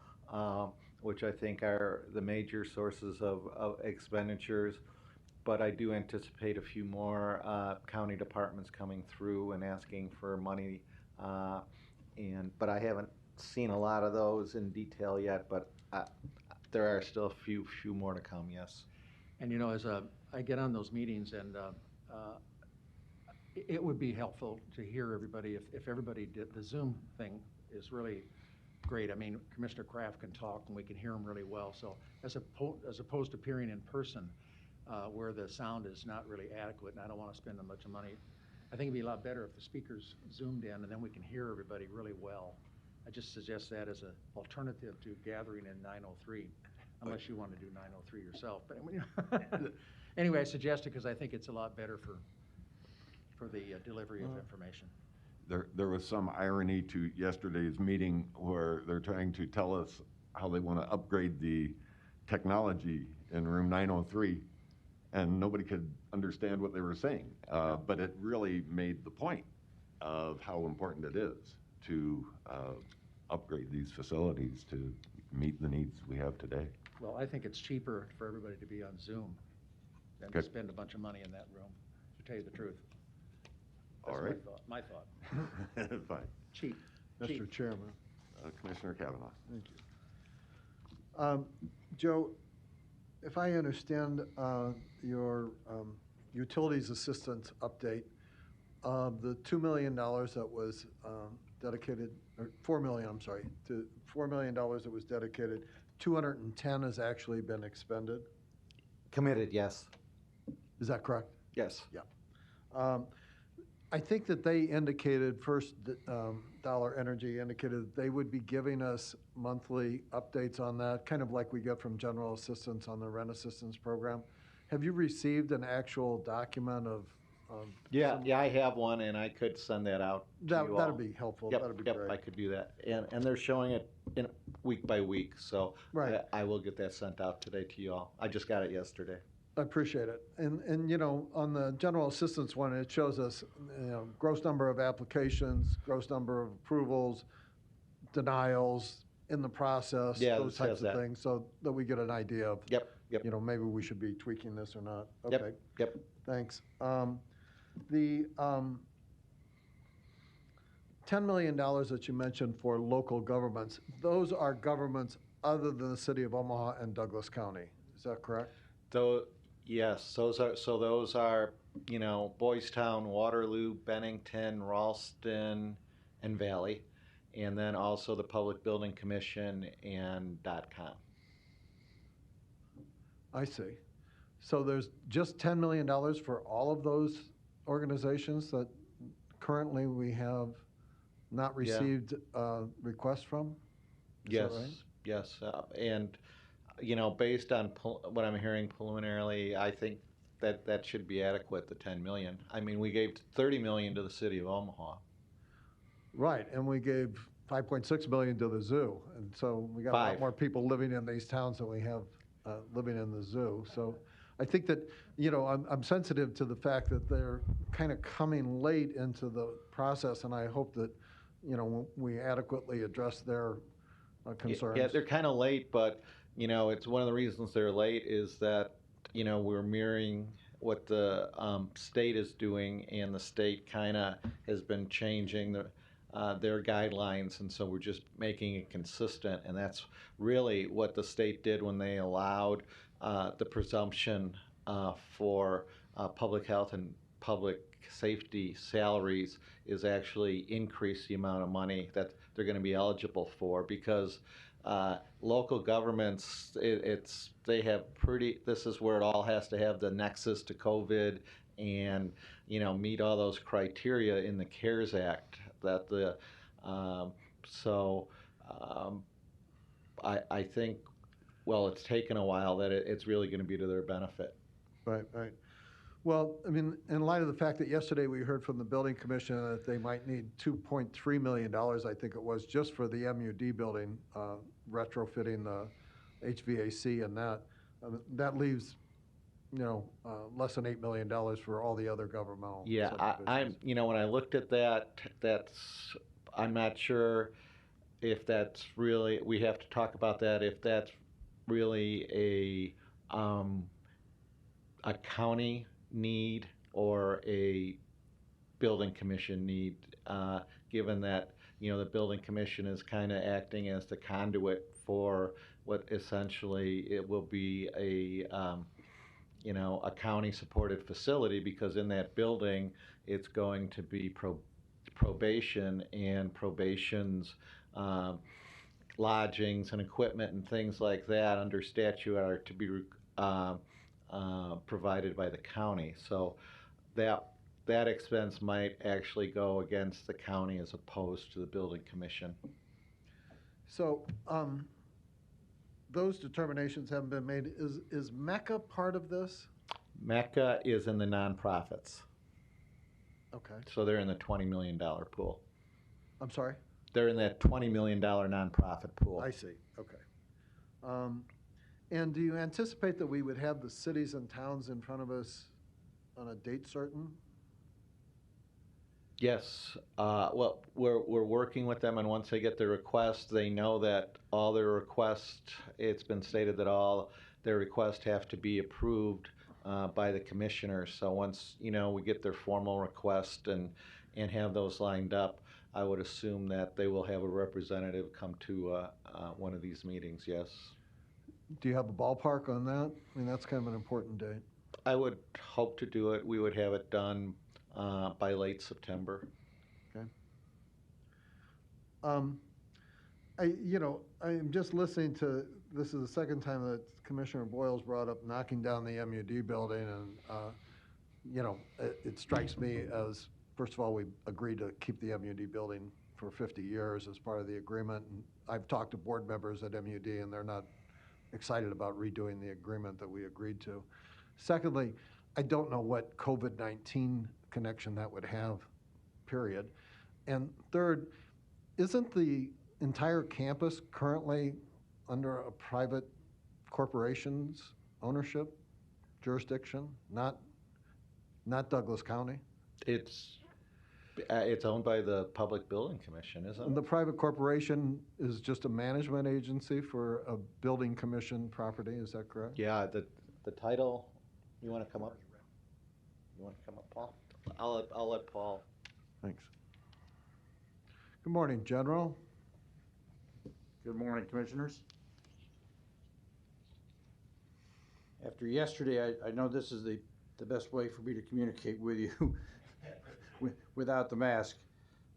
which I think are the major sources of expenditures. But I do anticipate a few more county departments coming through and asking for money. But I haven't seen a lot of those in detail yet, but there are still a few more to come, yes. And as I get on those meetings and it would be helpful to hear everybody, if everybody did, the Zoom thing is really great. I mean, Commissioner Kraft can talk and we can hear him really well. So as opposed to appearing in person, where the sound is not really adequate, and I don't want to spend a bunch of money, I think it'd be a lot better if the speakers zoomed in and then we can hear everybody really well. I just suggest that as an alternative to gathering in 903, unless you want to do 903 yourself. But anyway, I suggest it because I think it's a lot better for the delivery of information. There was some irony to yesterday's meeting where they're trying to tell us how they want to upgrade the technology in room 903, and nobody could understand what they were saying. But it really made the point of how important it is to upgrade these facilities to meet the needs we have today. Well, I think it's cheaper for everybody to be on Zoom than to spend a bunch of money in that room, to tell you the truth. That's All right. My thought. Fine. Cheap. Mr. Chairman. Commissioner Kavanaugh. Thank you. Joe, if I understand your utilities assistance update, the $2 million that was dedicated, or $4 million, I'm sorry, to $4 million that was dedicated, 210 has actually been expended? Committed, yes. Is that correct? Yes. Yeah. I think that they indicated, First Dollar Energy indicated that they would be giving us monthly updates on that, kind of like we get from general assistance on the rent assistance program. Have you received an actual document of? Yeah, I have one, and I could send that out to you all. That'd be helpful. Yep, That'd be yep, great. I could do that. And they're showing it in week by week, so Right. I will get that sent out today to you all. I just got it yesterday. I appreciate it. And you know, on the general assistance one, it shows us, you know, gross number of applications, gross number of approvals, denials in the process, Yeah, those it says types of that. things, so that we get an idea of, Yep. you know, maybe we should be tweaking this or not. Yep, Okay. yep. Thanks. The $10 million that you mentioned for local governments, those are governments other than the city of Omaha and Douglas County. Is that correct? Yes, those are, you know, Boys Town, Waterloo, Bennington, Ralston, and Valley, and then also the Public Building Commission and DOTComm. I see. So there's just $10 million for all of those organizations that currently we have not received requests from? Is that right? Yes, and, you know, based on what I'm hearing preliminarily, I think that should be adequate, the 10 million. I mean, we gave 30 million to the city of Omaha. Right, and we gave 5.6 million to the zoo, and so we got a lot 5. more people living in these towns than we have living in the zoo. So I think that, you know, I'm sensitive to the fact that they're kind of coming late into the process, and I hope that, you know, we adequately address their concerns. Yeah, they're kind of late, but, you know, it's one of the reasons they're late is that, you know, we're mirroring what the state is doing, and the state kind of has been changing their guidelines, and so we're just making it consistent, and that's really what the state did when they allowed the presumption for public health and public safety salaries is actually increase the amount of money that they're going to be eligible for, because local governments, they have this is where it all has to have the nexus to COVID and, you know, meet all those criteria in the CARES Act that I think, well, it's taken a while, that it's really going to be to their benefit. Right. Well, I mean, in light of the fact that yesterday we heard from the building commissioner that they might need $2.3 million, I think it was, just for the MUD building, retrofitting the HVAC and that leaves, you know, less than $8 million for all the other governmental. Yeah, I'm, you know, when I looked at that, I'm not sure if that's really, we have to talk about that, if that's really a county need or a building commission need, given that, you know, the building commission is kind of acting as the conduit for what essentially it will be a county-supported facility, because in that building, it's going to be probation, and probation's lodgings and equipment and things like that under statute are to be provided by the county. So that expense might actually go against the county as opposed to the building commission. So, those determinations haven't been made. Is Mecca part of this? Mecca is in the nonprofits. Okay. So they're in the $20 million pool. I'm sorry? They're in that $20 million nonprofit pool. I see, okay. And do you anticipate that we would have the cities and towns in front of us on a date certain? Yes, well, we're working with them, and once they get the request, they know that all their requests, it's been stated that all their requests have to be approved by the commissioners. So once, we get their formal request and have those lined up, I would assume that they will have a representative come to one of these meetings, yes. Do you have a ballpark on that? I mean, that's kind of an important date. I would hope to do it. We would have it done by late September. Okay. I'm just listening to, this is the second time that Commissioner Boyle's brought up knocking down the MUD building, and, it strikes me as, first of all, we agreed to keep the MUD building for 50 years as part of the agreement. And I've talked to board members at MUD, and they're not excited about redoing the agreement that we agreed to. Secondly, I don't know what COVID-19 connection that would have, period. And third, isn't the entire campus currently under a private corporation's ownership, jurisdiction, not Douglas County? It's owned by the Public Building Commission, isn't it? The private corporation is just a management agency for a building commission property, is that correct? Yeah, the title, you want to come up? You want to come up, Paul? I'll let Paul. Thanks. Good morning, General. Good morning, Commissioners. After yesterday, I know this is the best way for me to communicate with you without the mask.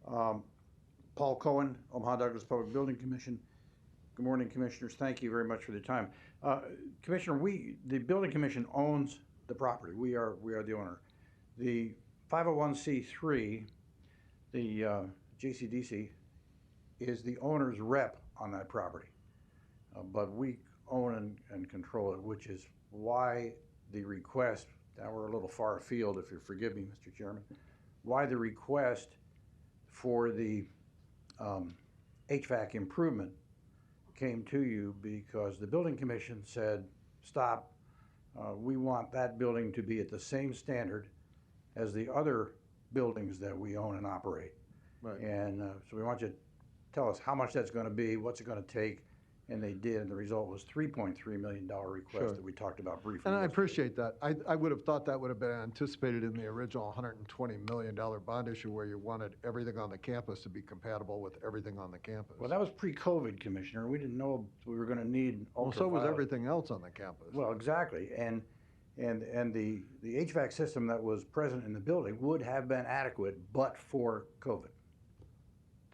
Paul Cohen, Omaha Douglas Public Building Commission. Good morning, Commissioners. Thank you very much for the time. Commissioner, the Building Commission owns the property. We are the owner. The 501c3, the JCDC, is the owner's rep on that property. But we own and control it, which is why the request, now we're a little far afield, if you forgive me, Mr. Chairman, why the request for the HVAC improvement came to you, because the Building Commission said, stop, we want that building to be at the same standard as the other buildings that we own and operate. Right. And so we want you to tell us how much that's going to be, what's it going to take, and they did, and the result was $3.3 million request Sure. that we talked about briefly. And I yesterday. appreciate that. I would have thought that would have been anticipated in the original $120 million bond issue, where you wanted everything on the campus to be compatible with everything on the campus. Well, that was pre-COVID, Commissioner. We didn't know we were going to need Well, so was ultraviolet. everything else on the campus. Well, exactly, and the HVAC system that was present in the building would have been adequate, but for COVID.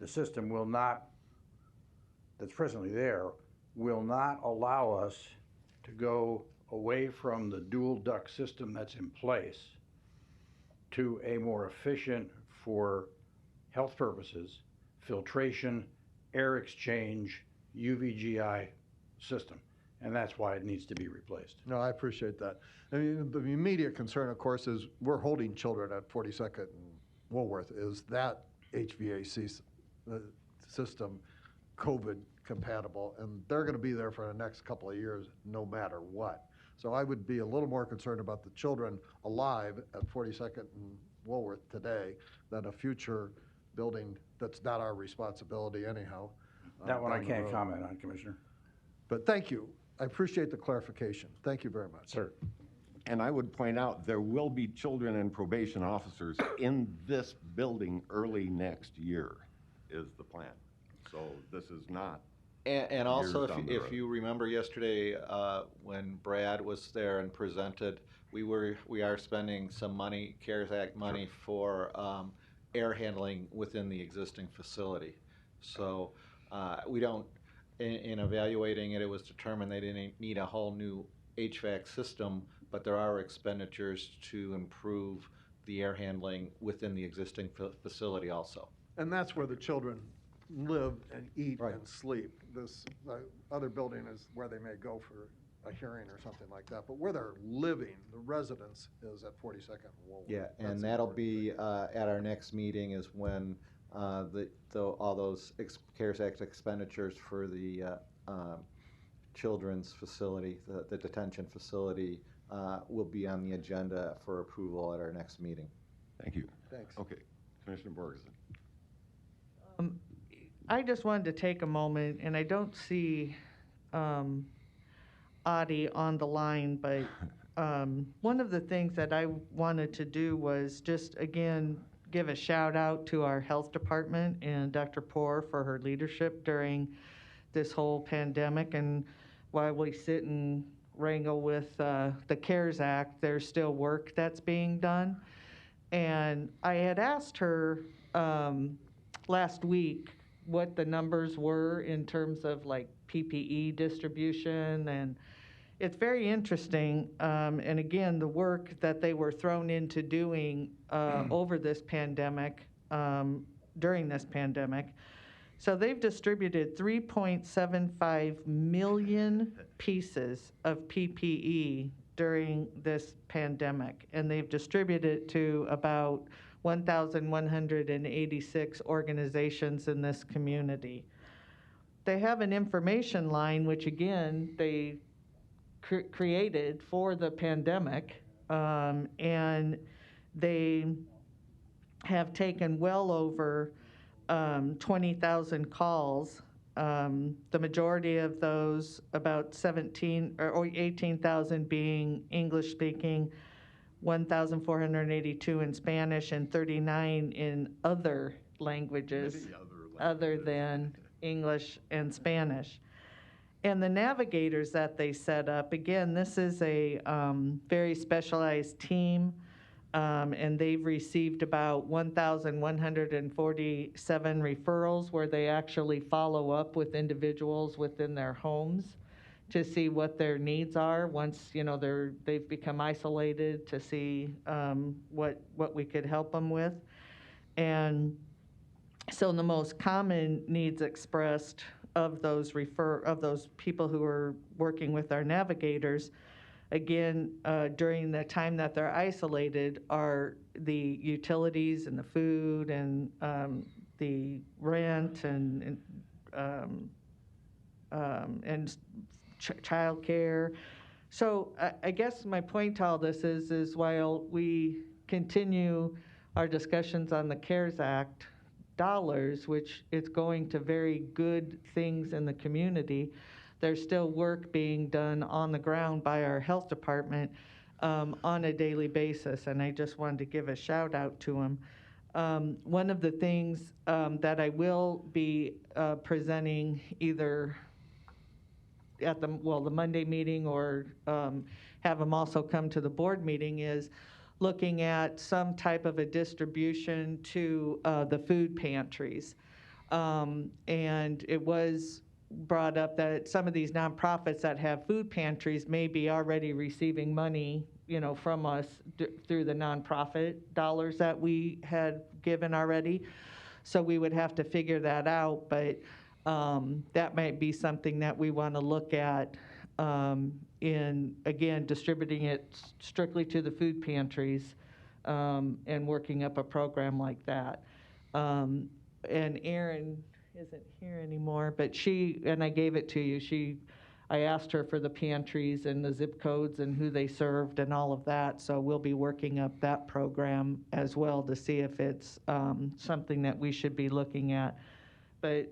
The system will not, that's presently there, will not allow us to go away from the dual duct system that's in place to a more efficient, for health purposes, filtration, air exchange, UVGI system. And that's why it needs to be replaced. No, I appreciate that. I mean, the immediate concern, of course, is we're holding children at 42nd and Woolworth. Is that HVAC system COVID compatible? And they're going to be there for the next couple of years, no matter what. So I would be a little more concerned about the children alive at 42nd and Woolworth today than a future building that's not our responsibility anyhow. That one I down the can't road. comment on, Commissioner. But thank you. I appreciate the clarification. Thank you very much. Sir. And I would point out, there will be children and probation officers in this building early next year, is the plan. So this is not. And also, years down the if road. you remember yesterday, when Brad was there and presented we are spending some money, CARES Act money, for air handling within the existing facility. So we don't, in evaluating it, it was determined they didn't need a whole new HVAC system, but there are expenditures to improve the air handling within the existing facility also. And that's where the children live and eat and sleep. This other building is where they may go for a hearing or something like that. But where they're living, the residence is at 42nd Woolworth. Yeah, and That's that'll important. be at our next meeting is when all those CARES Act expenditures for the children's facility, the detention facility, will be on the agenda for approval at our next meeting. Thank you. Thanks. Okay, Commissioner Borgeson. I just wanted to take a moment, and I don't see Adi on the line, but one of the things that I wanted to do was just, again, give a shout out to our health department and Dr. Poor for her leadership during this whole pandemic. And while we sit and wrangle with the CARES Act, there's still work that's being done. And I had asked her last week what the numbers were in terms of like PPE distribution, and it's very interesting. And again, the work that they were thrown into doing over this pandemic, during this pandemic. So they've distributed 3.75 million pieces of PPE during this pandemic, and they've distributed it to about 1,186 organizations in this community. They have an information line, which again, they created for the pandemic, and they have taken well over 20,000 calls. The majority of those, about 17 or 18,000 being English speaking, 1,482 in Spanish, and 39 in other languages other than English and Spanish. And the navigators that they set up, again, this is a very specialized team, and they've received about 1,147 referrals where they actually follow up with individuals within their homes to see what their needs are once they've become isolated, to see what we could help them with. And so the most common needs expressed of those people who are working with our navigators, again, during the time that they're isolated, are the utilities and the food and the rent and child care. So I guess my point to all this is while we continue our discussions on the CARES Act dollars, which is going to very good things in the community, there's still work being done on the ground by our health department on a daily basis, and I just wanted to give a shout out to them. One of the things that I will be presenting either at the Monday meeting or have them also come to the board meeting is looking at some type of a distribution to the food pantries. And it was brought up that some of these nonprofits that have food pantries may be already receiving money, from us through the nonprofit dollars that we had given already. So we would have to figure that out, but that might be something that we want to look at in, again, distributing it strictly to the food pantries and working up a program like that. And Erin isn't here anymore, but I gave it to you, I asked her for the pantries and the zip codes and who they served and all of that, so we'll be working up that program as well to see if it's something that we should be looking at. But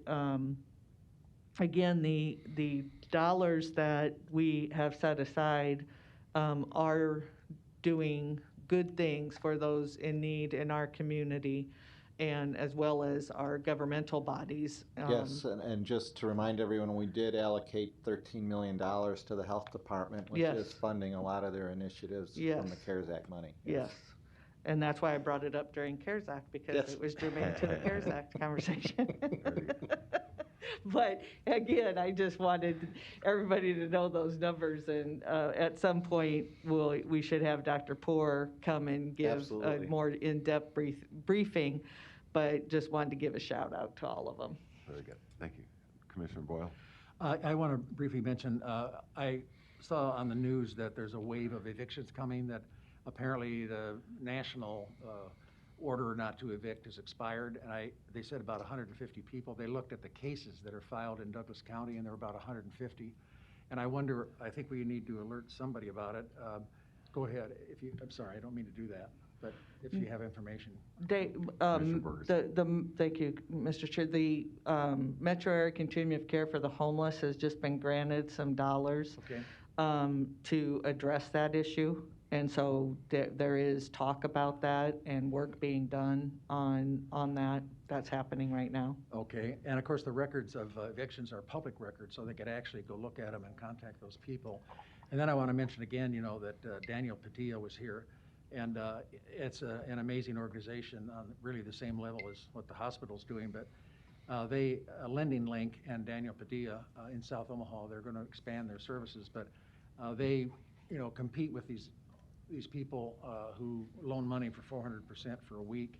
again, the dollars that we have set aside are doing good things for those in need in our community. and as well as our governmental bodies. Yes, and just to remind everyone, we did allocate $13 million to the health department, which Yes. is funding a lot of their initiatives from the Yes. CARES Act money. Yes. And that's why I brought it up during CARES Act, because Yes. it was germane to the CARES Act conversation. But again, I just wanted everybody to know those numbers, and at some point, we should have Dr. Poor come and give a Absolutely. more in-depth briefing, but just wanted to give a shout out to all of them. Very good. Thank you. Commissioner Boyle? I want to briefly mention, I saw on the news that there's a wave of evictions coming, that apparently the national order not to evict has expired, and they said about 150 people. They looked at the cases that are filed in Douglas County, and there are about 150. And I wonder, I think we need to alert somebody about it. Go ahead, I'm sorry, I don't mean to do that, but if you have information. Thank you, Mr. Chair. The Metro Area Continuum of Care for the Homeless has just been granted some dollars to address that issue. And so there is talk about that and work being done on that. That's happening right now. Okay, and of course, the records of evictions are public records, so they could actually go look at them and contact those people. And then I want to mention again, that Daniel Padilla was here, and it's an amazing organization on really the same level as what the hospital's doing, but Lending Link and Daniel Padilla in South Omaha, they're going to expand their services, but they, compete with these people who loan money for 400% for a week,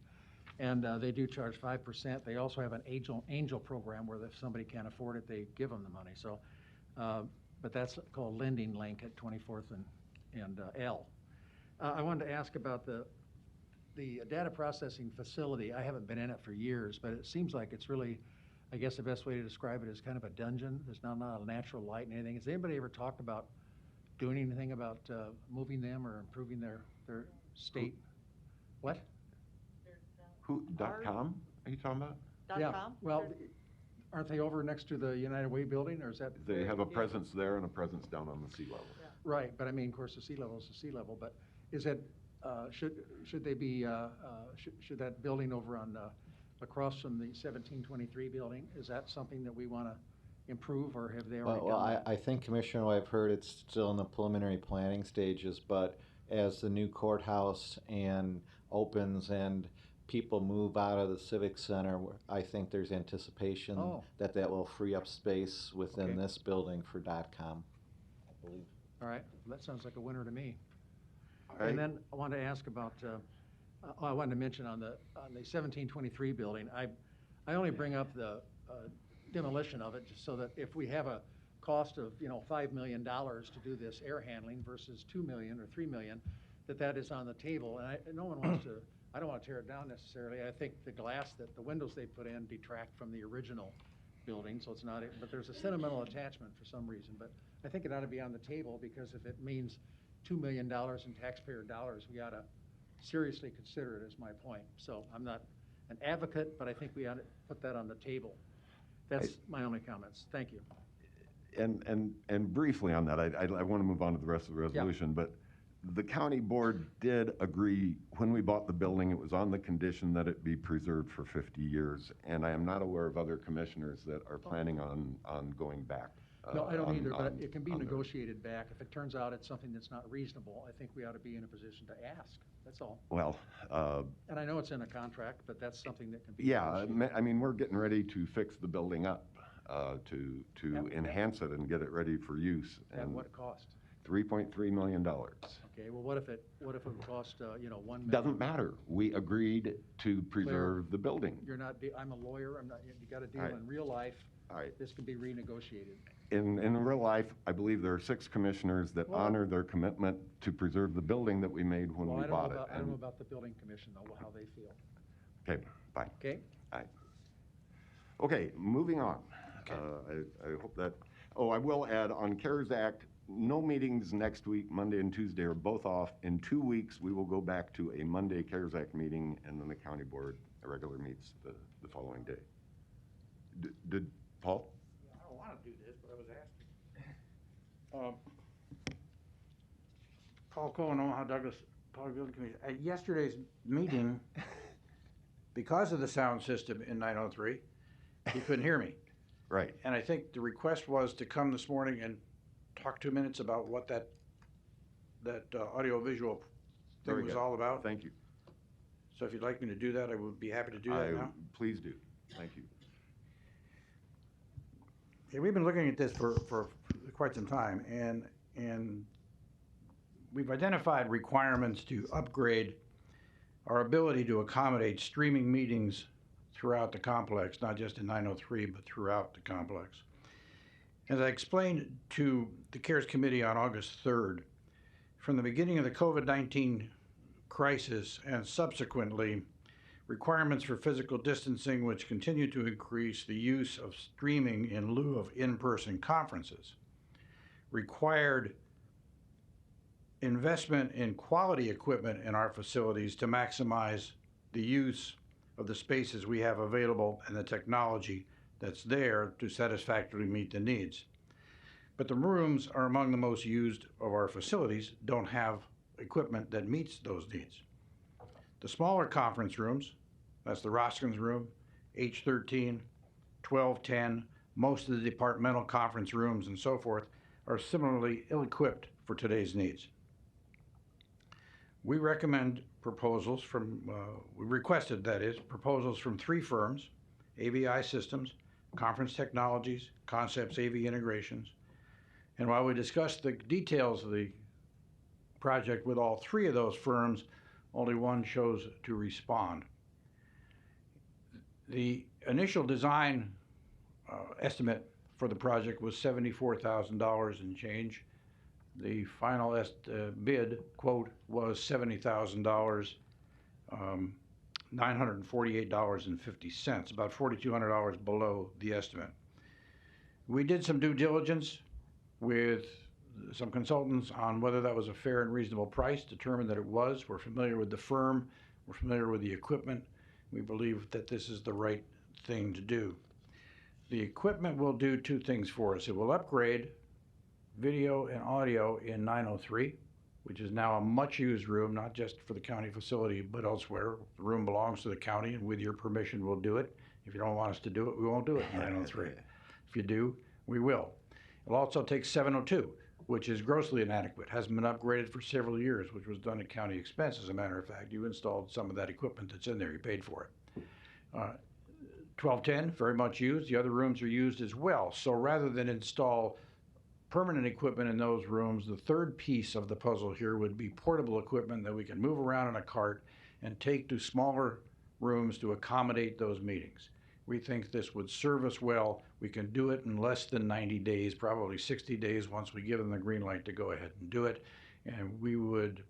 and they do charge 5%. They also have an angel program where if somebody can't afford it, they give them the money. So, but that's called Lending Link at 24th and L. I wanted to ask about the data processing facility. I haven't been in it for years, but it seems like it's really, I guess the best way to describe it is kind of a dungeon. There's not a natural light and anything. Has anybody ever talked about doing anything about moving them or improving their state? What? Who, .com, are you talking about? Yeah, .com? well, aren't they over next to the United Way building, or is that? They have a presence there and a presence down on the sea level. Right, but I mean, of course, the sea level is the sea level, but is it, should they be, should that building over on, across from the 1723 building, is that something that we want to improve, or have they already Well, done that? I think, Commissioner, I've heard it's still in the preliminary planning stages, but as the new courthouse opens and people move out of the Civic Center, I think there's anticipation that will free up space within this building for .com, I believe. All right, well, that sounds like a winner to me. right. And then I wanted to ask about, I wanted to mention on the 1723 building, I only bring up the demolition of it just so that if we have a cost of, $5 million to do this air handling versus $2 million or $3 million, that is on the table. And no one wants to, I don't want to tear it down necessarily. I think the windows they put in detract from the original building, so it's not, but there's a sentimental attachment for some reason. But I think it ought to be on the table, because if it means $2 million in taxpayer dollars, we ought to seriously consider it, is my point. So I'm not an advocate, but I think we ought to put that on the table. That's my only comments. Thank you. And briefly on that, I want to move on to the rest of the resolution, but the county board did agree when we bought the building, it was on the condition that it be preserved for 50 years. And I am not aware of other commissioners that are planning on going back. No, I don't either, but it can be negotiated back. If it turns out it's something that's not reasonable, I think we ought to be in a position to ask. That's all. Well, and I know it's in a contract, but that's something that can be. Yeah, I mean, we're getting ready to fix the building up, to enhance it and get it ready for use. At what cost? $3.3 million. Okay, well, what if it would cost, $1 million? Doesn't matter. We agreed to preserve the building. You're not, I'm a lawyer, you got to deal in real life. All right. This can be renegotiated. In real life, I believe there are 6 commissioners that honor their commitment to preserve the building that we made when we bought it. I don't know about the building commission, though, how they feel. Okay, bye. Okay. All right. Okay, moving on. Okay. I hope that, I will add, on CARES Act, no meetings next week. Monday and Tuesday are both off. In 2 weeks, we will go back to a Monday CARES Act meeting, and then the county board regular meets the following day. Did Paul? I don't want to do this, but I was asking. Paul Cohen, Omaha Douglas Public Building Commission. At yesterday's meeting, because of the sound system in 903, he couldn't hear me. Right. And I think the request was to come this morning and talk 2 minutes about what that audio-visual Very thing was good. all about. Thank you. So if you'd like me to do that, I would be happy to do that now. Please do. Thank you. Yeah, we've been looking at this for quite some time, and we've identified requirements to upgrade our ability to accommodate streaming meetings throughout the complex, not just in 903, but throughout the complex. As I explained to the CARES Committee on August 3rd, from the beginning of the COVID-19 crisis and subsequently, requirements for physical distancing, which continue to increase the use of streaming in lieu of in-person conferences, required investment in quality equipment in our facilities to maximize the use of the spaces we have available and the technology that's there to satisfactorily meet the needs. But the rooms are among the most used of our facilities, don't have equipment that meets those needs. The smaller conference rooms, that's the Roskins room, H13, 1210, most of the departmental conference rooms and so forth, are similarly ill-equipped for today's needs. We recommend proposals from, we requested, that is, proposals from 3 firms, AVI Systems, Conference Technologies, Concepts AV Integrations. And while we discussed the details of the project with all 3 of those firms, only one chose to respond. The initial design estimate for the project was $74,000 and change. The final bid quote was $70,000, $948.50, about $4,200 below the estimate. We did some due diligence with some consultants on whether that was a fair and reasonable price, determined that it was. We're familiar with the firm, we're familiar with the equipment. We believe that this is the right thing to do. The equipment will do 2 things for us. It will upgrade video and audio in 903, which is now a much used room, not just for the county facility, but elsewhere. The room belongs to the county, and with your permission, we'll do it. If you don't want us to do it, we won't do it in 903. If you do, we will. It'll also take 702, which is grossly inadequate, hasn't been upgraded for several years, which was done at county expense, as a matter of fact. You installed some of that equipment that's in there, you paid for it. 1210, very much used. The other rooms are used as well. So rather than install permanent equipment in those rooms, the third piece of the puzzle here would be portable equipment that we can move around in a cart and take to smaller rooms to accommodate those meetings. We think this would serve us well. We can do it in less than 90 days, probably 60 days once we give them the green light to go ahead and do it. And we would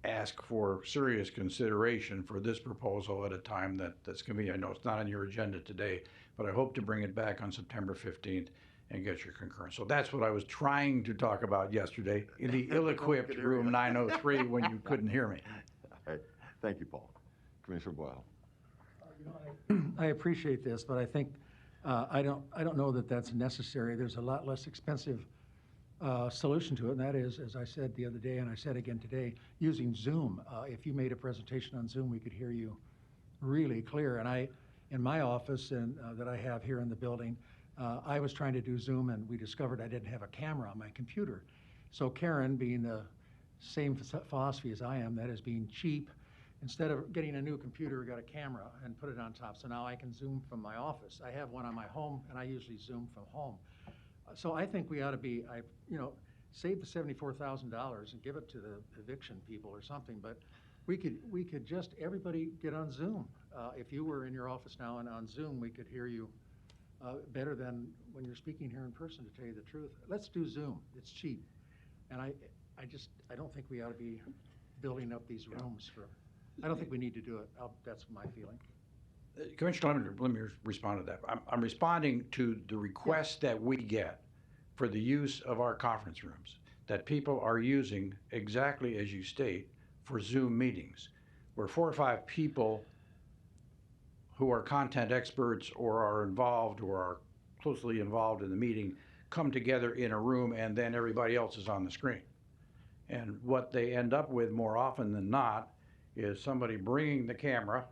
ask for serious consideration for this proposal at a time that's convenient. I know it's not on your agenda today, but I hope to bring it back on September 15th and get your concurrence. So that's what I was trying to talk about yesterday in the ill-equipped room 903 when you couldn't hear me. All right. Thank you, Paul. Commissioner Boyle. I appreciate this, but I think I don't know that that's necessary. There's a lot less expensive solution to it, and that is, as I said the other day, and I said again today, using Zoom. If you made a presentation on Zoom, we could hear you really clear. And in my office and that I have here in the building, I was trying to do Zoom, and we discovered I didn't have a camera on my computer. So Karen, being the same philosophy as I am, that is being cheap, instead of getting a new computer, we got a camera and put it on top. So now I can Zoom from my office. I have one on my home, and I usually Zoom from home. So I think we ought to be, save the $74,000 and give it to the eviction people or something. But we could just, everybody get on Zoom. If you were in your office now and on Zoom, we could hear you better than when you're speaking here in person, to tell you the truth. Let's do Zoom. It's cheap. And I don't think we ought to be building up these rooms for, I don't think we need to do it. That's my feeling. Commissioner, let me respond to that. I'm responding to the requests that we get for the use of our conference rooms, that people are using exactly as you state for Zoom meetings, where 4 or 5 people who are content experts or are involved or are closely involved in the meeting come together in a room, and then everybody else is on the screen. And what they end up with more often than not is somebody bringing the camera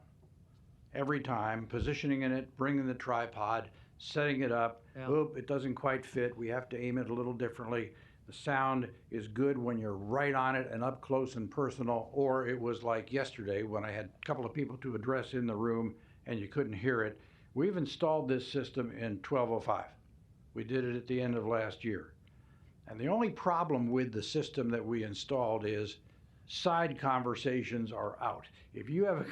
every time, positioning in it, bringing the tripod, setting it up. Yeah. Oop, it doesn't quite fit. We have to aim it a little differently. The sound is good when you're right on it and up close and personal, or it was like yesterday when I had a couple of people to address in the room and you couldn't hear it. We've installed this system in 1205. We did it at the end of last year. And the only problem with the system that we installed is side conversations are out. If you have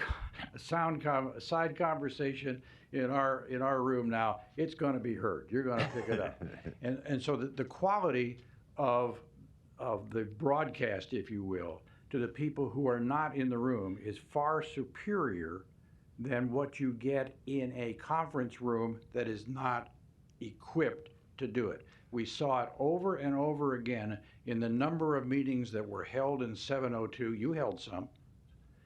a side conversation in our room now, it's going to be heard. You're going to pick it up. And so the quality of the broadcast, if you will, to the people who are not in the room is far superior than what you get in a conference room that is not equipped to do it. We saw it over and over again in the number of meetings that were held in 702. You held some.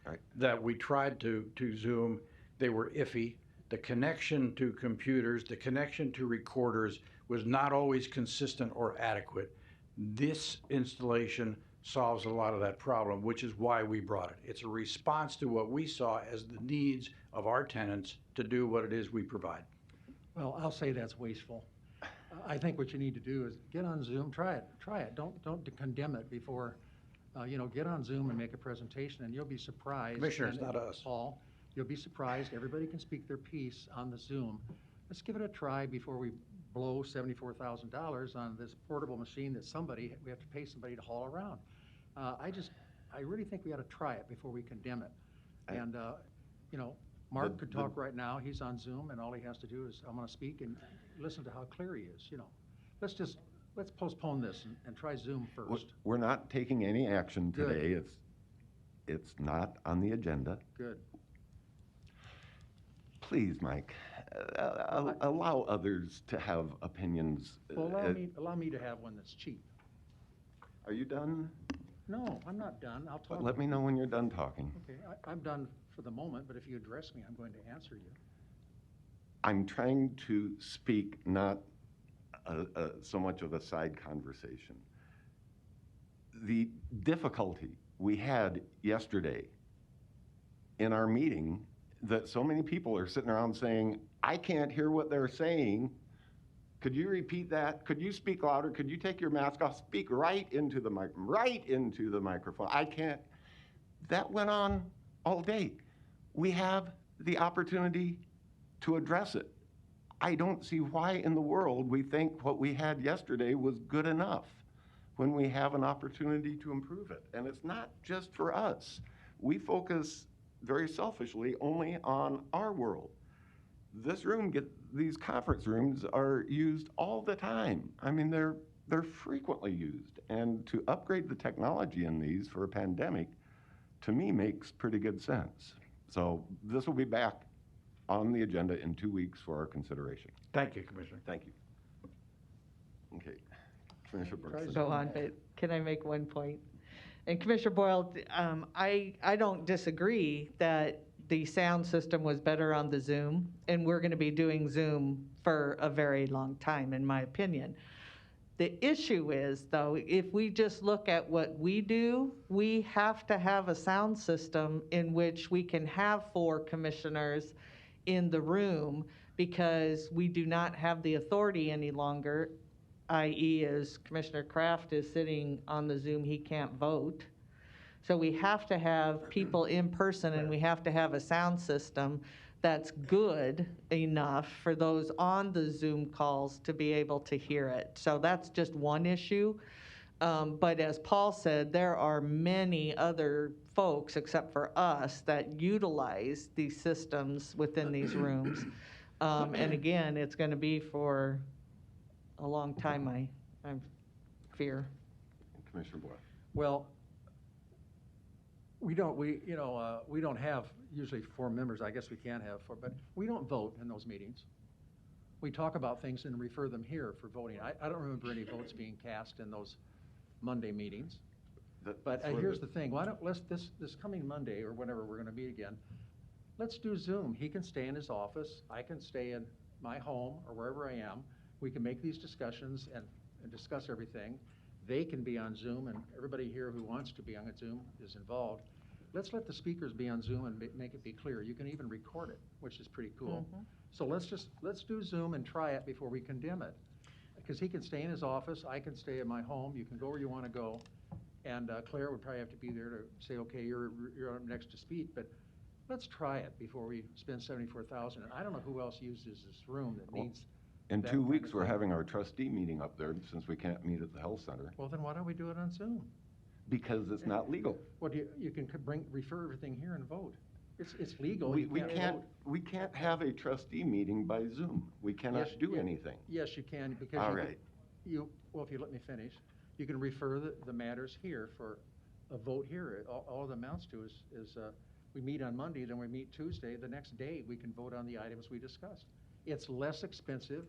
Right. That we tried to Zoom. They were iffy. The connection to computers, the connection to recorders was not always consistent or adequate. This installation solves a lot of that problem, which is why we brought it. It's a response to what we saw as the needs of our tenants to do what it is we provide. Well, I'll say that's wasteful. I think what you need to do is get on Zoom, try it. Don't condemn it before, get on Zoom and make a presentation, and you'll be surprised. Commissioners, and, not us. Paul, you'll be surprised. Everybody can speak their piece on the Zoom. Let's give it a try before we blow $74,000 on this portable machine that we have to pay somebody to haul around. I really think we ought to try it before we condemn it. And, Mark could talk right now. He's on Zoom, and all he has to do is, I'm going to speak and listen to how clear he is. Let's postpone this and try Zoom first. We're not taking any action Good. today. It's not on the agenda. Good. Please, Mike, allow others to have opinions. Well, allow me to have one that's cheap. Are you done? No, I'm not done. I'll talk. Let me know when you're done talking. Okay, I'm done for the moment, but if you address me, I'm going to answer you. I'm trying to speak, not so much of a side conversation. The difficulty we had yesterday in our meeting, that so many people are sitting around saying, I can't hear what they're saying. Could you repeat that? Could you speak louder? Could you take your mask off? Speak right into the microphone. I can't. That went on all day. We have the opportunity to address it. I don't see why in the world we think what we had yesterday was good enough when we have an opportunity to improve it. And it's not just for us. We focus very selfishly only on our world. These conference rooms are used all the time. I mean, they're frequently used. And to upgrade the technology in these for a pandemic, to me, makes pretty good sense. So this will be back on the agenda in 2 weeks for our consideration. Thank you, Commissioner. Thank you. Okay, Commissioner Burks. Go on, but can I make one point? And Commissioner Boyle, I don't disagree that the sound system was better on the Zoom, and we're going to be doing Zoom for a very long time, in my opinion. The issue is, though, if we just look at what we do, we have to have a sound system in which we can have 4 commissioners in the room, because we do not have the authority any longer, i.e. as Commissioner Kraft is sitting on the Zoom, he can't vote. So we have to have people in person, and we have to have a sound system that's good enough for those on the Zoom calls to be able to hear it. So that's just one issue. But as Paul said, there are many other folks, except for us, that utilize these systems within these rooms. And again, it's going to be for a long time, I fear. Commissioner Boyle. Well, we don't have usually 4 members. I guess we can have 4, but we don't vote in those meetings. We talk about things and refer them here for voting. I don't remember any votes being cast in those Monday meetings. But here's the thing. Why don't this coming Monday or whenever we're going to meet again, let's do Zoom. He can stay in his office. I can stay in my home or wherever I am. We can make these discussions and discuss everything. They can be on Zoom, and everybody here who wants to be on Zoom is involved. let's let the speakers be on Zoom and make it be clear. You can even record it, which is pretty cool. So let's do Zoom and try it before we condemn it. Because he can stay in his office, I can stay at my home, you can go where you want to go. And Claire would probably have to be there to say, okay, you're up next to speak, but let's try it before we spend $74,000. And I don't know who else uses this room that needs. In that 2 kind weeks, of we're thing. having our trustee meeting up there since we can't meet at the health center Well, then why don't we do it on Zoom? because it's not legal. Well, you can refer everything here and vote. It's legal. We You can't, vote. we can't have a trustee meeting by Zoom. We cannot Yes, do yeah. anything. Yes, you can, because All you right. well, if you let me finish, you can refer the matters here for a vote here. All it amounts to is we meet on Monday, then we meet Tuesday. The next day, we can vote on the items we discussed. It's less expensive,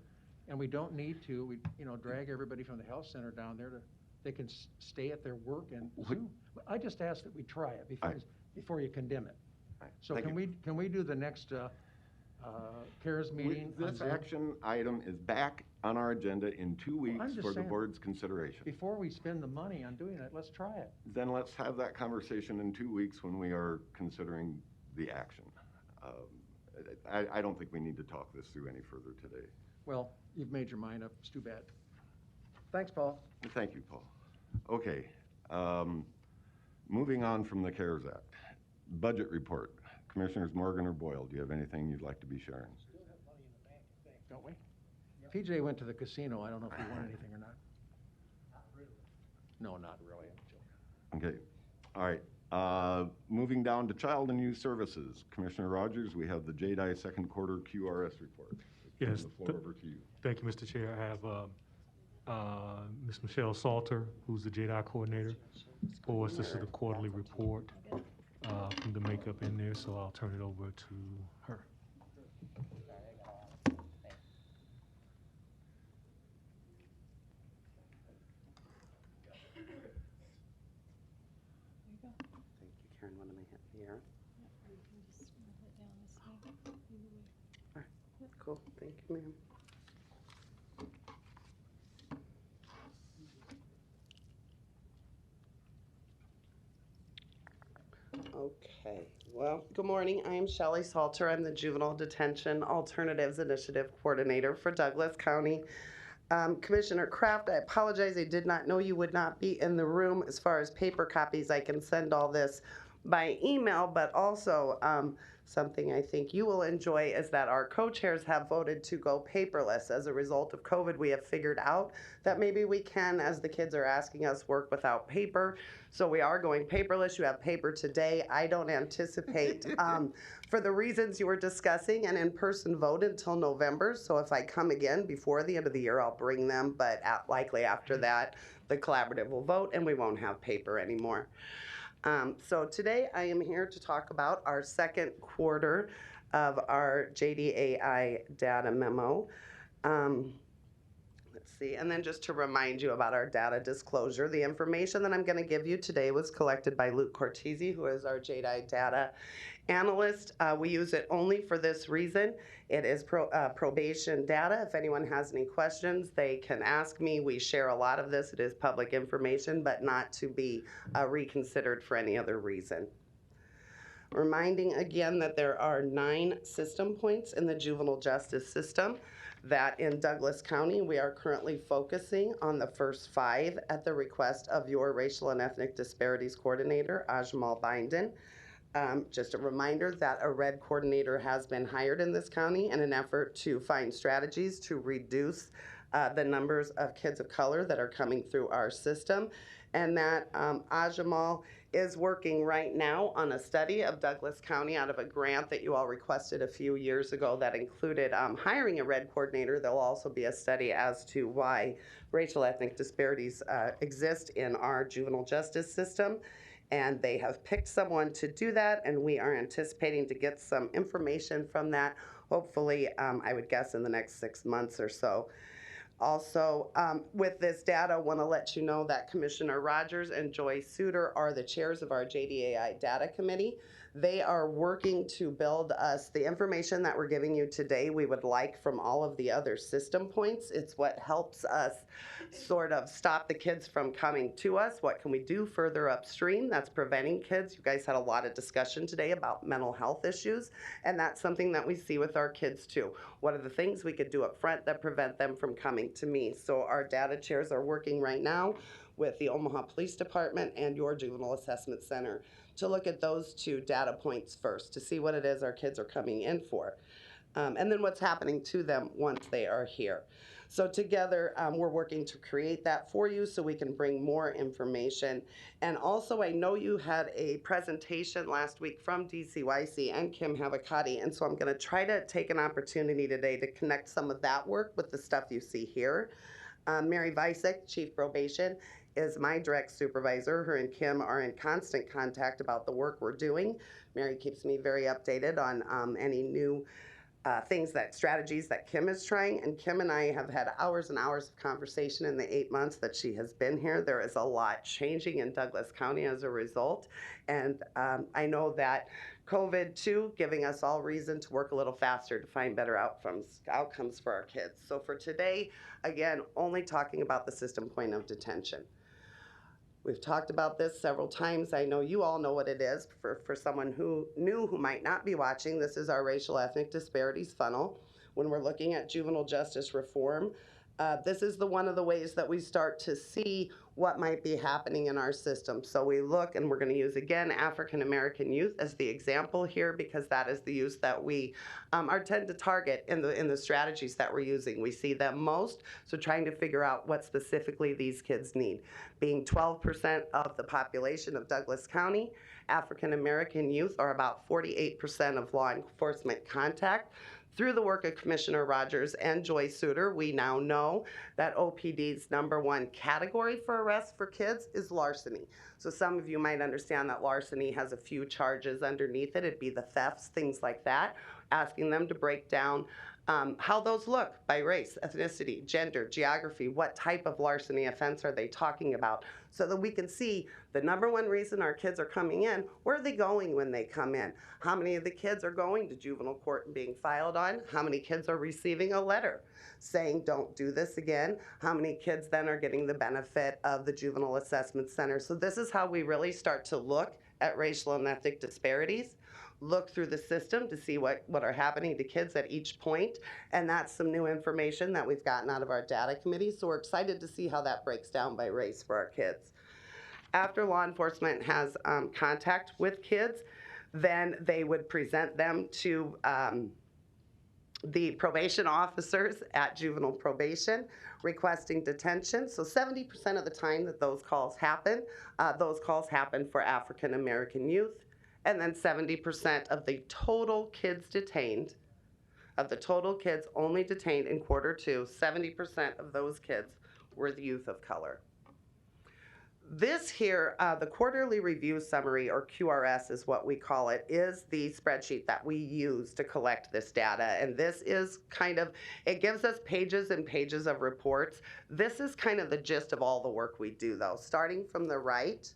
and we don't need to, drag everybody from the health center down there they can stay at their work and Zoom. I just ask that we try it before you condemn it. So Thank can we do the next CARES meeting? on This Zoom? action item is back on our agenda in 2 I'm weeks just for the saying, board's consideration. Before we spend the money on doing it, let's try it. Then let's have that conversation in 2 weeks when we are considering the action. I don't think we need to talk this through any further today. Well, you've made your mind up. It's too bad. Thanks, Paul. Thank you, Paul. Okay, moving on from the CARES Act. Budget report. Commissioners Morgan or Boyle, do you have anything you'd like to be sharing? Don't we? PJ went to the casino. I don't know if he won anything or not. Not really. No, not really. I'm joking. Okay, all right. Moving down to Child and Youth Services. Commissioner Rogers, we have the JDI second quarter QRS report. Yes. The floor over to you. Thank you, Mr. Chair. I have Ms. Michelle Salter, who's the JDI coordinator for us. This is the quarterly report from the makeup in there, so I'll turn it over to her. Thank you, Karen. What am I hitting here? All right, cool. Thank you, ma'am. Okay, well, good morning. I am Shelley Salter. I'm the Juvenile Detention Alternatives Initiative Coordinator for Douglas County. Commissioner Kraft, I apologize. I did not know you would not be in the room. As far as paper copies, I can send all this by email, but also something I think you will enjoy is that our co-chairs have voted to go paperless. As a result of COVID, we have figured out that maybe we can, as the kids are asking us, work without paper. So we are going paperless. You have paper today. I don't anticipate, for the reasons you were discussing, an in-person vote until November. So if I come again before the end of the year, I'll bring them, but likely after that, the collaborative will vote and we won't have paper anymore. So today I am here to talk about our second quarter of our JDAI data memo. Let's see, and then just to remind you about our data disclosure, the information that I'm going to give you today was collected by Luke Cortese, who is our JDAI data analyst. We use it only for this reason. It is probation data. If anyone has any questions, they can ask me. We share a lot of this. It is public information, but not to be reconsidered for any other reason. Reminding again that there are 9 system points in the juvenile justice system, that in Douglas County, we are currently focusing on the first 5 at the request of your Racial and Ethnic Disparities Coordinator, Ajmal Binden. Just a reminder that a red coordinator has been hired in this county in an effort to find strategies to reduce the numbers of kids of color that are coming through our system, and that Ajmal is working right now on a study of Douglas County out of a grant that you all requested a few years ago that included hiring a red coordinator. There'll also be a study as to why racial ethnic disparities exist in our juvenile justice system. And they have picked someone to do that, and we are anticipating to get some information from that, hopefully, I would guess in the next 6 months or so. Also, with this data, I want to let you know that Commissioner Rogers and Joy Suter are the chairs of our JDAI Data Committee. They are working to build us the information that we're giving you today. We would like from all of the other system points. It's what helps us sort of stop the kids from coming to us. What can we do further upstream that's preventing kids? You guys had a lot of discussion today about mental health issues, and that's something that we see with our kids too. What are the things we could do up front that prevent them from coming to me? So our data chairs are working right now with the Omaha Police Department and your Juvenile Assessment Center to look at those two data points first to see what it is our kids are coming in for. And then what's happening to them once they are here. So together, we're working to create that for you so we can bring more information. And also, I know you had a presentation last week from DCYC and Kim Havakati, and so I'm gonna try to take an opportunity today to connect some of that work with the stuff you see here. Mary Vicek, Chief Probation, is my direct supervisor. Her and Kim are in constant contact about the work we're doing. Mary keeps me very updated on any new strategies that Kim is trying. And Kim and I have had hours and hours of conversation in the 8 months that she has been here. There is a lot changing in Douglas County as a result. And I know that COVID too, giving us all reason to work a little faster to find better outcomes for our kids. So for today, again, only talking about the system point of detention. We've talked about this several times. I know you all know what it is. For someone who might not be watching, this is our racial ethnic disparities funnel. When we're looking at juvenile justice reform, this is one of the ways that we start to see what might be happening in our system. So we look, and we're going to use again African American youth as the example here, because that is the youth that we tend to target in the strategies that we're using. We see them most, so trying to figure out what specifically these kids need. Being 12% of the population of Douglas County, African American youth are about 48% of law enforcement contact. Through the work of Commissioner Rogers and Joy Suter, we now know that OPD's #1 category for arrests for kids is larceny. So some of you might understand that larceny has a few charges underneath it. It'd be the thefts, things like that. Asking them to break down how those look by race, ethnicity, gender, geography, what type of larceny offense are they talking about, so that we can see the #1 reason our kids are coming in, where are they going when they come in? How many of the kids are going to juvenile court and being filed on? How many kids are receiving a letter saying don't do this again? How many kids then are getting the benefit of the Juvenile Assessment Center? So this is how we really start to look at racial and ethnic disparities, look through the system to see what are happening to kids at each point. And that's some new information that we've gotten out of our data committee. So we're excited to see how that breaks down by race for our kids. After law enforcement has contact with kids, then they would present them to the probation officers at juvenile probation requesting detention. So 70% of the time that those calls happen for African American youth. And then 70% of the total kids detained, of the total kids only detained in Q2, 70% of those kids were the youth of color. This here, the quarterly review summary, or QRS is what we call it, is the spreadsheet that we use to collect this data. And this is it gives us pages and pages of reports. This is kind of the gist of all the work we do though. Starting from the right,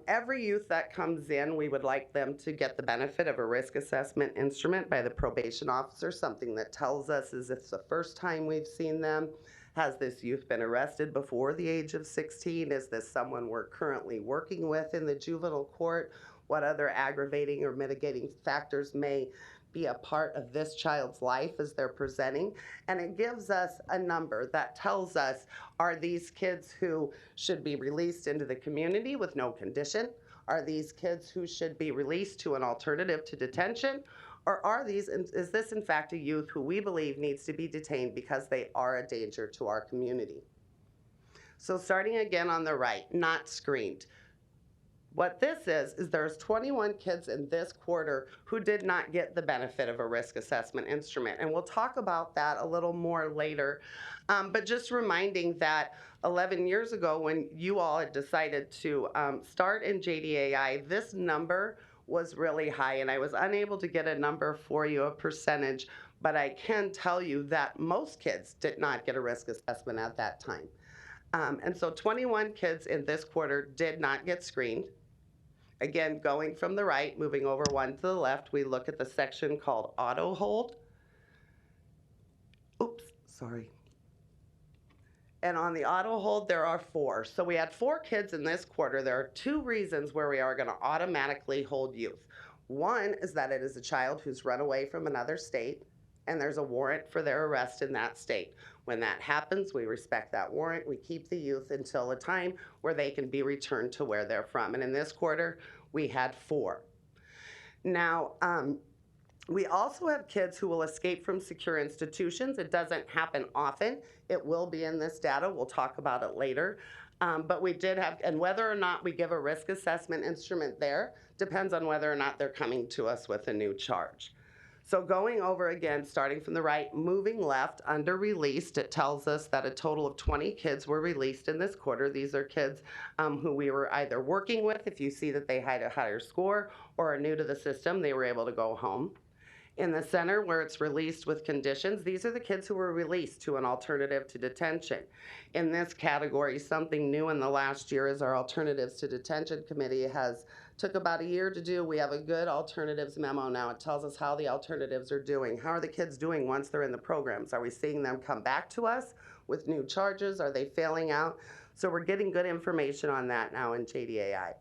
every youth that comes in, we would like them to get the benefit of a risk assessment instrument by the probation officer, something that tells us is if it's the first time we've seen them. Has this youth been arrested before the age of 16? Is this someone we're currently working with in the juvenile court? What other aggravating or mitigating factors may be a part of this child's life as they're presenting? And it gives us a number that tells us, are these kids who should be released into the community with no condition? Are these kids who should be released to an alternative to detention? Or is this in fact a youth who we believe needs to be detained because they are a danger to our community? So starting again on the right, not screened. What this is there's 21 kids in this quarter who did not get the benefit of a risk assessment instrument. And we'll talk about that a little more later. But just reminding that 11 years ago when you all had decided to start in JDAI, this number was really high, and I was unable to get a number for you, a percentage, but I can tell you that most kids did not get a risk assessment at that time. And so 21 kids in this quarter did not get screened. Again, going from the right, moving over one to the left, we look at the section called auto hold. Oops, sorry. And on the auto hold, there are 4. So we had 4 kids in this quarter. There are 2 reasons where we are going to automatically hold youth. One is that it is a child who's run away from another state, and there's a warrant for their arrest in that state. When that happens, we respect that warrant. We keep the youth until a time where they can be returned to where they're from. And in this quarter, we had 4. Now, we also have kids who will escape from secure institutions. It doesn't happen often. It will be in this data. We'll talk about it later. But we did have, and whether or not we give a risk assessment instrument there depends on whether or not they're coming to us with a new charge. So going over again, starting from the right, moving left, under released, it tells us that a total of 20 kids were released in this quarter. These are kids who we were either working with, if you see that they had a higher score, or are new to the system, they were able to go home. In the center, where it's released with conditions, these are the kids who were released to an alternative to detention. In this category, something new in the last year is our Alternatives to Detention Committee took about a year to do. We have a good alternatives memo now. It tells us how the alternatives are doing. How are the kids doing once they're in the programs? Are we seeing them come back to us with new charges? Are they failing out? So we're getting good information on that now in JDAI.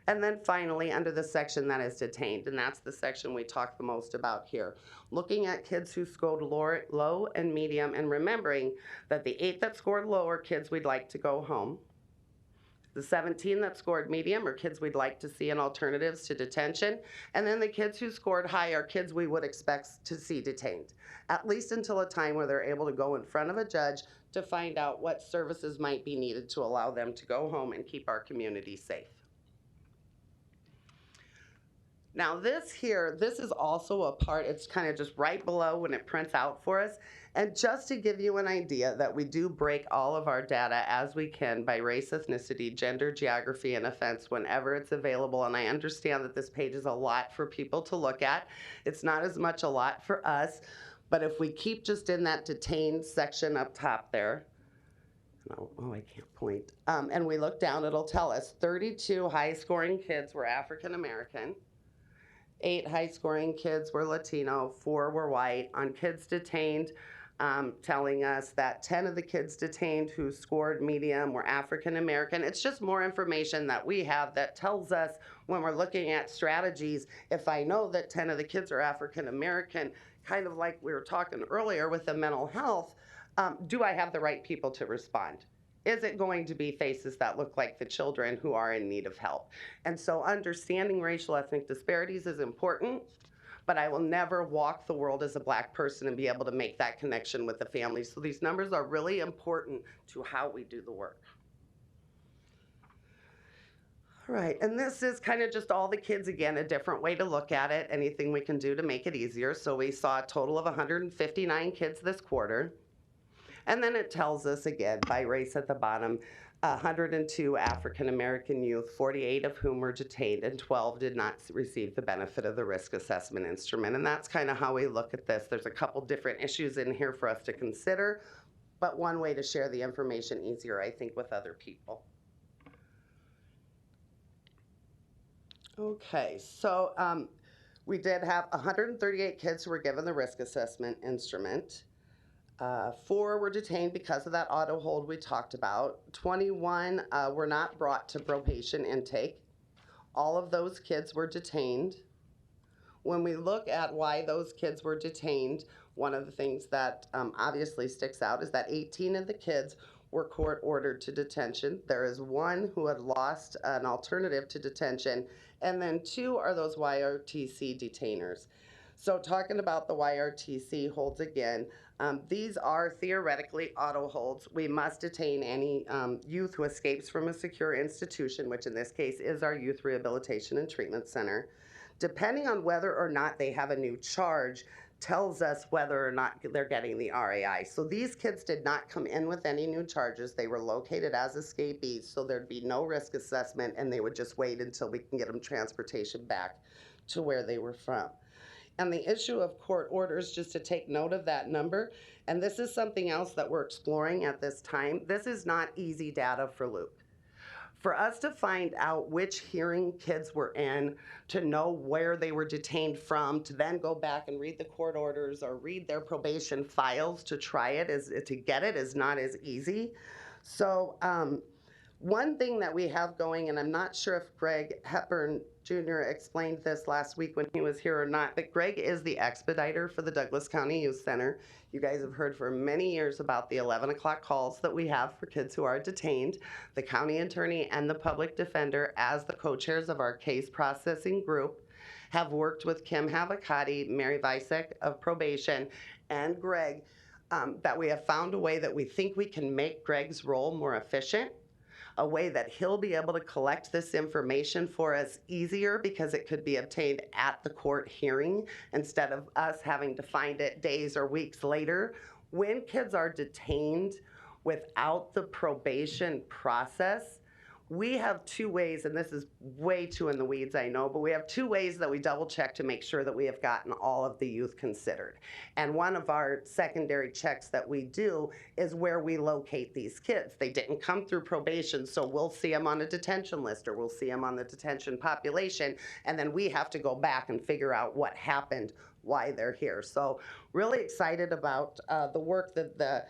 And then finally, under the section that is detained, and that's the section we talk the most about here, looking at kids who scored low and medium, and remembering that the 8 that scored low are kids we'd like to go home. The 17 that scored medium are kids we'd like to see in alternatives to detention. And then the kids who scored high are kids we would expect to see detained, at least until a time where they're able to go in front of a judge to find out what services might be needed to allow them to go home and keep our community safe. Now this is also a part, it's kind of just right below when it prints out for us. And just to give you an idea that we do break all of our data as we can by race, ethnicity, gender, geography, and offense whenever it's available. And I understand that this page is a lot for people to look at. It's not as much a lot for us, but if we keep just in that detained section up top there, oh, I can't point. And we look down, it'll tell us 32 high-scoring kids were African American. 8 high-scoring kids were Latino, 4 were white. On kids detained, telling us that 10 of the kids detained who scored medium were African American. It's just more information that we have that tells us when we're looking at strategies, if I know that 10 of the kids are African American, kind of like we were talking earlier with the mental health, do I have the right people to respond? Is it going to be faces that look like the children who are in need of help? And so understanding racial ethnic disparities is important, but I will never walk the world as a Black person and be able to make that connection with the family. So these numbers are really important to how we do the work. All right, and this is kind of just all the kids, again, a different way to look at it, anything we can do to make it easier. So we saw a total of 159 kids this quarter. And then it tells us again, by race at the bottom, 102 African American youth, 48 of whom were detained, and 12 did not receive the benefit of the risk assessment instrument. And that's kind of how we look at this. There's a couple different issues in here for us to consider, but one way to share the information easier, I think, with other people. Okay, so we did have 138 kids who were given the risk assessment instrument. 4 were detained because of that auto hold we talked about. 21 were not brought to probation intake. All of those kids were detained. When we look at why those kids were detained, one of the things that obviously sticks out is that 18 of the kids were court ordered to detention. There is 1 who had lost an alternative to detention, and then 2 are those YRTC detainers. So talking about the YRTC holds again, these are theoretically auto holds. We must detain any youth who escapes from a secure institution, which in this case is our Youth Rehabilitation and Treatment Center. Depending on whether or not they have a new charge, tells us whether or not they're getting the RAI. So these kids did not come in with any new charges. They were located as escapees, so there'd be no risk assessment, and they would just wait until we can get them transportation back to where they were from. And the issue of court orders, just to take note of that number, and this is something else that we're exploring at this time. This is not easy data for Luke. For us to find out which hearing kids were in, to know where they were detained from, to then go back and read the court orders or read their probation files to try it, to get it is not as easy. So one thing that we have going, and I'm not sure if Greg Hepburn Jr. explained this last week when he was here or not, but Greg is the expediter for the Douglas County Youth Center. You guys have heard for many years about the 11 o'clock calls that we have for kids who are detained. The county attorney and the public defender, as the co-chairs of our case processing group, have worked with Kim Havakati, Mary Visek of probation, and Greg, that we have found a way that we think we can make Greg's role more efficient, a way that he'll be able to collect this information for us easier because it could be obtained at the court hearing instead of us having to find it days or weeks later. When kids are detained without the probation process, we have two ways, and this is way too in the weeds, I know, but we have two ways that we double check to make sure that we have gotten all of the youth considered. And one of our secondary checks that we do is where we locate these kids. They didn't come through probation, so we'll see them on a detention list or we'll see them on the detention population, and then we have to go back and figure out what happened, why they're here. So really excited about the work that the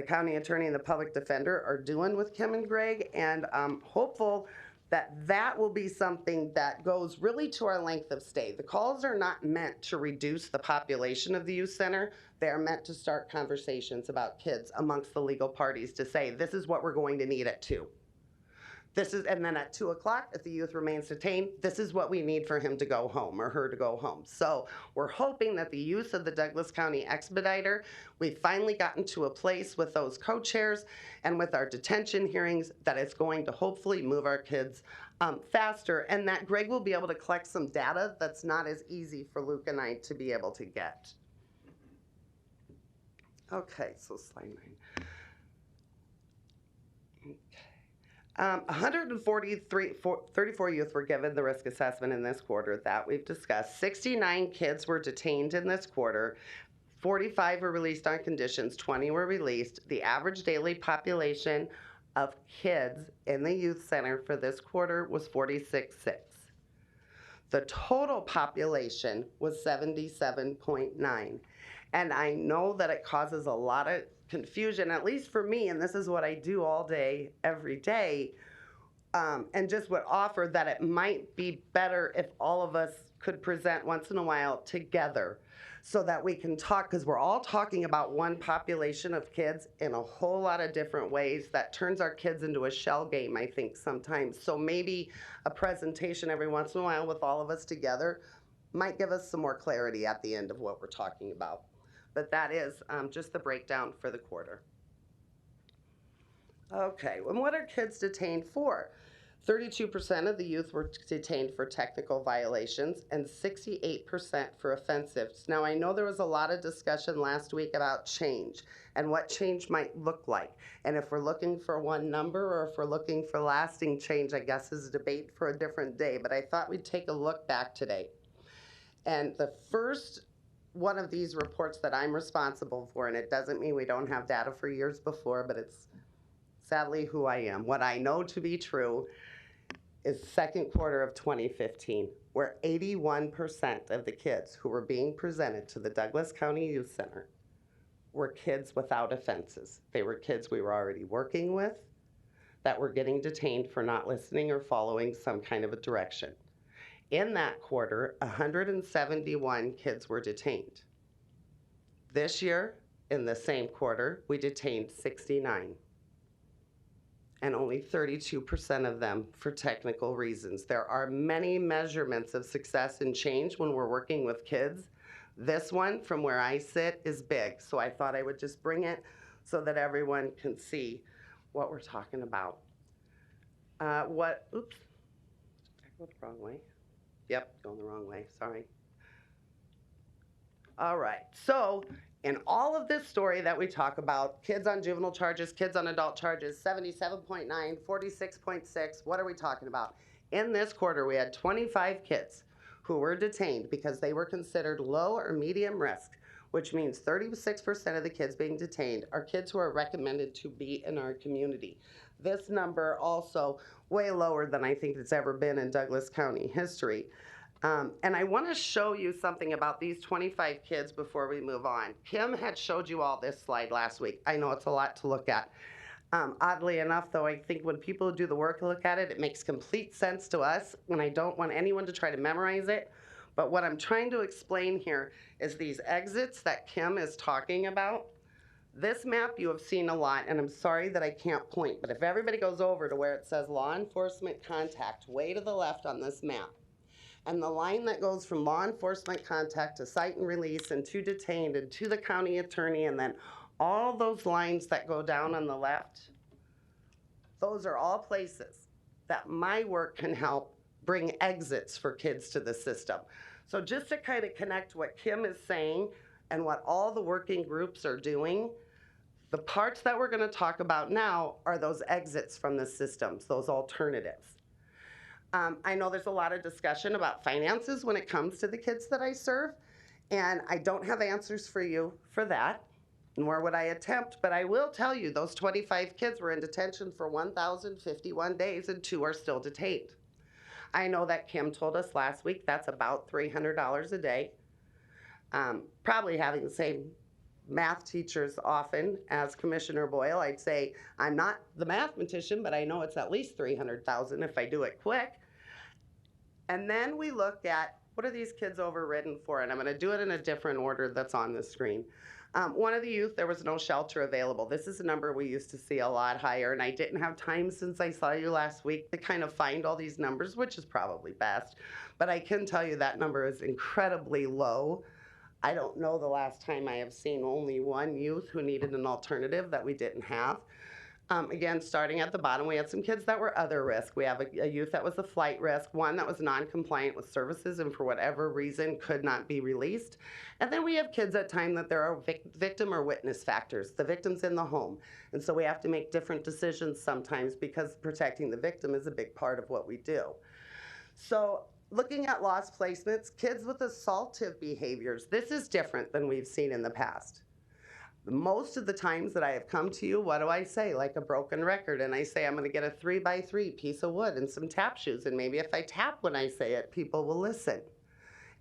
county attorney and the public defender are doing with Kim and Greg, and I'm hopeful that that will be something that goes really to our length of stay. The calls are not meant to reduce the population of the youth center. They are meant to start conversations about kids amongst the legal parties to say, this is what we're going to need at 2. And then at 2 o'clock, if the youth remains detained, this is what we need for him to go home or her to go home. So we're hoping that the use of the Douglas County Expediter, we've finally gotten to a place with those co-chairs and with our detention hearings that it's going to hopefully move our kids faster, and that Greg will be able to collect some data that's not as easy for Luke and I to be able to get. Okay, so slide 9. 134 youth were given the risk assessment in this quarter that we've discussed. 69 kids were detained in this quarter. 45 were released on conditions, 20 were released. The average daily population of kids in the youth center for this quarter was 46.6. The total population was 77.9. And I know that it causes a lot of confusion, at least for me, and this is what I do all day, every day, and just would offer that it might be better if all of us could present once in a while together so that we can talk, because we're all talking about one population of kids in a whole lot of different ways that turns our kids into a shell game, I think, sometimes. So maybe a presentation every once in a while with all of us together might give us some more clarity at the end of what we're talking about. But that is just the breakdown for the quarter. Okay, and what are kids detained for? 32% of the youth were detained for technical violations and 68% for offensives. Now, I know there was a lot of discussion last week about change and what change might look like. And if we're looking for one number or if we're looking for lasting change, I guess is a debate for a different day. But I thought we'd take a look back today. And the first one of these reports that I'm responsible for, and it doesn't mean we don't have data for years before, but it's sadly who I am. What I know to be true is second quarter of 2015, where 81% of the kids who were being presented to the Douglas County Youth Center were kids without offenses. They were kids we were already working with that were getting detained for not listening or following some kind of a direction. In that quarter, 171 kids were detained. This year, in the same quarter, we detained 69. And only 32% of them for technical reasons. There are many measurements of success and change when we're working with kids. This one, from where I sit, is big. So I thought I would just bring it so that everyone can see what we're talking about. Oops, I went the wrong way. Yep, going the wrong way, sorry. All right, so in all of this story that we talk about, kids on juvenile charges, kids on adult charges, 77.9, 46.6, what are we talking about? In this quarter, we had 25 kids who were detained because they were considered low or medium risk, which means 36% of the kids being detained are kids who are recommended to be in our community. This number also way lower than I think it's ever been in Douglas County history. And I want to show you something about these 25 kids before we move on. Kim had showed you all this slide last week. I know it's a lot to look at. Oddly enough, though, I think when people do the work look at it, it makes complete sense to us, and I don't want anyone to try to memorize it. But what I'm trying to explain here is these exits that Kim is talking about. This map you have seen a lot, and I'm sorry that I can't point, but if everybody goes over to where it says law enforcement contact, way to the left on this map, and the line that goes from law enforcement contact to cite and release and to detained and to the county attorney, and then all those lines that go down on the left, those are all places that my work can help bring exits for kids to the system. So just to kind of connect what Kim is saying and what all the working groups are doing, the parts that we're going to talk about now are those exits from the systems, those alternatives. I know there's a lot of discussion about finances when it comes to the kids that I serve, and I don't have answers for you for that, nor would I attempt, but I will tell you those 25 kids were in detention for 1,051 days and 2 are still detained. I know that Kim told us last week that's about $300 a day. Probably having the same math teachers often as Commissioner Boyle, I'd say I'm not the mathematician, but I know it's at least 300,000 if I do it quick. And then we looked at what are these kids overridden for, and I'm going to do it in a different order that's on the screen. One of the youth, there was no shelter available. This is a number we used to see a lot higher, and I didn't have time since I saw you last week to kind of find all these numbers, which is probably best. But I can tell you that number is incredibly low. I don't know the last time I have seen only one youth who needed an alternative that we didn't have. Again, starting at the bottom, we had some kids that were other risk. We have a youth that was a flight risk, one that was non-compliant with services and for whatever reason could not be released. And then we have kids at time that there are victim or witness factors. The victim's in the home. And so we have to make different decisions sometimes because protecting the victim is a big part of what we do. So looking at lost placements, kids with assaultive behaviors, this is different than we've seen in the past. Most of the times that I have come to you, what do I say? Like a broken record, and I say I'm going to get a 3x3 piece of wood and some tap shoes, and maybe if I tap when I say it, people will listen.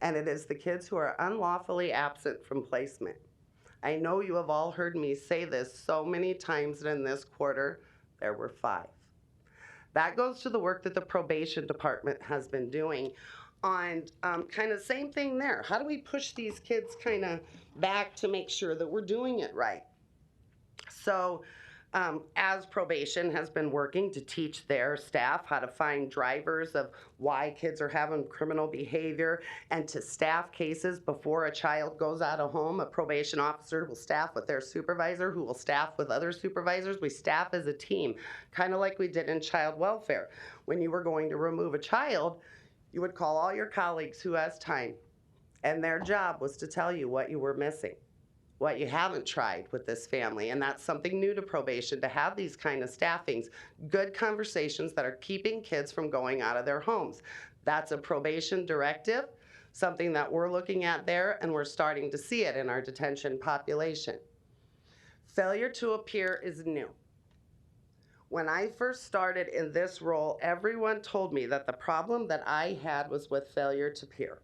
And it is the kids who are unlawfully absent from placement. I know you have all heard me say this so many times in this quarter, there were 5. That goes to the work that the probation department has been doing on kind of same thing there. How do we push these kids kind of back to make sure that we're doing it right? So as probation has been working to teach their staff how to find drivers of why kids are having criminal behavior and to staff cases before a child goes out of home, a probation officer will staff with their supervisor who will staff with other supervisors. We staff as a team, kind of like we did in child welfare. When you were going to remove a child, you would call all your colleagues who has time, and their job was to tell you what you were missing, what you haven't tried with this family, and that's something new to probation, to have these kind of staffings, good conversations that are keeping kids from going out of their homes. That's a probation directive, something that we're looking at there, and we're starting to see it in our detention population. Failure to appear is new. When I first started in this role, everyone told me that the problem that I had was with failure to appear,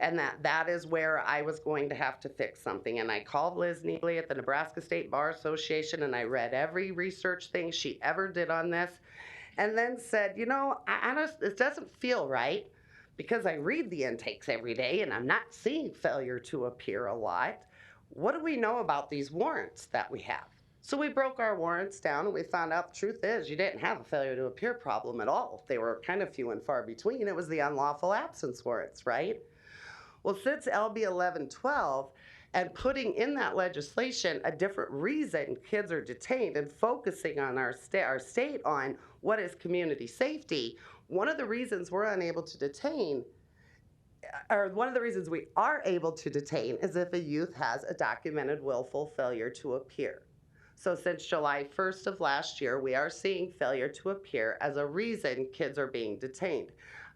and that is where I was going to have to fix something. And I called Liz Neely at the Nebraska State Bar Association, and I read every research thing she ever did on this, and then said, you know, it doesn't feel right because I read the intakes every day, and I'm not seeing failure to appear a lot. What do we know about these warrants that we have? So we broke our warrants down, and we found out the truth is you didn't have a failure to appear problem at all. They were kind of few and far between. It was the unlawful absence warrants, right? Well, since LB 1112 and putting in that legislation a different reason kids are detained and focusing on our state on what is community safety, one of the reasons we're unable to detain, or one of the reasons we are able to detain, is if a youth has a documented willful failure to appear. So since July 1st of last year, we are seeing failure to appear as a reason kids are being detained.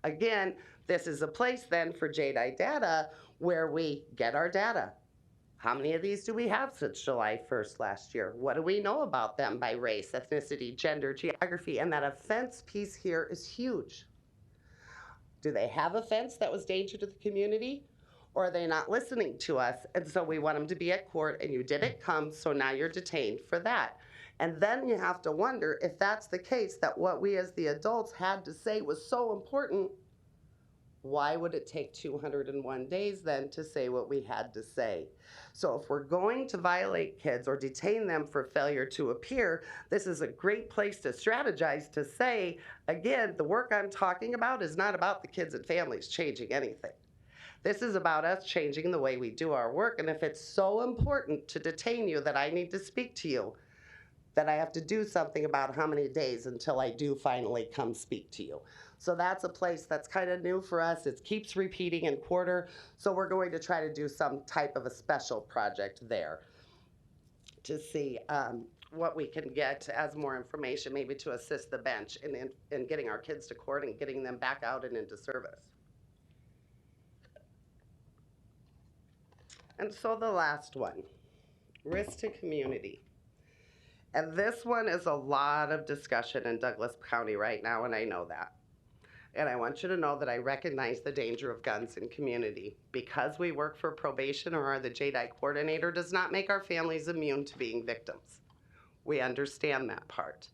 Again, this is a place then for JDI data where we get our data. How many of these do we have since July 1st last year? What do we know about them by race, ethnicity, gender, geography? And that offense piece here is huge. Do they have a fence that was danger to the community? Or are they not listening to us? And so we want them to be at court, and you didn't come, so now you're detained for that. And then you have to wonder if that's the case, that what we as the adults had to say was so important, why would it take 201 days then to say what we had to say? So if we're going to violate kids or detain them for failure to appear, this is a great place to strategize to say, again, the work I'm talking about is not about the kids and families changing anything. This is about us changing the way we do our work. And if it's so important to detain you that I need to speak to you, then I have to do something about how many days until I do finally come speak to you. So that's a place that's kind of new for us. It keeps repeating in quarter. So we're going to try to do some type of a special project there to see what we can get as more information, maybe to assist the bench in getting our kids to court and getting them back out and into service. And so the last one, risk to community. And this one is a lot of discussion in Douglas County right now, and I know that. And I want you to know that I recognize the danger of guns in community. Because we work for probation or are the JDI coordinator does not make our families immune to being victims. We understand that part.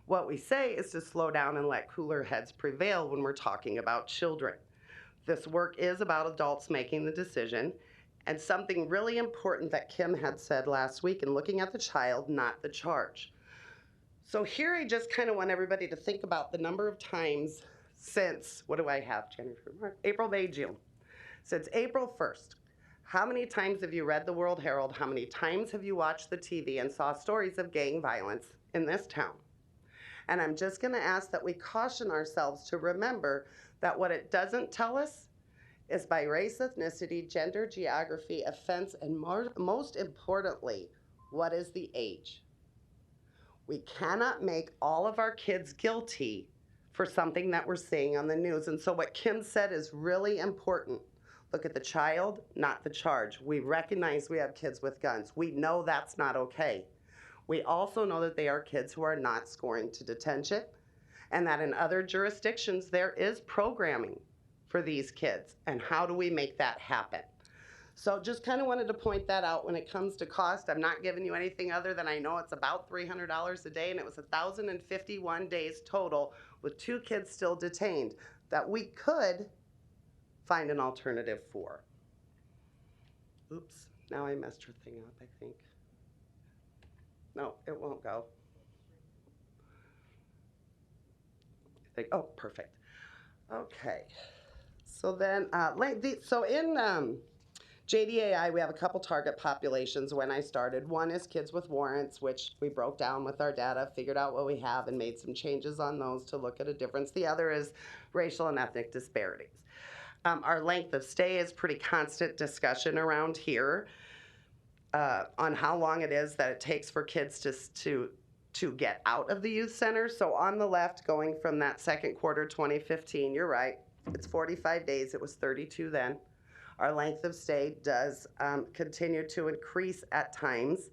What we say is to slow down and let cooler heads prevail when we're talking about children. This work is about adults making the decision. And something really important that Kim had said last week in looking at the child, not the charge. So here I just kind of want everybody to think about the number of times since, what do I have, January, April, May, June. Since April 1st, how many times have you read the World Herald? How many times have you watched the TV and saw stories of gang violence in this town? And I'm just gonna ask that we caution ourselves to remember that what it doesn't tell us is by race, ethnicity, gender, geography, offense, and most importantly, what is the age? We cannot make all of our kids guilty for something that we're seeing on the news. And so what Kim said is really important. Look at the child, not the charge. We recognize we have kids with guns. We know that's not okay. We also know that they are kids who are not scoring to detention, and that in other jurisdictions there is programming for these kids, and how do we make that happen? So just kind of wanted to point that out. When it comes to cost, I'm not giving you anything other than I know it's about $300 a day, and it was 1,051 days total with 2 kids still detained that we could find an alternative for. Oops, now I messed her thing up, I think. No, it won't go. Oh, perfect. Okay. So then, so in JDAI, we have a couple target populations when I started. One is kids with warrants, which we broke down with our data, figured out what we have, and made some changes on those to look at a difference. The other is racial and ethnic disparities. Our length of stay is pretty constant discussion around here on how long it is that it takes for kids to get out of the youth center. So on the left, going from that second quarter 2015, you're right, it's 45 days. It was 32 then. Our length of stay does continue to increase at times.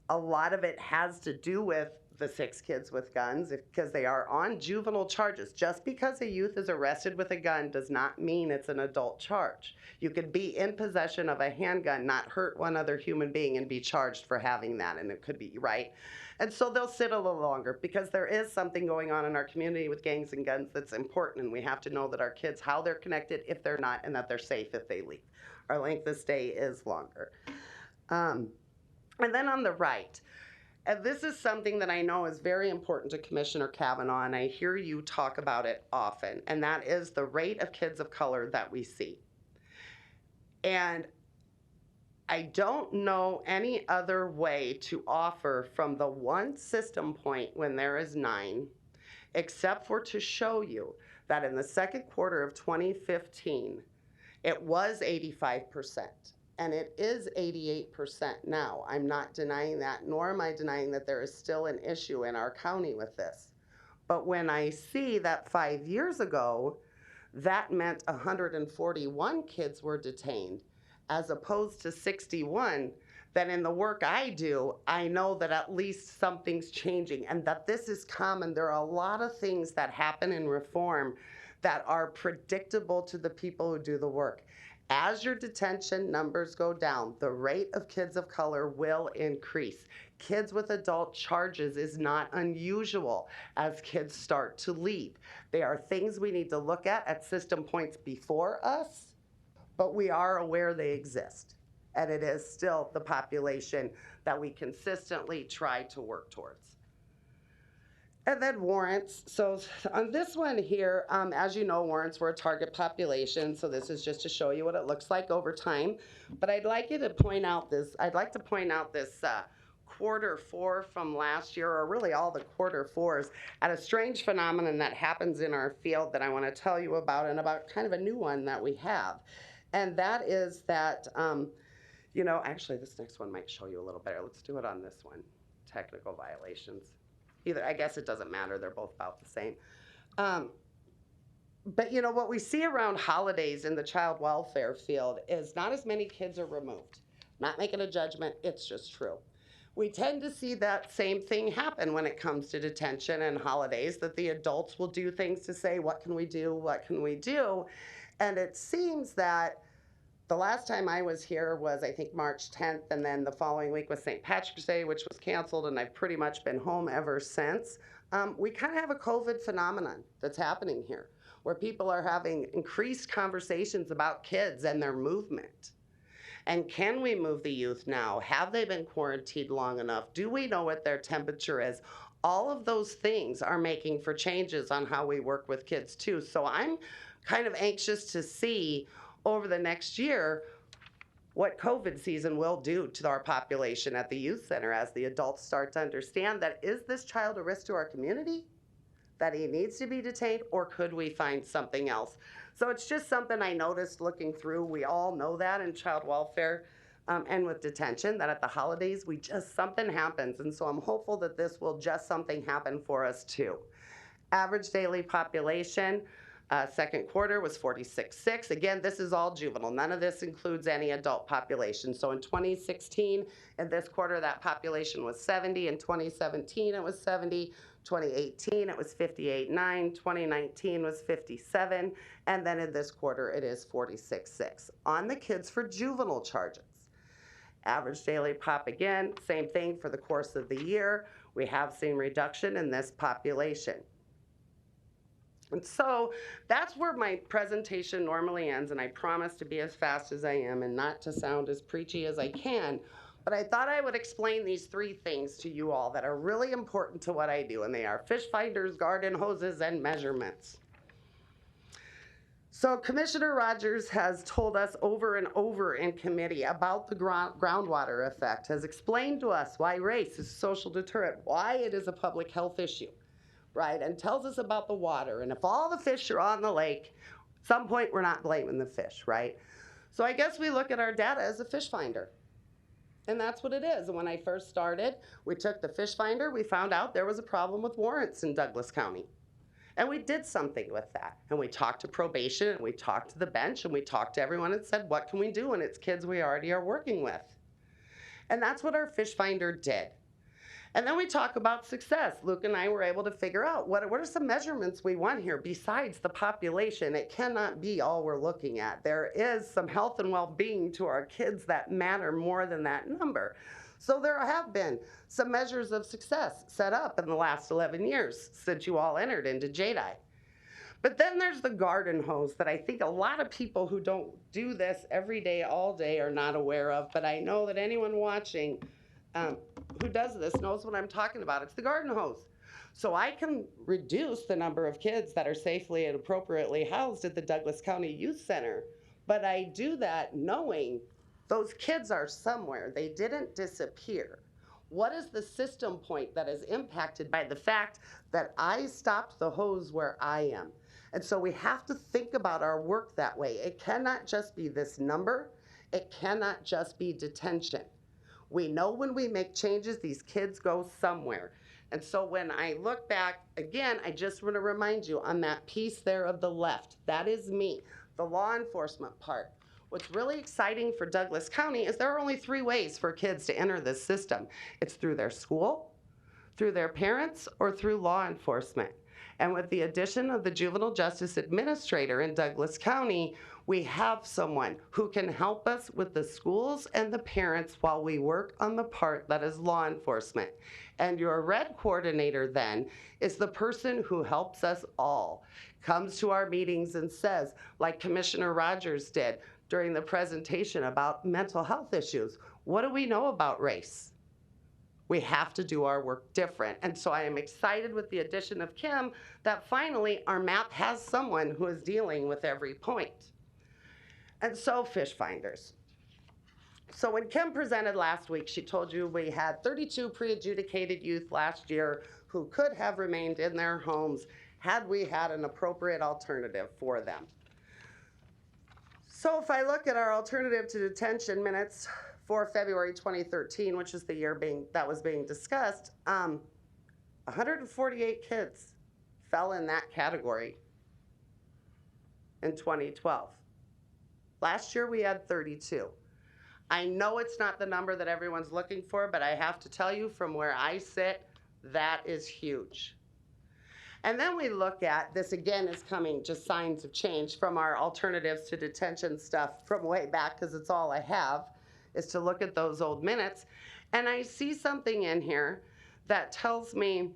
A lot of it has to do with the 6 kids with guns because they are on juvenile charges. Just because a youth is arrested with a gun does not mean it's an adult charge. You could be in possession of a handgun, not hurt one other human being, and be charged for having that, and it could be, right? And so they'll sit a little longer because there is something going on in our community with gangs and guns that's important, and we have to know that our kids, how they're connected if they're not, and that they're safe if they leave. Our length of stay is longer. And then on the right, and this is something that I know is very important to Commissioner Kavanaugh, and I hear you talk about it often, and that is the rate of kids of color that we see. And I don't know any other way to offer from the one system point when there is 9, except for to show you that in the second quarter of 2015, it was 85%. And it is 88% now. I'm not denying that, nor am I denying that there is still an issue in our county with this. But when I see that 5 years ago, that meant 141 kids were detained, as opposed to 61, then in the work I do, I know that at least something's changing and that this is common. There are a lot of things that happen in reform that are predictable to the people who do the work. As your detention numbers go down, the rate of kids of color will increase. Kids with adult charges is not unusual as kids start to leave. They are things we need to look at system points before us, but we are aware they exist. And it is still the population that we consistently try to work towards. And then warrants. So on this one here, as you know, warrants were a target population. So this is just to show you what it looks like over time. But I'd like to point out this quarter four from last year, or really all the quarter fours, at a strange phenomenon that happens in our field that I want to tell you about, and about kind of a new one that we have. And that is that, you know, actually this next one might show you a little better. Let's do it on this one, technical violations. Either, I guess it doesn't matter, they're both about the same. But you know, what we see around holidays in the child welfare field is not as many kids are removed. Not making a judgment, it's just true. We tend to see that same thing happen when it comes to detention and holidays, that the adults will do things to say, what can we do, what can we do? And it seems that the last time I was here was, I think, March 10th, and then the following week was St. Patrick's Day, which was canceled, and I've pretty much been home ever since. We kind of have a COVID phenomenon that's happening here, where people are having increased conversations about kids and their movement. And can we move the youth now? Have they been quarantined long enough? Do we know what their temperature is? All of those things are making for changes on how we work with kids too. So I'm kind of anxious to see over the next year what COVID season will do to our population at the youth center as the adults start to understand that, is this child a risk to our community, that he needs to be detained, or could we find something else? So it's just something I noticed looking through. We all know that in child welfare and with detention, that at the holidays, something happens. And so I'm hopeful that this will just something happen for us too. Average daily population, second quarter was 46.6. Again, this is all juvenile. None of this includes any adult population. So in 2016, in this quarter, that population was 70. In 2017, it was 70. 2018, it was 58.9. 2019 was 57. And then in this quarter, it is 46.6. On the kids for juvenile charges, average daily pop, again, same thing for the course of the year. We have seen reduction in this population. And so that's where my presentation normally ends, and I promise to be as fast as I am and not to sound as preachy as I can. But I thought I would explain these three things to you all that are really important to what I do, and they are fish finders, garden hoses, and measurements. So Commissioner Rogers has told us over and over in committee about the groundwater effect, has explained to us why race is a social deterrent, why it is a public health issue, right? And tells us about the water. And if all the fish are on the lake, at some point we're not blaming the fish, right? So I guess we look at our data as a fish finder. And that's what it is. And when I first started, we took the fish finder, we found out there was a problem with warrants in Douglas County. And we did something with that. And we talked to probation, and we talked to the bench, and we talked to everyone and said, what can we do? And it's kids we already are working with. And that's what our fish finder did. And then we talk about success. Luke and I were able to figure out what are some measurements we want here besides the population. It cannot be all we're looking at. There is some health and well-being to our kids that matter more than that number. So there have been some measures of success set up in the last 11 years since you all entered into JDI. But then there's the garden hose that I think a lot of people who don't do this every day, all day, are not aware of. But I know that anyone watching who does this knows what I'm talking about. It's the garden hose. So I can reduce the number of kids that are safely and appropriately housed at the Douglas County Youth Center. But I do that knowing those kids are somewhere. They didn't disappear. What is the system point that is impacted by the fact that I stopped the hose where I am? And so we have to think about our work that way. It cannot just be this number. It cannot just be detention. We know when we make changes, these kids go somewhere. And so when I look back, again, I just want to remind you on that piece there of the left, that is me, the law enforcement part. What's really exciting for Douglas County is there are only 3 ways for kids to enter this system. It's through their school, through their parents, or through law enforcement. And with the addition of the juvenile justice administrator in Douglas County, we have someone who can help us with the schools and the parents while we work on the part that is law enforcement. And your red coordinator then is the person who helps us all, comes to our meetings and says, like Commissioner Rogers did during the presentation about mental health issues, what do we know about race? We have to do our work different. And so I am excited with the addition of Kim that finally our map has someone who is dealing with every point. And so fish finders. So when Kim presented last week, she told you we had 32 pre-adjudicated youth last year who could have remained in their homes had we had an appropriate alternative for them. So if I look at our alternative to detention minutes for February 2013, which is the year that was being discussed, 148 kids fell in that category in 2012. Last year we had 32. I know it's not the number that everyone's looking for, but I have to tell you from where I sit, that is huge. And then we look at, this again is coming, just signs of change from our alternatives to detention stuff from way back, because it's all I have, is to look at those old minutes. And I see something in here that tells me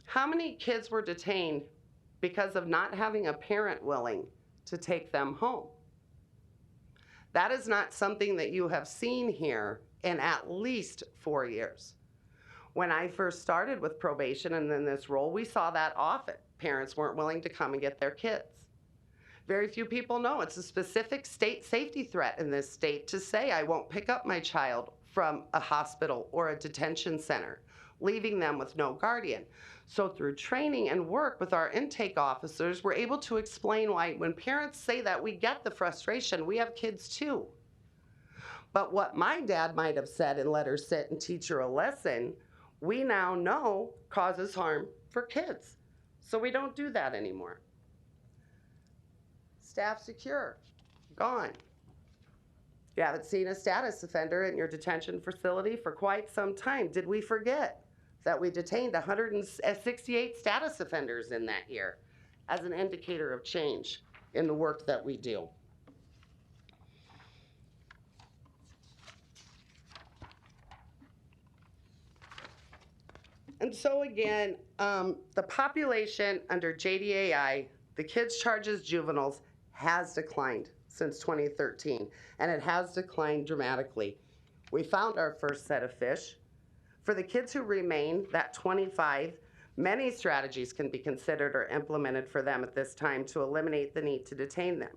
how many kids were detained because of not having a parent willing to take them home. That is not something that you have seen here in at least 4 years. When I first started with probation and in this role, we saw that often. Parents weren't willing to come and get their kids. Very few people know it's a specific state safety threat in this state to say I won't pick up my child from a hospital or a detention center, leaving them with no guardian. So through training and work with our intake officers, we're able to explain why when parents say that, we get the frustration. We have kids too. But what my dad might have said in Let Her Sit and Teach Her a Lesson, we now know causes harm for kids. So we don't do that anymore. Staff secure, gone. You haven't seen a status offender in your detention facility for quite some time. Did we forget that we detained 168 status offenders in that year as an indicator of change in the work that we do? And so again, the population under JDAI, the kids charged as juveniles, has declined since 2013, and it has declined dramatically. We found our first set of fish. For the kids who remain, that 25, many strategies can be considered or implemented for them at this time to eliminate the need to detain them.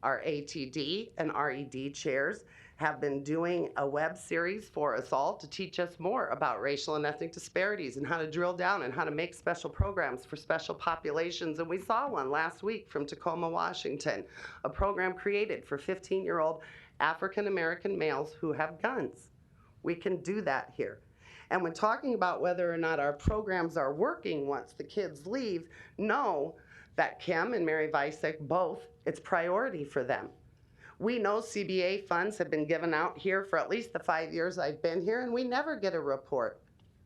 Our ATD and RED chairs have been doing a web series for us all to teach us more about racial and ethnic disparities and how to drill down and how to make special programs for special populations. And we saw one last week from Tacoma, Washington, a program created for 15-year-old African-American males who have guns. We can do that here. And when talking about whether or not our programs are working once the kids leave, know that Kim and Mary Vicek both, it's priority for them. We know CBA funds have been given out here for at least the 5 years I've been here, and we never get a report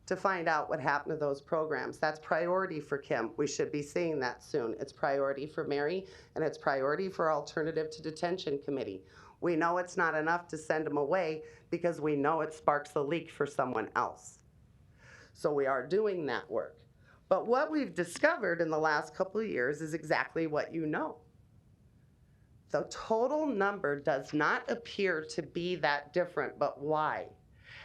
to find out what happened to those programs. That's priority for Kim. We should be seeing that soon. It's priority for Mary, and it's priority for Alternative to Detention Committee. We know it's not enough to send them away because we know it sparks a leak for someone else. So we are doing that work. But what we've discovered in the last couple of years is exactly what you know. The total number does not appear to be that different, but why?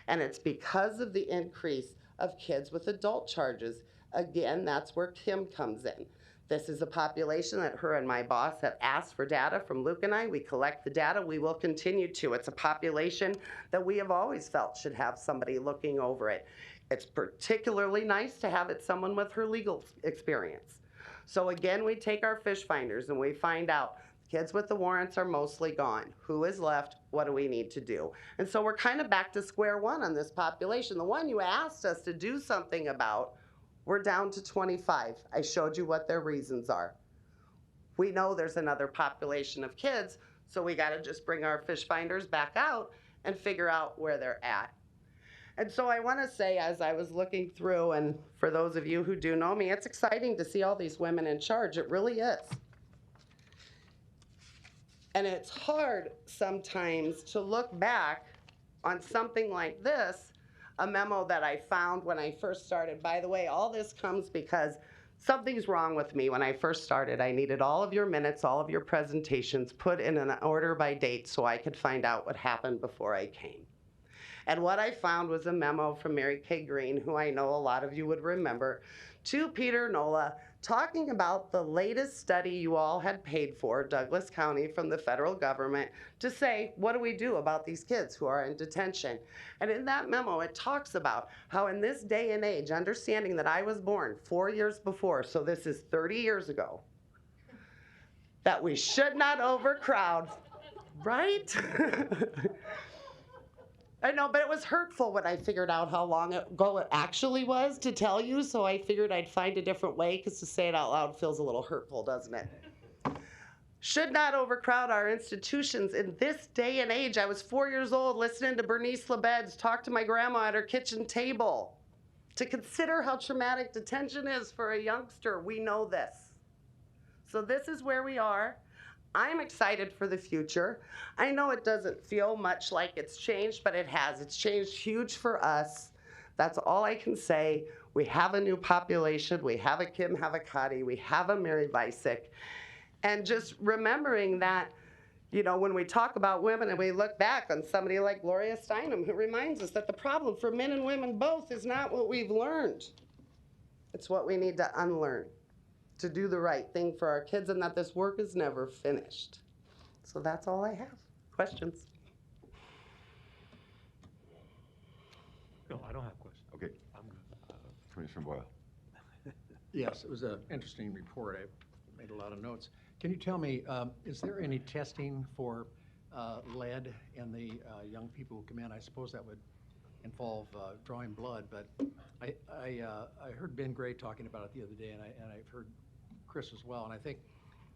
And it's because of the increase of kids with adult charges. Again, that's where Kim comes in. This is a population that her and my boss have asked for data from Luke and I. We collect the data. We will continue to. It's a population that we have always felt should have somebody looking over it. It's particularly nice to have it someone with her legal experience. So again, we take our fish finders and we find out kids with the warrants are mostly gone. Who is left? What do we need to do? And so we're kind of back to square one on this population. The one you asked us to do something about, we're down to 25. I showed you what their reasons are. We know there's another population of kids, So we got to just bring our fish finders back out and figure out where they're at. And so I want to say, as I was looking through, and for those of you who do know me, it's exciting to see all these women in charge. It really is. And it's hard sometimes to look back on something like this, a memo that I found when I first started. By the way, all this comes because something's wrong with me. When I first started, I needed all of your minutes, all of your presentations put in an order by date so I could find out what happened before I came. And what I found was a memo from Mary Kay Green, who I know a lot of you would remember, to Peter Nola, talking about the latest study you all had paid for, Douglas County, from the federal government, to say, what do we do about these kids who are in detention? And in that memo, it talks about how in this day and age, understanding that I was born 4 years before, so this is 30 years ago, that we should not overcrowd, right? I know, but it was hurtful when I figured out how long ago it actually was to tell you, so I figured I'd find a different way, because to say it out loud feels a little hurtful, doesn't it? Should not overcrowd our institutions in this day and age. I was 4 years old listening to Bernice Lebed's talk to my grandma at her kitchen table. To consider how traumatic detention is for a youngster, we know this. So this is where we are. I'm excited for the future. I know it doesn't feel much like it's changed, but it has. It's changed huge for us. That's all I can say. We have a new population. We have a Kim Havakati. We have a Mary Vicek. And just remembering that, you know, when we talk about women and we look back on somebody like Gloria Steinem, who reminds us that the problem for men and women both is not what we've learned. It's what we need to unlearn, to do the right thing for our kids, and that this work is never finished. So that's all I have. Questions? No, I don't have questions. Okay. I'm good. Commissioner Boyle. Yes, it was an interesting report. I made a lot of notes. Can you tell me, is there any testing for lead in the young people who come in? I suppose that would involve drawing blood, but I heard Ben Gray talking about it the other day, and I've heard Chris as well, and I think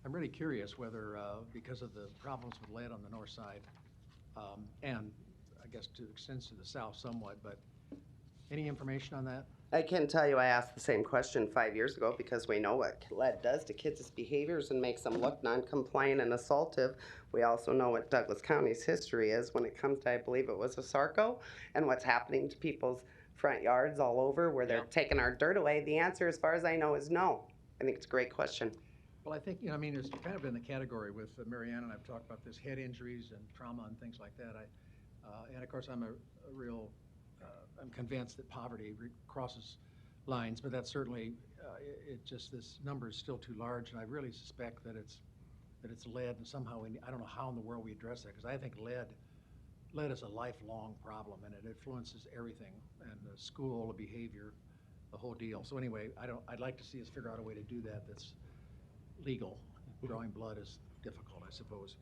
I'm really curious whether, because of the problems with lead on the north side, and I guess to extends to the south somewhat, but any information on that? I can tell you I asked the same question 5 years ago, because we know what lead does to kids' behaviors and makes them look non-compliant and assaultive. We also know what Douglas County's history is when it comes to, I believe it was a Sarco, and what's happening to people's front yards all over where they're taking our dirt away. The answer, as far as I know, is no. I think it's a great question. Well, I think, you know, I mean, it's kind of in the category with Marianne, and I've talked about this, head injuries and trauma and things like that. And of course, I'm I'm convinced that poverty crosses lines, but that's certainly, this number is still too large, and I really suspect that it's lead, and somehow, I don't know how in the world we address that, because I think lead is a lifelong problem, and it influences everything, and the school, the behavior, the whole deal. So anyway, I'd like to see us figure out a way to do that that's legal. Drawing blood is difficult, I suppose.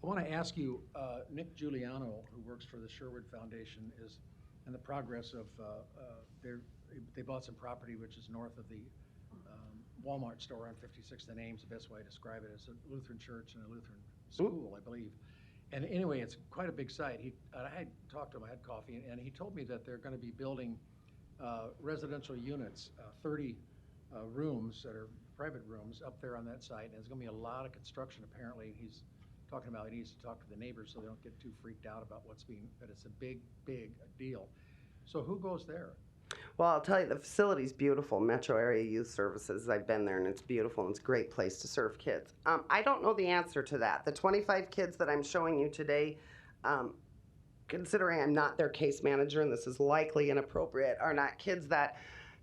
I want to ask you, Nick Giuliano, who works for the Sherwood Foundation, is in the progress of, they bought some property which is north of the Walmart store on 56th and Ames, the best way to describe it. It's a Lutheran church and a Lutheran school, I believe. And anyway, it's quite a big site. I had talked to him, I had coffee, and he told me that they're going to be building residential units, 30 rooms that are private rooms up there on that site. And there's going to be a lot of construction, apparently. He's talking about he needs to talk to the neighbors so they don't get too freaked out about but it's a big, big deal. So who goes there? Well, I'll tell you, the facility's beautiful. Metro Area Youth Services, I've been there, and it's beautiful, and it's a great place to serve kids. I don't know the answer to that. The 25 kids that I'm showing you today, considering I'm not their case manager, and this is likely inappropriate, are not kids that,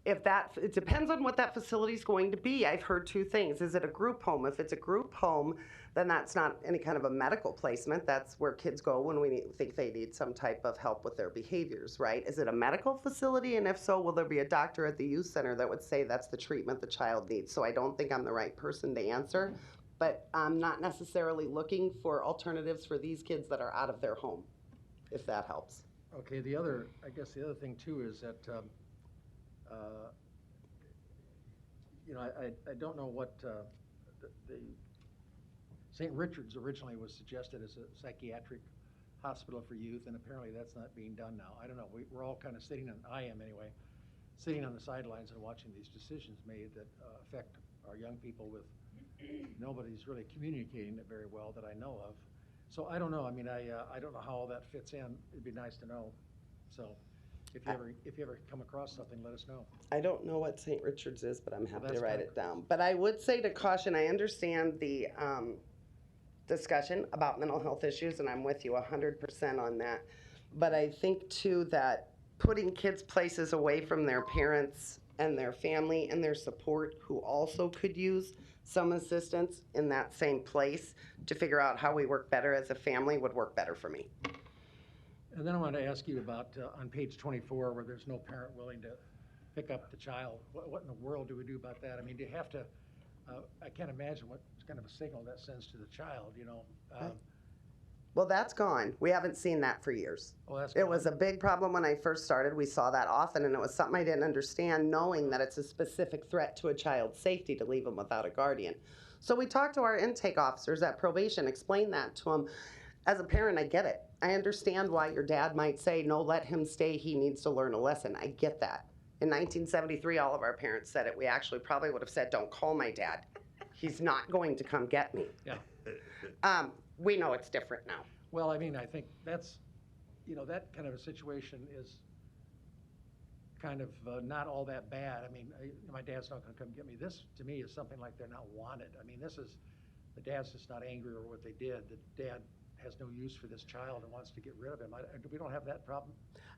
it depends on what that facility is going to be. I've heard two things. Is it a group home? If it's a group home, then that's not any kind of a medical placement. That's where kids go when we think they need some type of help with their behaviors, right? Is it a medical facility? And if so, will there be a doctor at the youth center that would say that's the treatment the child needs? So I don't think I'm the right person to answer, but I'm not necessarily looking for alternatives for these kids that are out of their home, if that helps. Okay, I guess the other thing too is that, I don't know what St. Richard's originally was suggested as a psychiatric hospital for youth, and apparently that's not being done now. I don't know, we're all kind of sitting on, I am anyway, sitting on the sidelines and watching these decisions made that affect our young people with, nobody's really communicating it very well that I know of. So I don't know, I mean, I don't know how all that fits in. It'd be nice to know. So if you ever come across something, let us know. I don't know what St. Richard's is, but I'm happy to that's write fine. it down. But I would say to caution, I understand the discussion about mental health issues, and I'm with you 100% on that. But I think too that putting kids places away from their parents and their family and their support, who also could use some assistance in that same place to figure out how we work better as a family, would work better for me. And then I wanted to ask you about on page 24, where there's no parent willing to pick up the child. What in the world do we do about that? I mean, do you have to, I can't imagine what kind of a signal that sends to the child, you know? Well, that's gone. We haven't seen that for years. Oh, that's It gone? was a big problem when I first started. We saw that often, and it was something I didn't understand, knowing that it's a specific threat to a child's safety to leave them without a guardian. So we talked to our intake officers at probation, explained that to them. As a parent, I get it. I understand why your dad might say, no, let him stay. He needs to learn a lesson. I get that. In 1973, all of our parents said it. We actually probably would have said, don't call my dad. He's not going to come get me. Yeah. We know it's different now. Well, I mean, I think that's, you know, that kind of a situation is kind of not all that bad. I mean, my dad's not going to come get me. This, to me, is something like they're not wanted. I mean, this is, the dad's just not angry over what they did. The dad has no use for this child and wants to get rid of him. We don't have that problem.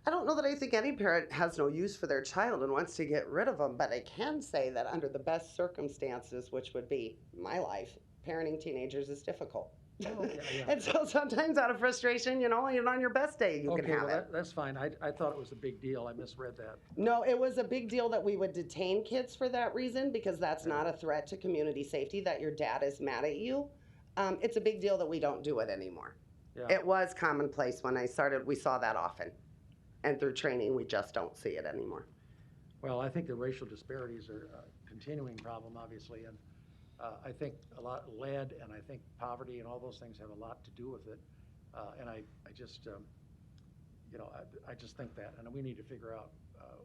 I don't know that I think any parent has no use for their child and wants to get rid of them, but I can say that under the best circumstances, which would be my life, parenting teenagers is difficult. Oh, yeah. And so sometimes out of frustration, you know, even on your best day, you Okay, can have well, it. that's fine. I thought it was a big deal. I misread that. No, it was a big deal that we would detain kids for that reason, because that's not a threat to community safety, that your dad is mad at you. It's a big deal that we don't do it anymore. Yeah. It was commonplace when I started. We saw that often. And through training, we just don't see it anymore. Well, I think the racial disparities are a continuing problem, obviously, and I think a lot lead and I think poverty and all those things have a lot to do with it. And I just, you know, I just think that, and we need to figure out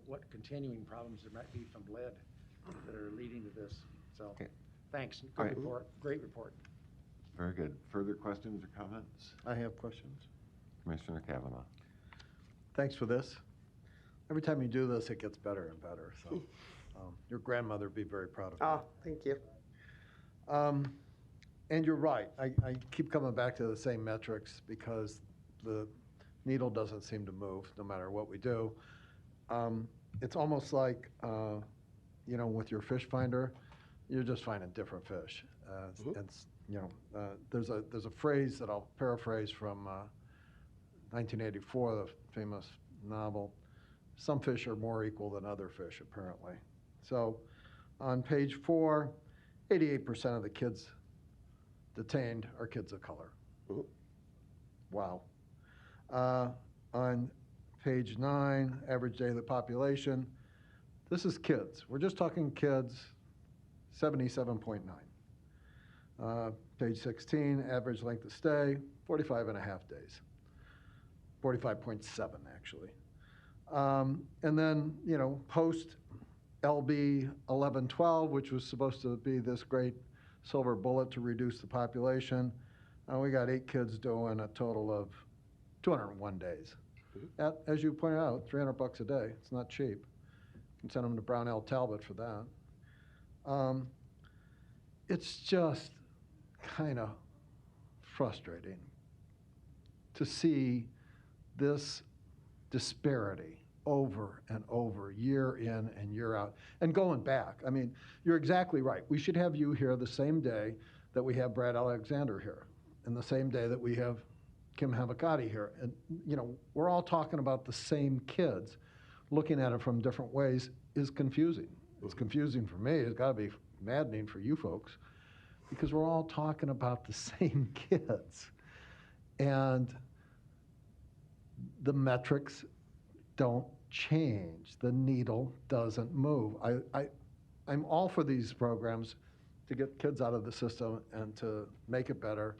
what continuing problems there might be from lead that are leading to this. So, Okay. Thanks. Good All right. report. Great report. Very good. Further questions or comments? I have questions. Commissioner Kavanaugh. Thanks for this. Every time you do this, it gets better and better. So your grandmother would be very proud of you. Oh, thank you. And you're right. I keep coming back to the same metrics because the needle doesn't seem to move no matter what we do. It's almost like, you know, with your fish finder, you're just finding different fish. It's, you know, there's a phrase that I'll paraphrase from 1984, the famous novel. Some fish are more equal than other fish, apparently. So on page 4, 88% of the kids detained are kids of color. Wow. On page 9, average daily population, this is kids. We're just talking kids, 77.9. Page 16, average length of stay, 45 and a half days. 45.7 actually. And then, you know, post LB 1112, which was supposed to be this great silver bullet to reduce the population, we got 8 kids doing a total of 201 days. At, as you pointed out, $300 a day. It's not cheap. You can send them to Brownell Talbot for that. It's just kind of frustrating to see this disparity over and over, year in and year out. And going back, I mean, you're exactly right. We should have you here the same day that we have Brad Alexander here, and the same day that we have Kim Havakati here. And, you know, we're all talking about the same kids. Looking at it from different ways is confusing. It's confusing for me. It's got to be maddening for you folks, because we're all talking about the same kids. And the metrics don't change. The needle doesn't move. I'm all for these programs to get kids out of the system and to make it better.